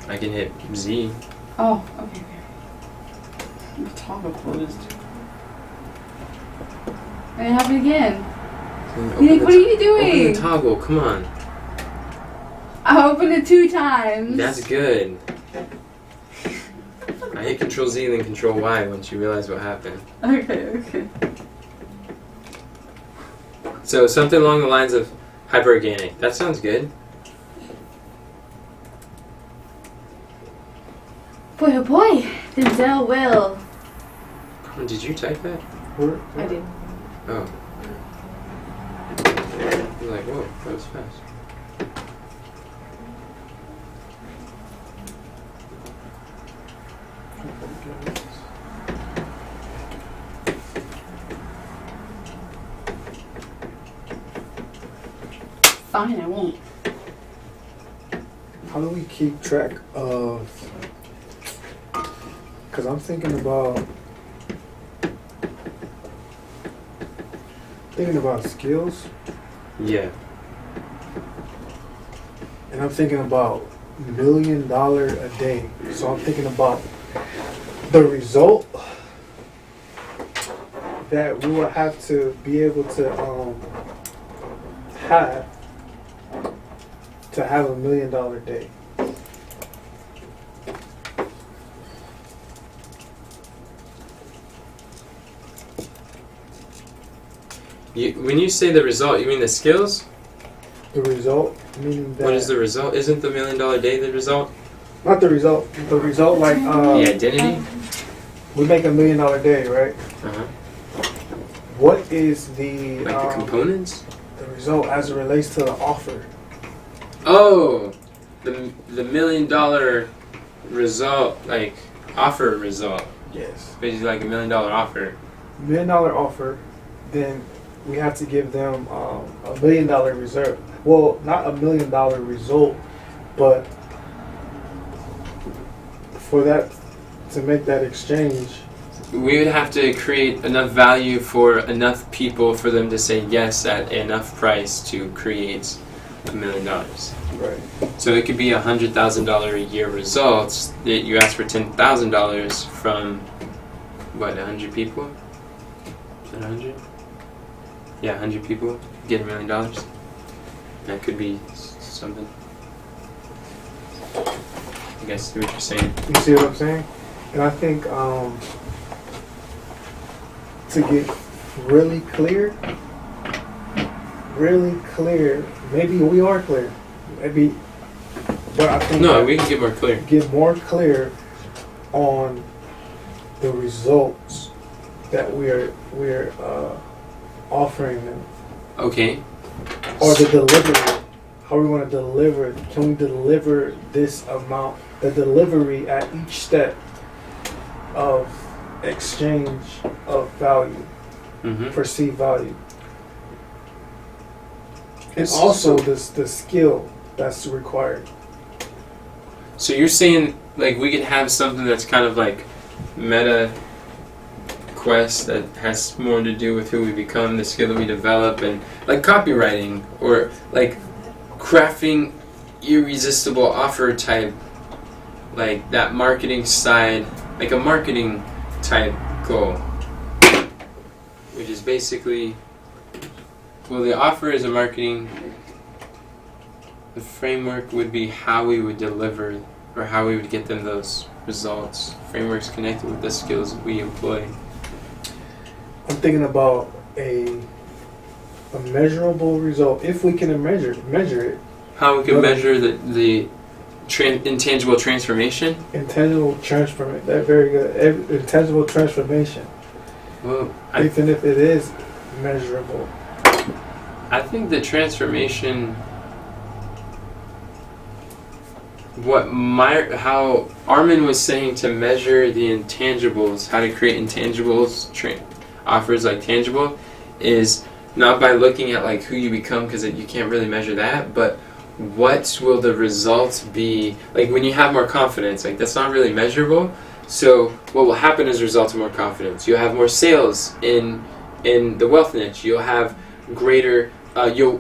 A: I can hit Z.
E: Oh, okay. The toggle closed. And it happened again. Nick, what are you doing?
A: Open the toggle, come on.
E: I opened it 2 times.
A: That's good. I hit Control Z and then Control Y once you realize what happened.
E: Okay.
A: So something along the lines of hyperorganic. That sounds good.
E: Boy, oh boy. Denzel will.
A: Oh, did you type that?
D: I did.
A: Oh. You're like, whoa, that was fast.
E: Fine, I won't.
B: How do we keep track of? Because I'm thinking about skills,
A: Yeah.
B: and I'm thinking about $1 million a day. So I'm thinking about the result that we will have to be able to have $1 million day.
A: When you say the result, you mean the skills?
B: The result, meaning that
A: What is the result? Isn't the $1 million day the result?
B: not the result. The result, like
A: The identity?
B: we make $1 million day, right?
A: Uh-huh.
B: What is the
A: Like the components?
B: the result as it relates to the offer?
A: Oh! The $1 million result, like offer result.
B: Yes.
A: Basically like $1 million offer.
B: $1 million offer, then we have to give them $1 million reserve. Well, not $1 million result, but for that to make that exchange,
A: We would have to create enough value for enough people for them to say yes at enough price to create $1 million.
B: right?
A: So it could be $100,000 a year results that you ask for $10,000 from what, 100 people? Is that 100? Yeah, 100 people get $1 million. That could be something. I guess see what you're saying.
B: You see what I'm saying? And I think to get really clear, maybe we are clear, maybe, but I think
A: No, we can get more clear.
B: get more clear on the results that we're offering them,
A: Okay.
B: or the delivery. How we want to deliver? Can we deliver this amount? The delivery at each step of exchange of value,
A: Mm-hmm.
B: perceived value, and also the skill that's required.
A: So you're saying like we could have something that's kind of like meta quest that has more to do with who we become, the skill that we develop, and like copywriting or like crafting irresistible offer type, like that marketing side, like a marketing type goal, which is basically, well, the offer is a marketing. The framework would be how we would deliver or how we would get them those results. Frameworks connected with the skills we employ.
B: I'm thinking about a measurable result. If we can measure it,
A: How we can
B: Well,
A: measure the intangible transformation.
B: intangible transformation. That very good. Intangible transformation.
A: Well,
B: Even if it is measurable.
A: I think the transformation, how Armin was saying to measure the intangibles, how to create intangibles, offers like tangible, is not by looking at like who you become, because you can't really measure that, but what will the results be? Like when you have more confidence, like that's not really measurable. So what will happen as a result of more confidence? You'll have more sales in the wealth niche. You'll have greater. You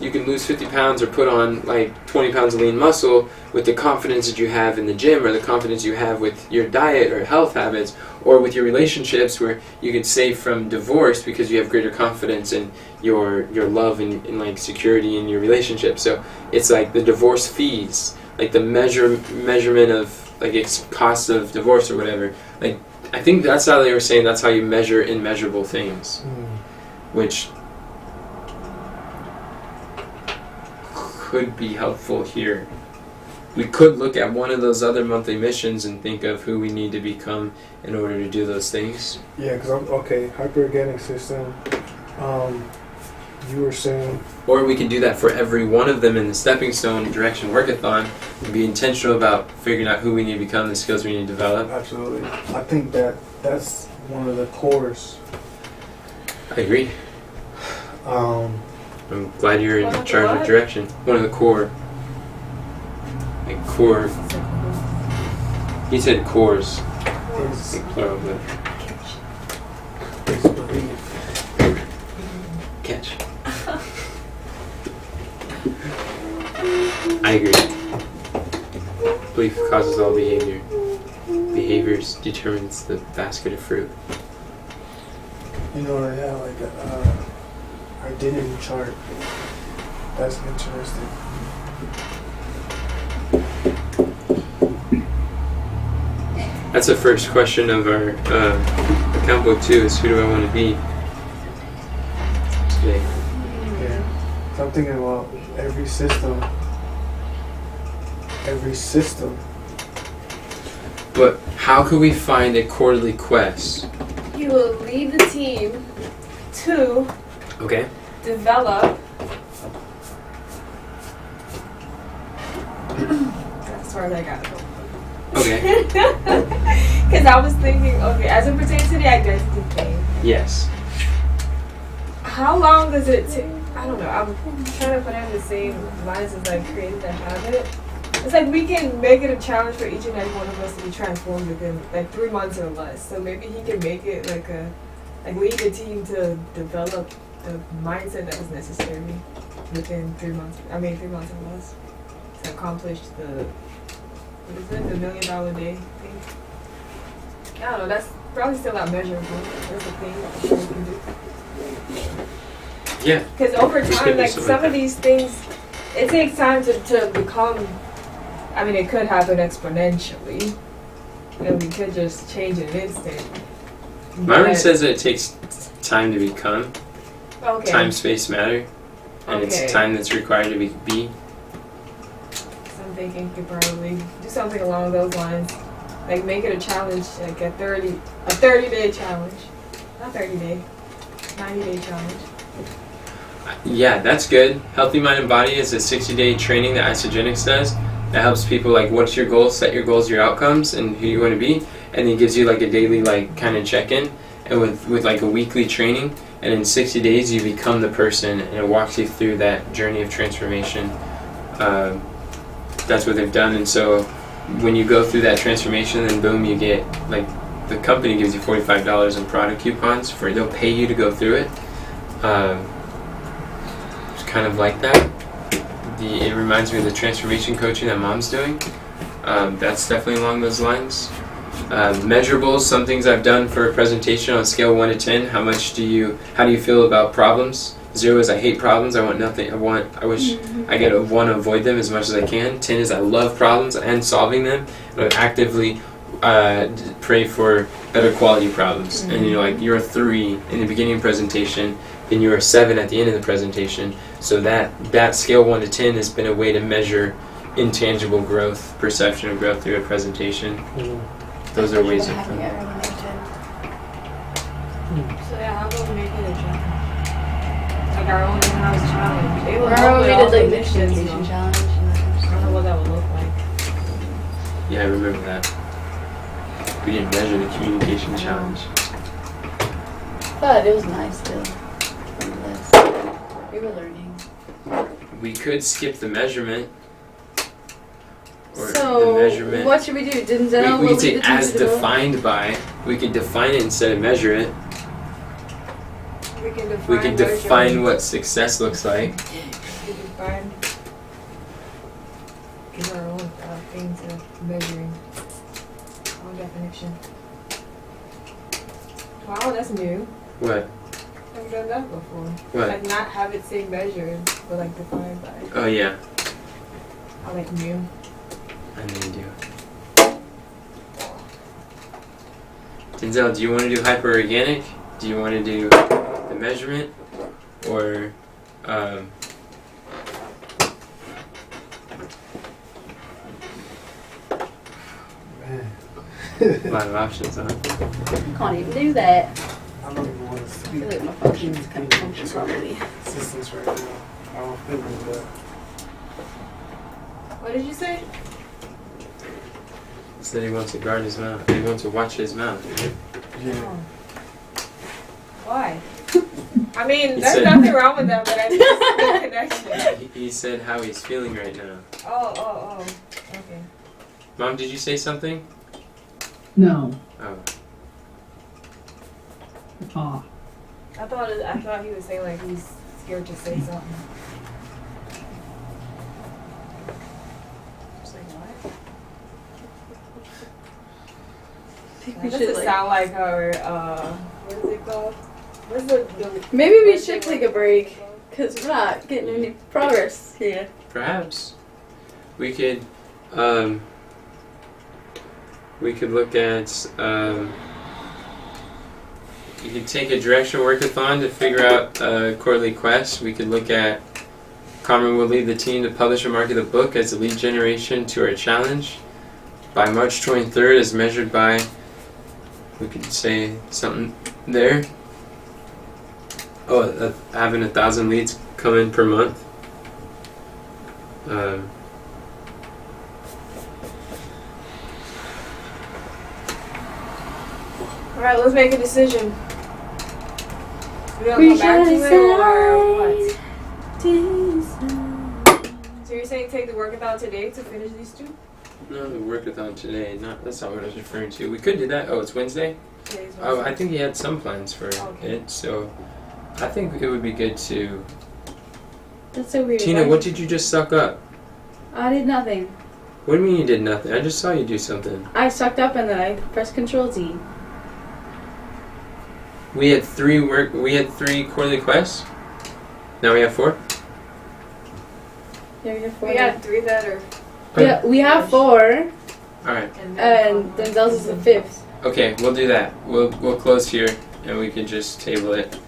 A: can lose 50 pounds or put on like 20 pounds of lean muscle with the confidence that you have in the gym, or the confidence you have with your diet or health habits, or with your relationships, where you can save from divorce because you have greater confidence in your love and like security in your relationship. So it's like the divorce fees, like the measurement of like cost of divorce or whatever. Like I think that's how they were saying that's how you measure immeasurable things, which could be helpful here. We could look at one of those other monthly missions and think of who we need to become in order to do those things.
B: Yeah, because hyperorganic system. You were saying.
A: Or we could do that for every one of them in the Stepping Stone Direction Workathon and be intentional about figuring out who we need to become, the skills we need to develop.
B: Absolutely. I think that's one of the cores.
A: I agree. I'm glad you're in charge of direction. One of the core. Like core. He said cores.
B: Is
A: Plural, but
B: belief.
A: catch. I agree. Belief causes all behavior. Behaviors determines the basket of fruit.
B: You know, they have like a identity chart. That's interesting.
A: That's the first question of our account book too, is who do I want to be today?
B: Yeah. So I'm thinking about every system.
A: But how could we find a quarterly quest?
C: You will lead the team to
A: Okay.
C: develop. That's where I got it.
A: Okay.
C: Because I was thinking, okay, as it pertains to the identity thing,
A: Yes.
C: how long does it take? I don't know. I'm trying to put it in the same lines as like creating the habit. It's like we can make it a challenge for each and every one of us to be transformed within like 3 months or less. So maybe he can make it like lead the team to develop the mindset that is necessary within 3 months. 3 months or less to accomplish the $1 million day thing. I don't know. That's probably still not measurable. That's the thing that we can do.
A: Yeah.
C: Because over
A: There's
C: time,
A: gonna be
C: like
A: something
C: some
A: like
C: of these things, it takes time to become. I mean, it could happen exponentially. We could just change in an instant.
A: Myron
C: But-
A: says that it takes time to become.
C: Okay.
A: Time, space, matter. And
C: Okay.
A: it's time that's required to be.
C: So I'm thinking you could probably do something along those lines. Like make it a challenge, like a 30-day challenge. Not 30-day, 90-day challenge.
A: Yeah, that's good. Healthy Mind and Body is a 60-day training that Isogenics does. That helps people like, what's your goal, set your goals, your outcomes, and who you want to be. And it gives you like a daily like kind of check-in, and with like a weekly training. And in 60 days you become the person, and it walks you through that journey of transformation. That's what they've done. And so when you go through that transformation, then boom, you get like the company gives you $45 in product coupons they'll pay you to go through it. It's kind of like that. It reminds me of the transformation coaching that Mom's doing. That's definitely along those lines. Measurables, some things I've done for a presentation on a scale of 1 to 10. How do you feel about problems? 0 is I hate problems. I want nothing. I wish I get want to avoid them as much as I can. 10 is I love problems and solving them. And I actively pray for better quality problems. And you're a 3 in the beginning of the presentation, then you're a 7 at the end of the presentation. So that scale 1 to 10 has been a way to measure intangible growth, perception of growth through a presentation. Those are ways of
E: having everyone there
C: So yeah, how about we make it a challenge? like our own in-house challenge. It would help
E: Remember
C: with
E: we
C: all
E: did
C: the
E: like the
C: missions,
E: communication
C: though.
E: challenge?
C: I don't know what that would look like.
A: Yeah, I remember that. We didn't measure the communication challenge.
E: But it was nice still. Nonetheless. We were learning.
A: We could skip the measurement. Or the
E: So,
A: measurement.
E: what should we do? Denzel
A: we
E: will
A: could
E: lead the
A: take
E: team
A: as
E: to the goal.
A: defined by. We could define it instead of measure it.
C: We can define.
A: We could define what success looks like.
C: We can define. Give our own things of measuring. Our own definition. Wow, that's new.
A: What?
C: I've done that before.
A: What?
C: Like not have it say measured, but like defined by.
A: Oh yeah,
C: I like new.
A: I know you do. Denzel, do you want to do hyperorganic? Do you want to do the measurement? Or
B: Man.
A: a lot of options, huh?
E: I can't even do that.
B: I don't even want to
E: I
B: speak.
E: feel like my functions can't function properly.
B: Systems right now. I don't feel good.
C: What did you say?
A: He said he wants to guard his mouth. He wants to watch his mouth.
B: Yeah.
C: Oh. Why? I mean,
A: He
C: there's
A: said-
C: nothing wrong with that, but I think it's a connection.
A: He said how he's feeling right now.
C: Oh. Okay.
A: Mom, did you say something?
H: No.
A: Oh.
H: Ah.
C: I thought he was saying like he's scared to say something. I was like, what? That doesn't sound like our, what is it called? What's the
E: Maybe we should take a break, because we're not getting any progress here.
A: Perhaps. We could look at, you could take a directional workathon to figure out a quarterly quest. We could look at Carmen will lead the team to publish and market the book as the lead generation to our challenge by March 23rd as measured by, we could say something there. Oh, having 1,000 leads come in per month.
C: Alright, let's make a decision. We gonna
E: We
C: come back to it or
E: shall
C: what? So you're saying take the workathon today to finish these two?
A: No, the workathon today. That's not what I was referring to. We could do that. Oh, it's Wednesday?
C: Today's
A: Oh,
C: Wednesday.
A: I think he had some plans for
C: Okay.
A: it, so I think it would be good to...
E: That's so weird.
A: Tina, what did you just suck up?
E: I did nothing.
A: What do you mean you did nothing? I just saw you do something.
E: I sucked up and then I pressed Control Z.
A: We had three quarterly quests. Now we have 4.
E: There you go.
C: We had 3 that are.
E: We have 4,
A: Alright.
E: and Denzel's is the 5th.
A: Okay, we'll do that. We'll close here and we can just table it.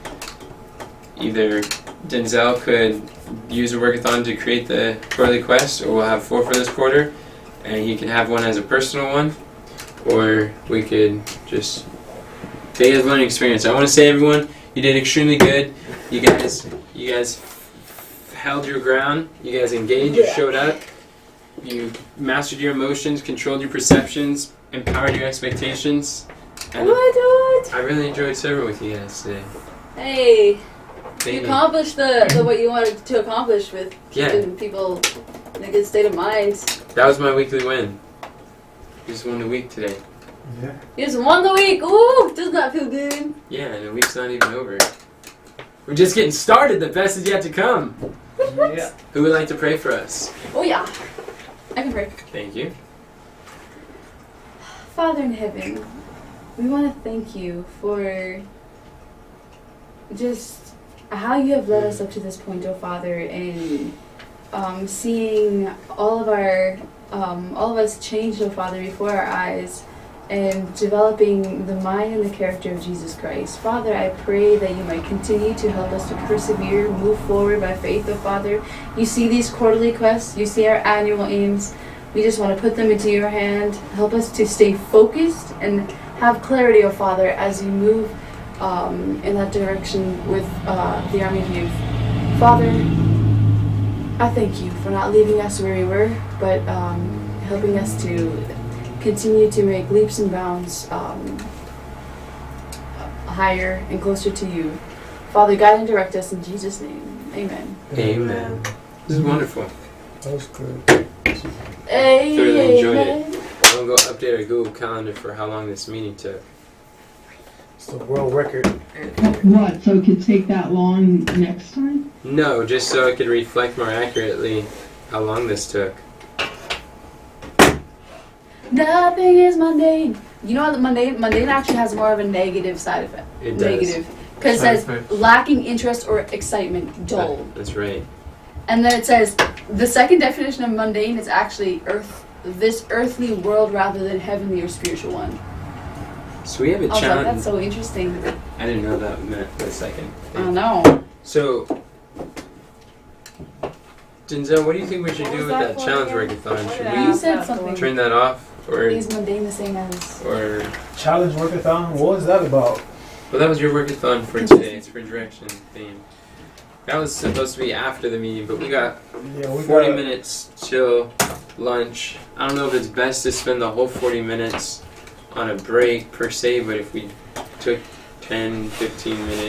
A: Either Denzel could use a workathon to create the quarterly quest, or we'll have 4 for this quarter, and he can have one as a personal one, or we could just take his learning experience. I want to say, everyone, you did extremely good. You guys held your ground. You guys engaged. You showed up. You mastered your emotions, controlled your perceptions, empowered your expectations. And
E: What?
A: I really enjoyed serving with you guys today.
E: Hey,
A: Thank
E: you
A: you.
E: accomplished the what you wanted to accomplish with
A: Yeah.
E: keeping people in a good state of mind.
A: That was my weekly win. Just won the week today.
B: Yeah.
E: You just won the week. Ooh, does not feel good.
A: Yeah, and the week's not even over. We're just getting started. The best is yet to come.
B: Yeah.
A: Who would like to pray for us?
E: Oh yeah, I can pray.
A: Thank you.
E: Father in heaven, we want to thank you for just how you have led us up to this point, oh Father, and seeing all of us change, oh Father, before our eyes, and developing the mind and the character of Jesus Christ. Father, I pray that you might continue to help us to persevere, move forward by faith, oh Father. You see these quarterly quests, you see our annual aims. We just want to put them into your hand. Help us to stay focused and have clarity, oh Father, as we move in that direction with the Army of Youth. Father, I thank you for not leaving us where we were, but helping us to continue to make leaps and bounds higher and closer to you. Father, guide and direct us in Jesus' name. Amen.
A: Amen. This is wonderful.
B: That was good.
A: Thoroughly enjoyed it. We'll go update our Google Calendar for how long this meeting took.
B: It's the world record.
H: What? So it could take that long next time?
A: No, just so I could reflect more accurately how long this took.
E: Nothing is mundane. You know what? Mundane actually has more of a negative side effect.
A: It does.
E: Negative. Because it
G: Side
E: says
G: effects.
E: lacking interest or excitement, dull.
A: That's right.
E: And then it says the second definition of mundane is actually this earthly world rather than heavenly or spiritual one.
A: So we have a
E: I was like,
A: challenge.
E: that's so interesting.
A: I didn't know that meant the second
E: I
A: thing.
E: don't know.
A: So, Denzel, what do you think we should
C: What
A: do
C: was
A: with
C: that
A: that
C: for
A: challenge
C: again?
A: workathon?
C: What
A: Should
C: did
A: we
C: I
E: You
C: ask
E: said
C: that
E: something.
C: for?
A: turn that off, or
E: Is mundane the same as?
B: Challenge workathon. What was that about?
A: well, that was your workathon for today. It's for direction theme. That was supposed to be after the meeting, but we got
B: Yeah, we
A: 40
B: got-
A: minutes till lunch. I don't know if it's best to spend the whole 40 minutes on a break per se, but if we took 10, 15 minutes.